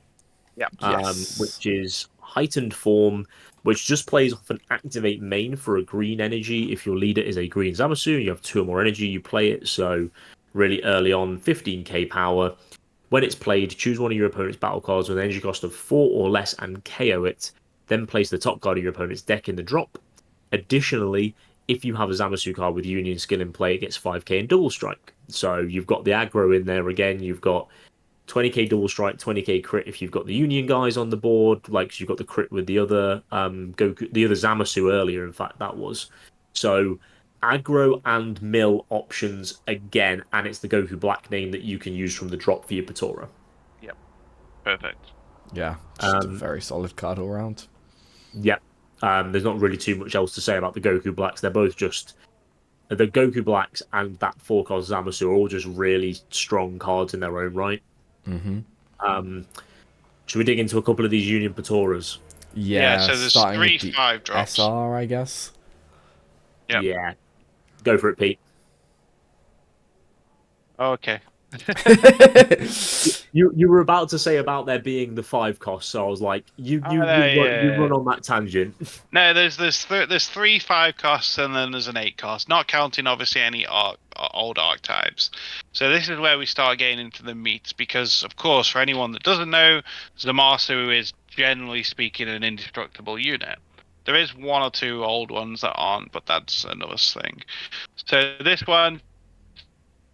Yeah. Yes. Which is heightened form, which just plays off an activate main for a green energy. If your leader is a green Zamasu, you have 2 or more energy, you play it. So really early on, 15k power. When it's played, choose one of your opponent's battle cards with an energy cost of 4 or less and KO it. Then place the top card of your opponent's deck in the drop. Additionally, if you have a Zamasu card with Union skill in play, it gets 5k and double strike. So you've got the aggro in there again. You've got 20k double strike, 20k crit if you've got the Union guys on the board. Like you've got the crit with the other Goku, the other Zamasu earlier. In fact, that was so aggro and mill options again, and it's the Goku Black name that you can use from the drop for your Patora. Yep. Perfect. Yeah, just a very solid card all around. Yeah, there's not really too much else to say about the Goku Blacks. They're both just the Goku Blacks and that 4-card Zamasu are all just really strong cards in their own right. Should we dig into a couple of these Union Patoras? Yeah, so there's starting 3 with the 5 drops. SR, I guess. Yep. Yeah, go for it, Pete. Oh, okay. You were about to say about there being the 5 cost, so I was like, you run on that tangent. No, there's 3 5 costs and then there's an 8 cost, not counting obviously any old archetypes. So this is where we start getting into the meat, because of course, for anyone that doesn't know, Zamasu is generally speaking an indestructible unit. There is 1 or 2 old ones that aren't, but that's another thing. So this one,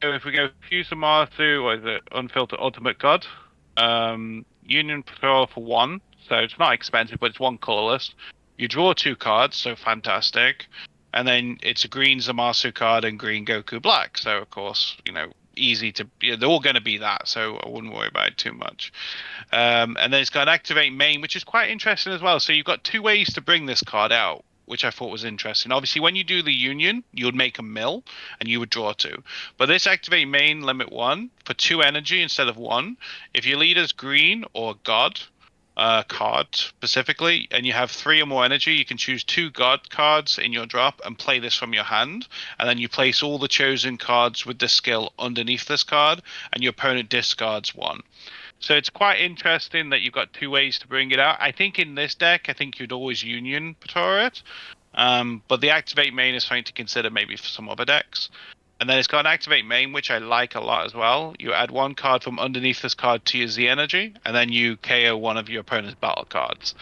so if we go Fuse Zamasu, what is it? Unfiltered Ultimate God. Union Patrol for 1, so it's not expensive, but it's 1 colorless. You draw 2 cards, so fantastic. And then it's a green Zamasu card and green Goku Black. So of course, easy to. They're all going to be that, so I wouldn't worry about it too much. And then it's got an activate main, which is quite interesting as well. So you've got 2 ways to bring this card out, which I thought was interesting. Obviously, when you do the Union, you would make a mill and you would draw 2. But this activate main limit 1 for 2 energy instead of 1. If your leader's green or God card specifically, and you have 3 or more energy, you can choose 2 God cards in your drop and play this from your hand. And then you place all the chosen cards with this skill underneath this card, and your opponent discards 1. So it's quite interesting that you've got 2 ways to bring it out. I think in this deck, I think you'd always Union Patora it. But the activate main is something to consider maybe for some other decks. And then it's got an activate main, which I like a lot as well. You add 1 card from underneath this card to your Z energy, and then you KO one of your opponent's battle cards.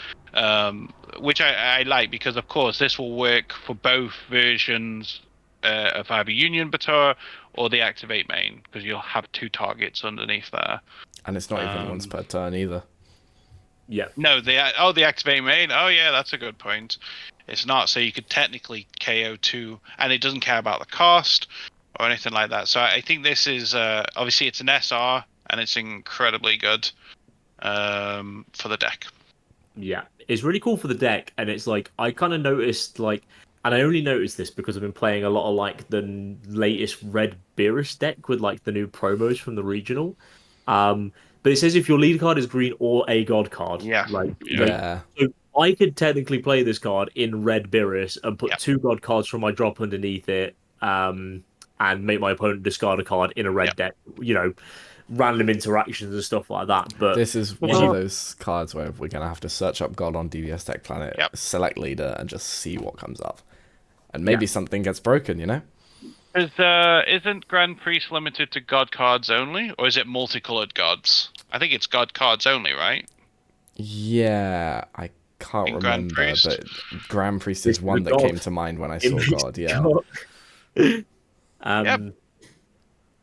Which I like, because of course this will work for both versions of either Union Patora or the activate main, because you'll have 2 targets underneath there. And it's not even once per turn either. Yeah. No, the activate main. Oh yeah, that's a good point. It's not, so you could technically KO 2, and it doesn't care about the cost or anything like that. So I think this is obviously it's an SR, and it's incredibly good for the deck. Yeah, it's really cool for the deck, and it's like I kind of noticed and I only noticed this because I've been playing a lot of like the latest Red Beerus deck with like the new promos from the regional. But it says if your lead card is green or a god card. Yeah. Yeah. So I could technically play this card in Red Beerus and put 2 god cards from my drop underneath it, and make my opponent discard a card in a red deck. Random interactions and stuff like that. But this is one of those cards where we're gonna have to search up God on DVS Deck Planet, select leader, and just see what comes up. And maybe something gets broken, Isn't Grand Priest limited to God cards only, or is it multicolored gods? I think it's God cards only, right? Yeah, I Can't in Grand remember, Priest. but Grand Priest is This is one the that came god. to mind when I saw God. Yeah. God. Yep.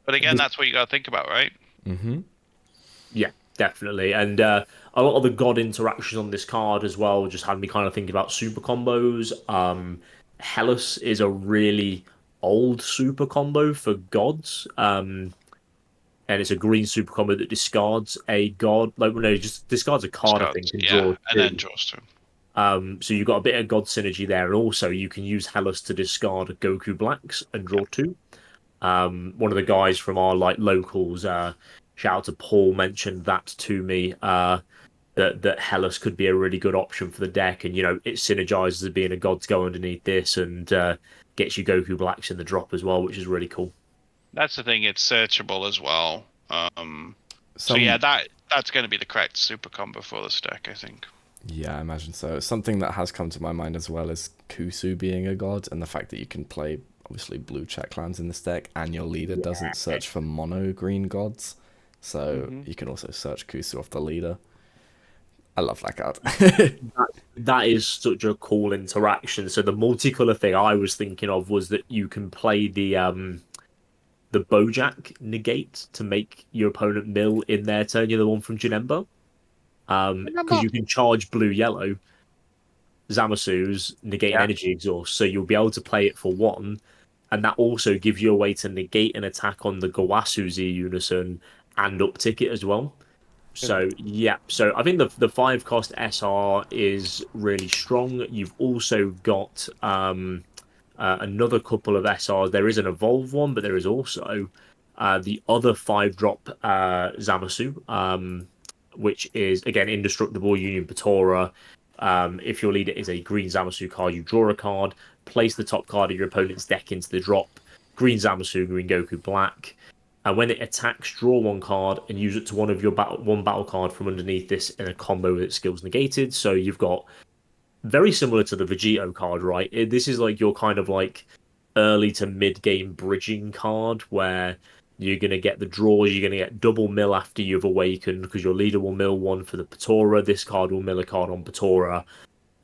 But again, This- that's what you got to think about, right? Mm-hmm. Yeah, definitely. And a lot of the god interactions on this card as well just had me kind of thinking about super combos. Hellas is a really old super combo for gods. And it's a green super combo that discards a god. Like, well, no, just discards a card, I think, Discards, and yeah, draws and then two. draws two. So you've got a bit of god synergy there, and also you can use Hellas to discard Goku Blacks and draw two. One of the guys from our like locals, shout out to Paul, mentioned that to me. That Hellas could be a really good option for the deck, and it synergizes as being a god to go underneath this, and gets you Goku Blacks in the drop as well, which is really cool. That's the thing; it's searchable as well. So yeah, that's going to be the correct super combo for this deck, I think. Yeah, I imagine so. Something that has come to my mind as well is Kusu being a god, and the fact that you can play obviously blue check lands in this deck, and your leader doesn't search for mono green gods, so you can also search Kusu off the leader. I love that card. That is such a cool interaction. So the multicolor thing I was thinking of was that you can play the Bojack negate to make your opponent mill in their turn. You're the one from Janemba. Because you can charge blue yellow Zamasu's negating energy exhaust, so you'll be able to play it for one, and that also gives you a way to negate an attack on the Gawasu Z Unison and uptick it as well. So yeah, so I think the 5 cost SR is really strong. You've also got another couple of SRs. There is an evolve one, but there is also the other 5-drop Zamasu, which is again indestructible Union Patora. If your leader is a green Zamasu card, you draw a card, place the top card of your opponent's deck into the drop. Green Zamasu, green Goku Black. And when it attacks, draw one card and use it to one of your battle card from underneath this in a combo with its skills negated. So you've got very similar to the Vegito card, right? This is like your kind of like early to mid game bridging card where you're going to get the draws, you're going to get double mill after you've awakened because your leader will mill one for the Patora. This card will mill a card on Patora.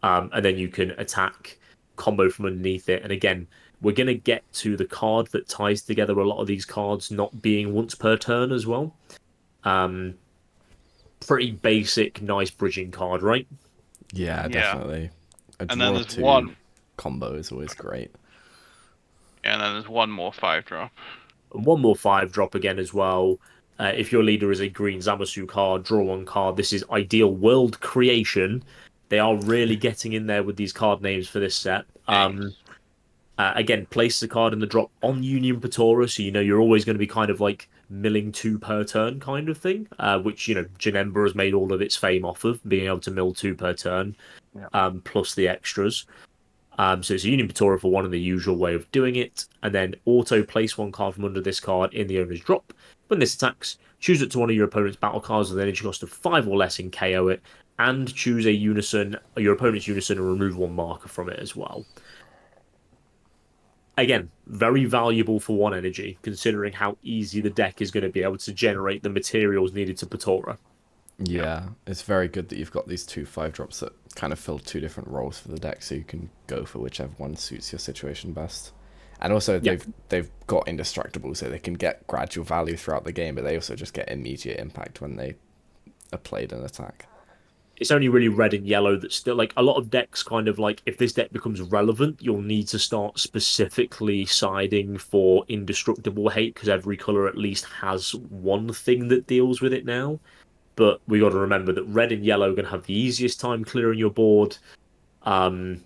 And then you can attack combo from underneath it. And again, we're going to get to the card that ties together a lot of these cards not being once per turn as well. Pretty basic, nice bridging card, right? Yeah, definitely. A And then draw there's two one. combo is always great. And then there's one more 5-drop. And one more 5-drop again as well. If your leader is a green Zamasu card, draw one card. This is ideal world creation. They are really getting in there with these card names for this set. Again, place the card in the drop on Union Patora, so you're always going to be kind of like milling 2 per turn kind of thing, which Janemba has made all of its fame off of, being able to mill 2 per turn, plus the extras. So it's a Union Patora for one in the usual way of doing it, and then auto place one card from under this card in the owner's drop. When this attacks, choose it to one of your opponent's battle cards with an energy cost of 5 or less and KO it, and choose your opponent's unison, and remove one marker from it as well. Again, very valuable for 1 energy, considering how easy the deck is going to be able to generate the materials needed to Patora. Yeah, it's very good that you've got these 2 5-drops that kind of fill 2 different roles for the deck, so you can go for whichever one suits your situation best. And also, they've got indestructible, so they can get gradual value throughout the game, but they also just get immediate impact when they are played an attack. It's only really red and yellow that's still like a lot of decks kind of like if this deck becomes relevant, you'll need to start specifically siding for indestructible hate because every color at least has one thing that deals with it now. But we got to remember that red and yellow are going to have the easiest time clearing your board. The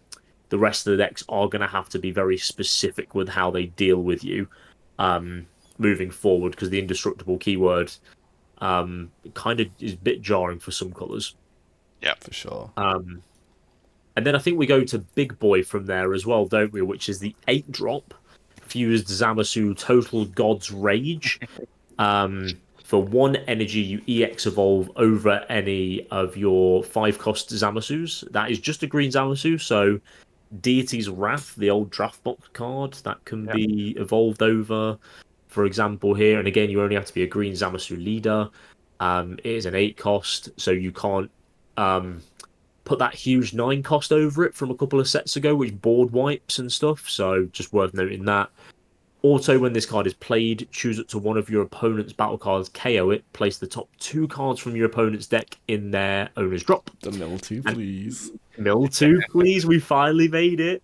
rest of the decks are going to have to be very specific with how they deal with you moving forward because the indestructible keyword kind of is a bit jarring for some colors. Yeah, for sure. And then I think we go to Big Boy from there as well, don't we? Which is the 8-drop fused Zamasu Total God's Rage. For 1 energy, you EX evolve over any of your 5-cost Zamasus. That is just a green Zamasu, so Deity's Wrath, the old draft box card, that can be evolved over, for example, here. And again, you only have to be a green Zamasu leader. It is an 8-cost, so you can't put that huge 9 cost over it from a couple of sets ago, which board wipes and stuff. So just worth noting that. Also, when this card is played, choose up to one of your opponent's battle cards, KO it, place the top 2 cards from your opponent's deck in their owner's drop. The mill 2, please. Mill 2, please. We finally made it.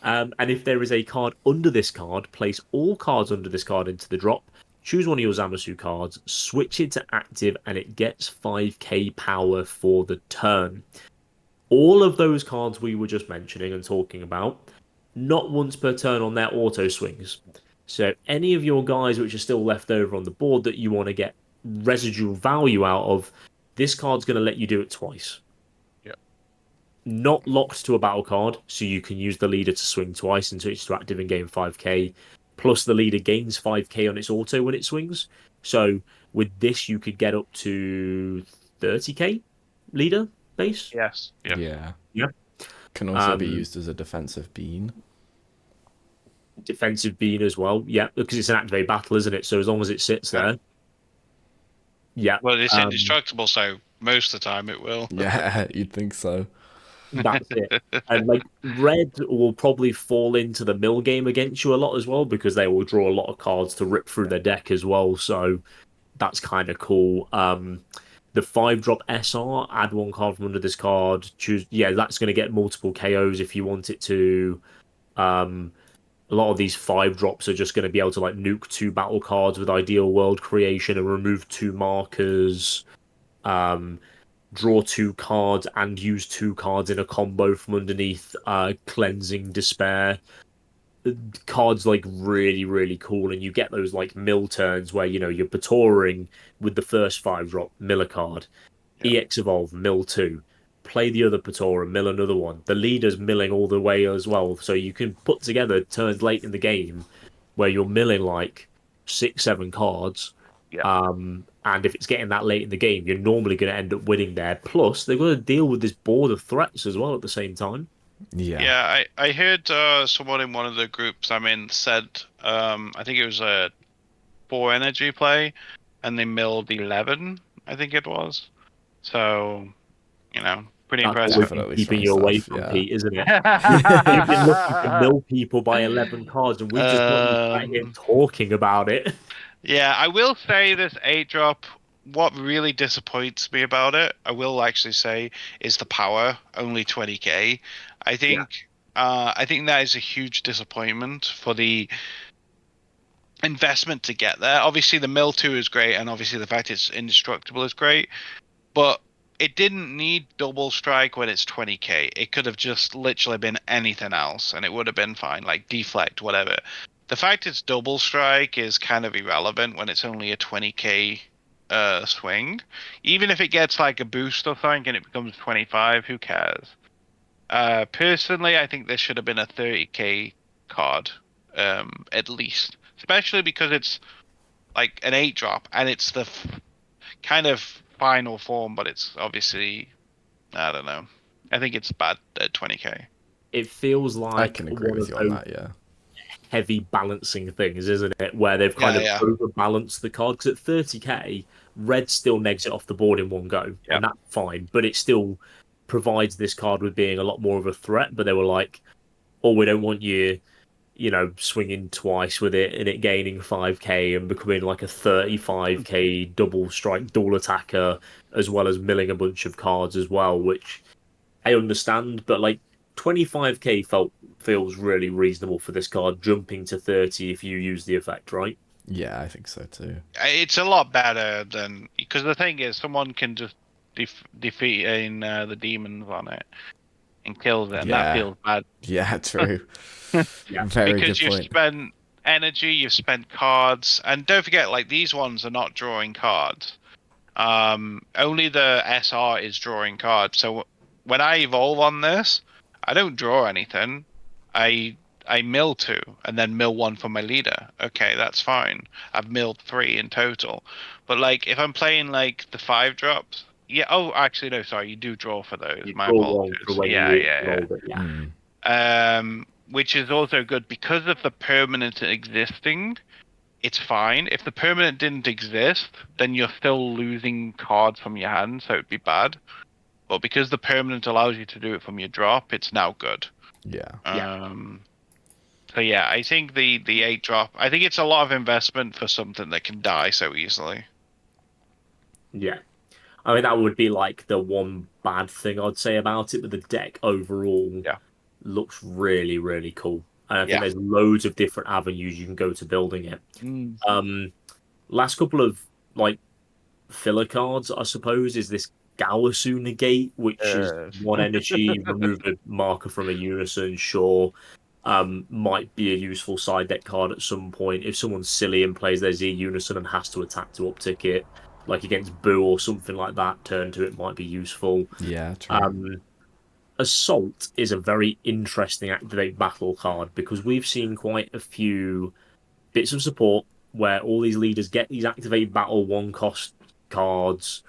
And if there is a card under this card, place all cards under this card into the drop. Choose one of your Zamasu cards, switch it to active, and it gets 5k power for the turn. All of those cards we were just mentioning and talking about, not once per turn on their auto swings. So any of your guys which are still left over on the board that you want to get residual value out of, this card's going to let you do it twice. Yep. Not locked to a battle card, so you can use the leader to swing twice until it's to active and gain 5k. Plus the leader gains 5k on its auto when it swings. So with this, you could get up to 30k leader base. Yes. Yeah. Yeah. Can also be used as a defensive bean. Defensive bean as well. Yeah, because it's an activate battle, isn't it? So as long as it sits there. Yeah. Well, it's indestructible, so most of the time it will. Yeah, you'd think so. That's it. And like red will probably fall into the mill game against you a lot as well, because they will draw a lot of cards to rip through their deck as well. So that's kind of cool. The 5-drop SR, add 1 card from under this card. Choose. Yeah, that's going to get multiple KOs if you want it to. A lot of these 5-drops are just going to be able to like nuke 2 battle cards with Ideal World Creation and remove 2 markers. Draw 2 cards and use 2 cards in a combo from underneath Cleansing Despair. Cards like really, really cool, and you get those like mill turns where you're Batoring with the first 5-drop, mill a card, EX Evolve, mill 2, play the other Patora, mill another one. The leader's milling all the way as well, so you can put together turns late in the game where you're milling like 6-7 cards. And if it's getting that late in the game, you're normally going to end up winning there. Plus, they've got to deal with this board of threats as well at the same time. Yeah, I heard someone in one of the groups I'm in said, I think it was a 4 energy play, and they milled 11, I think it was. So, pretty That's impressive. keeping you away from Pete, isn't it? You've been looking to mill people by 11 cards, and we just got you here talking about it. Yeah, I will say this 8-drop, what really disappoints me about it, I will actually say, is the power, only 20k. I think that is a huge disappointment for the investment to get there. Obviously, the mill 2 is great, and obviously the fact it's indestructible is great, but it didn't need double strike when it's 20k. It could have just literally been anything else, and it would have been fine, like deflect, whatever. The fact it's double strike is kind of irrelevant when it's only a 20k swing. Even if it gets like a boost or something and it becomes 25, who cares? Personally, I think there should have been a 30k card, at least. Especially because it's like an 8-drop and it's the kind of final form, but it's obviously, I don't know. I think it's bad at 20k. It feels like I can agree with you on that, yeah. Heavy balancing things, isn't it? Where they've kind of overbalanced the card, because at 30k, red still negs it off the board in one go, and that's fine, but it still provides this card with being a lot more of a threat. But they were like, oh, we don't want you swinging twice with it and it gaining 5k and becoming like a 35k double strike dual attacker, as well as milling a bunch of cards as well, which I understand, but like 25k feels really reasonable for this card, jumping to 30 if you use the effect, right? Yeah, I think so too. It's a lot better than, because the thing is, someone can just defeat the demons on it and kills it, and that feels bad. Yeah, true. Yeah. Very because good point. you've spent energy, you've spent cards, and don't forget, like, these ones are not drawing cards. Only the SR is drawing cards. So when I evolve on this, I don't draw anything. I mill 2 and then mill 1 for my leader. Okay, that's fine. I've milled 3 in total. But like if I'm playing like the 5-drops, actually no, sorry, you do draw for those. My apologies. Which is also good because of the permanent existing. It's fine. If the permanent didn't exist, then you're still losing cards from your hand, so it'd be bad. but because the permanent allows you to do it from your drop, it's now good. Yeah. So yeah, I think the 8-drop. I think it's a lot of investment for something that can die so easily. Yeah. I mean, that would be like the one bad thing I'd say about it, but the deck overall Yeah. looks really, really cool. And I think Yeah. there's loads of different avenues you can go to building it. Last couple of like filler cards, I suppose, is this Gawasu Negate, which is one energy, remove a marker from a unison, sure. Might be a useful side deck card at some point. If someone's silly and plays their Z unison and has to attack to uptick it, like against Boo or something like that, turn to it might be useful. Yeah, true. Assault is a very interesting activate battle card because we've seen quite a few bits of support where all these leaders get these activate battle 1-cost cards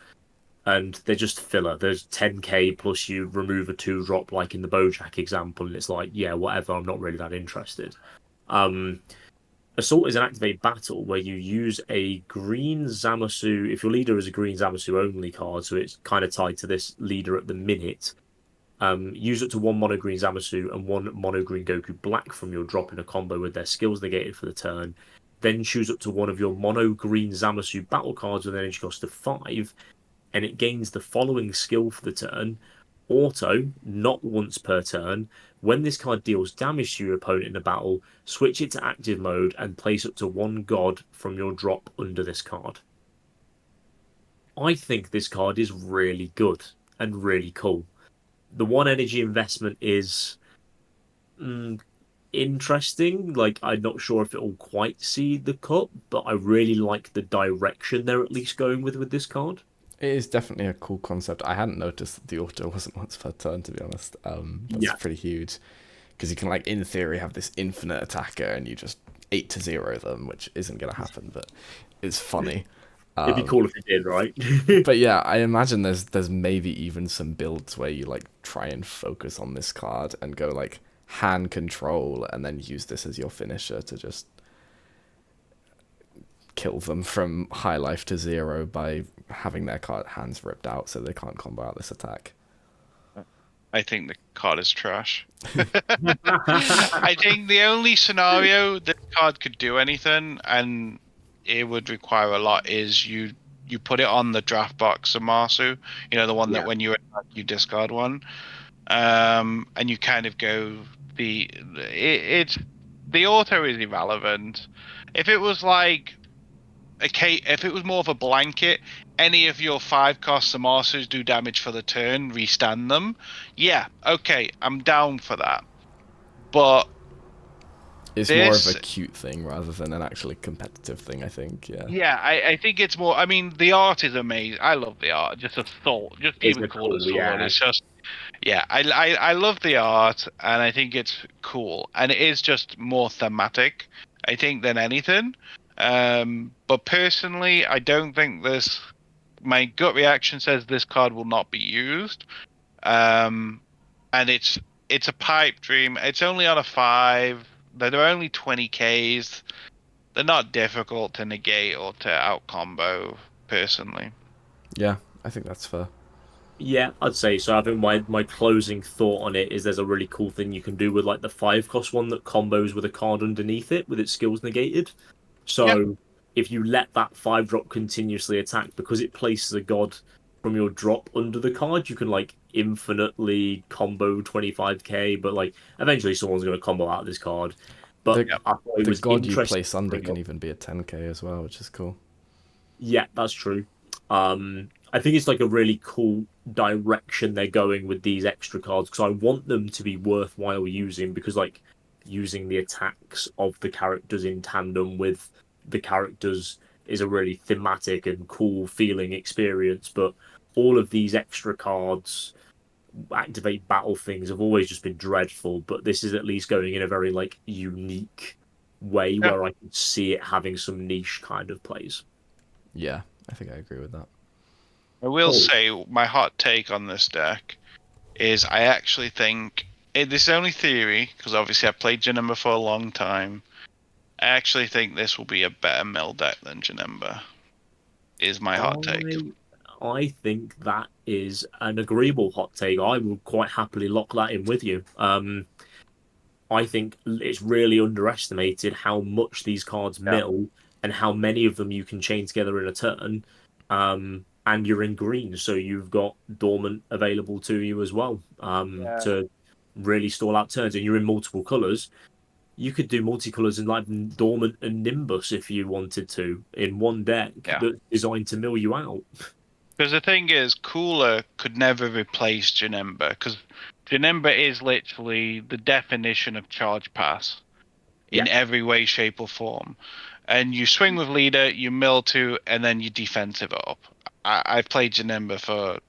and they're just filler. There's 10k plus you remove a 2-drop like in the Bojack example, and it's like, yeah, whatever, I'm not really that interested. Assault is an activate battle where you use a green Zamasu. If your leader is a green Zamasu only card, so it's kind of tied to this leader at the minute, use it to 1 mono green Zamasu and 1 mono green Goku Black from your drop in a combo with their skills negated for the turn. Then choose up to 1 of your mono green Zamasu battle cards with an energy cost of 5, and it gains the following skill for the turn. Auto, not once per turn. When this card deals damage to your opponent in a battle, switch it to active mode and place up to 1 god from your drop under this card. I think this card is really good and really cool. The 1 energy investment is interesting. Like, I'm not sure if it'll quite see the cut, but I really like the direction they're at least going with this card. It is definitely a cool concept. I hadn't noticed that the auto wasn't once per turn, to be honest. That's pretty huge. Because you can, like, in theory, have this infinite attacker and you just 8-0 them, which isn't going to happen, but it's funny. It'd be cool if it did, right? But yeah, I imagine there's maybe even some builds where you, like, try and focus on this card and go, like, hand control and then use this as your finisher to just kill them from high life to 0 by having their hands ripped out so they can't combo out this attack. I think the card is trash. I think the only scenario this card could do anything, and it would require a lot, is you put it on the draft box Zamasu, the one that when you attack, you discard one, and you kind of go the auto is irrelevant. If it was like if it was more of a blanket, any of your 5-cost Zamasus do damage for the turn, restand them. Yeah, okay, I'm down for that. But it's more of a cute thing rather than an actually competitive thing, I think. Yeah, I think it's more. I mean, the art is amazing. I love the art. Just Assault, just even called Assault. It's just, I love the art, and I think it's cool, and it is just more thematic, I think, than anything. But personally, I don't think this. My gut reaction says this card will not be used. And it's a pipe dream. It's only on a 5. They're only 20Ks. They're not difficult to negate or to out combo. Personally. Yeah, I think that's fair. Yeah, I'd say so. I think my closing thought on it is there's a really cool thing you can do with like the 5-cost one that combos with a card underneath it with its skills negated. So if you let that 5-drop continuously attack, because it places a god from your drop under the card, you can like infinitely combo 25k, but like eventually someone's going to combo out of this card. But I thought it was god you place under can even be a 10k as well, which is cool. Yeah, that's true. I think it's like a really cool direction they're going with these extra cards because I want them to be worthwhile using because like using the attacks of the characters in tandem with the characters is a really thematic and cool feeling experience. But all of these extra cards, activate battle things, have always just been dreadful. But this is at least going in a very like unique way where I can see it having some niche kind of plays. Yeah, I think I agree with that. I will say my hot take on this deck is I actually think this is only theory because obviously I've played Janemba for a long time. I actually think this will be a better mill deck than Janemba. Is my hot take. I think that is an agreeable hot take. I would quite happily lock that in with you. I think it's really underestimated how much these cards mill and how many of them you can chain together in a turn. And you're in green, so you've got dormant available to you as well to really stall out turns. And you're in multiple colors. You could do multicolors in like dormant and nimbus if you wanted to in one deck that's designed to mill you out. Because the thing is, Cooler could never replace Janemba, because Janemba is literally the definition of charge pass in every way, shape, or form. And you swing with leader, you mill two, and then you defensive it up. I've played Janemba for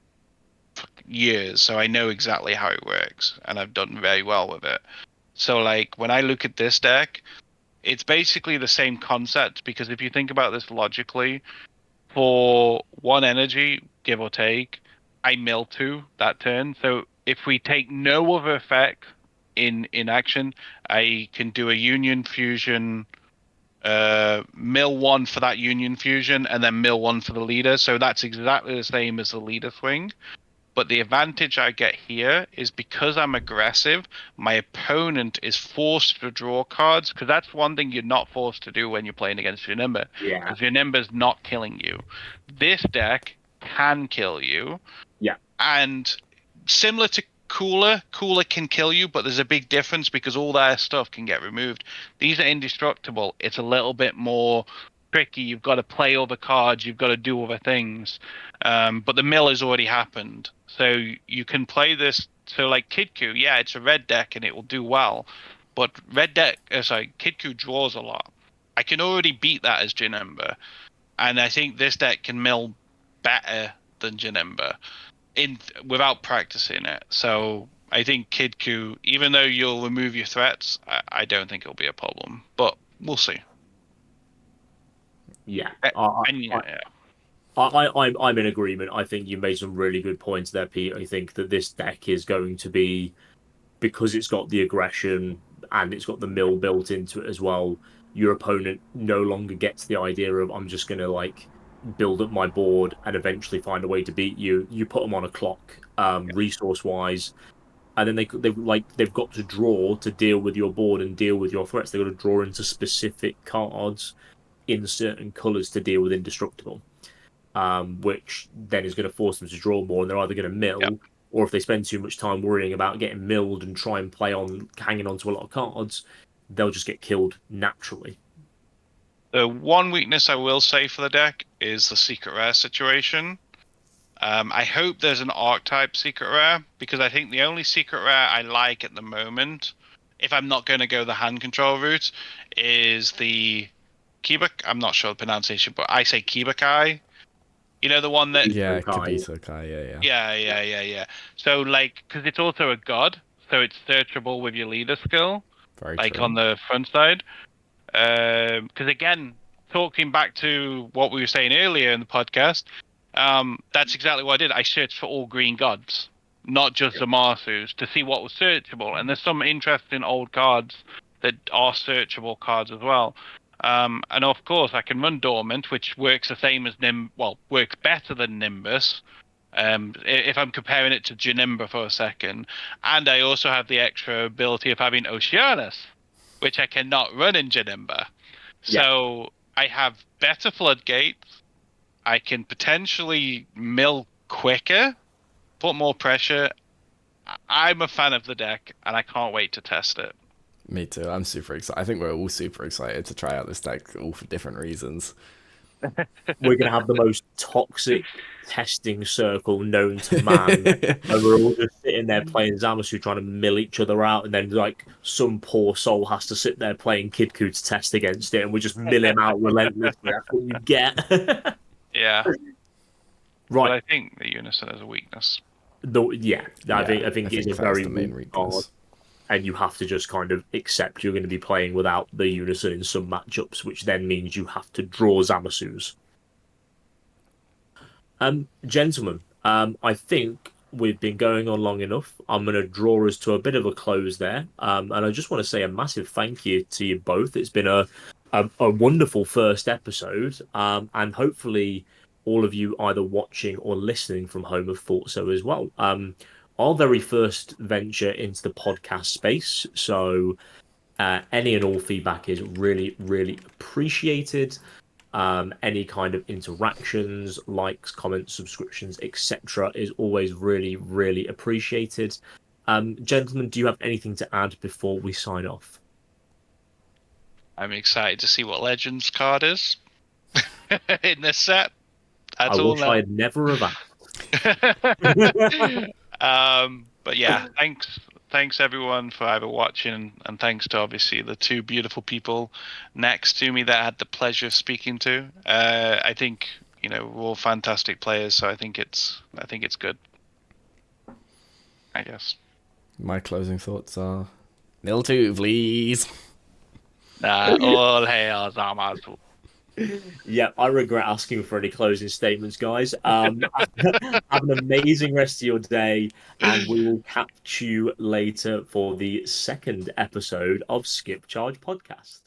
years, so I know exactly how it works, and I've done very well with it. So, like, when I look at this deck, it's basically the same concept, because if you think about this logically, for one energy, give or take, I mill two that turn. So if we take no other effect in action, I can do a Union Fusion, mill one for that Union Fusion, and then mill one for the leader. So that's exactly the same as the leader swing. But the advantage I get here is because I'm aggressive, my opponent is forced to draw cards, because that's one thing you're not forced to do when you're playing against Janemba. Yeah. Because Janemba's not killing you. This deck can kill you. Yeah. And similar to Cooler can kill you, but there's a big difference because all their stuff can get removed. These are indestructible. It's a little bit more tricky. You've got to play other cards. You've got to do other things. But the mill has already happened. So you can play this. So like KIDKU, yeah, it's a red deck and it will do well. But KIDKU draws a lot. I can already beat that as Janemba. And I think this deck can mill better than Janemba without practicing it. So I think KIDKU, even though you'll remove your threats, I don't think it'll be a problem. But we'll see. Yeah. I'm in agreement. I think you made some really good points there, Pete. I think that this deck is going to be, because it's got the aggression and it's got the mill built into it as well, your opponent no longer gets the idea of, I'm just going to like build up my board and eventually find a way to beat you. You put them on a clock, resource wise, and then they've got to draw to deal with your board and deal with your threats. They've got to draw into specific cards in certain colors to deal with indestructible. Which then is going to force them to draw more, and they're either going to mill, or if they spend too much time worrying about getting milled and try and play on hanging on to a lot of cards, they'll just get killed naturally. The one weakness I will say for the deck is the secret rare situation. I hope there's an archetype secret rare, because I think the only secret rare I like at the moment, if I'm not going to go the hand control route, is the Kibak. I'm not sure the pronunciation, but I say Kibakai. You know, the one that... Yeah, Kibito Kai, Yeah. So, like, because it's also a god, so it's searchable with your leader skill. Very like, true. on the front side. Because, again, talking back to what we were saying earlier in the podcast, that's exactly what I did. I searched for all green gods, not just Zamasus, to see what was searchable. And there's some interesting old cards that are searchable cards as well. And of course, I can run Dormant, which works the same as works better than Nimbus. If I'm comparing it to Janemba for a second. And I also have the extra ability of having Oceanus, which I cannot run in Janemba. So I have better floodgates. I can potentially mill quicker, put more pressure. I'm a fan of the deck, and I can't wait to test it. Me too. I'm super excited. I think we're all super excited to try out this deck, all for different reasons. We're going to have the most toxic testing circle known to man. And we're all just sitting there playing Zamasu, trying to mill each other out, and then like some poor soul has to sit there playing KIDKU to test against it, and we just mill him out relentlessly. That's what you get. Yeah. Right. But I think the Unison is a weakness. I think it's a very the main weak card. weakness. And you have to just kind of accept you're going to be playing without the Unison in some matchups, which then means you have to draw Zamasus. Gentlemen, I think we've been going on long enough. I'm going to draw us to a bit of a close there. And I just want to say a massive thank you to you both. It's been a wonderful first episode. And hopefully all of you either watching or listening from home have thought so as well. Our very first venture into the podcast space, so any and all feedback is really, really appreciated. Any kind of interactions, likes, comments, subscriptions, etc., is always really, really appreciated. Gentlemen, do you have anything to add before we sign off? I'm excited to see what Legends card is in this set. That's I all wish I now. had never have asked. But yeah, thanks everyone for either watching, and thanks to obviously the two beautiful people next to me that I had the pleasure of speaking to. I think we're all fantastic players, so I think it's good. I guess. My closing thoughts are nil 2, please. All hail Zamasu. Yeah, I regret asking for any closing statements, guys. Have an amazing rest of your day, and we will catch you later for the second episode of Skip Charge Podcast.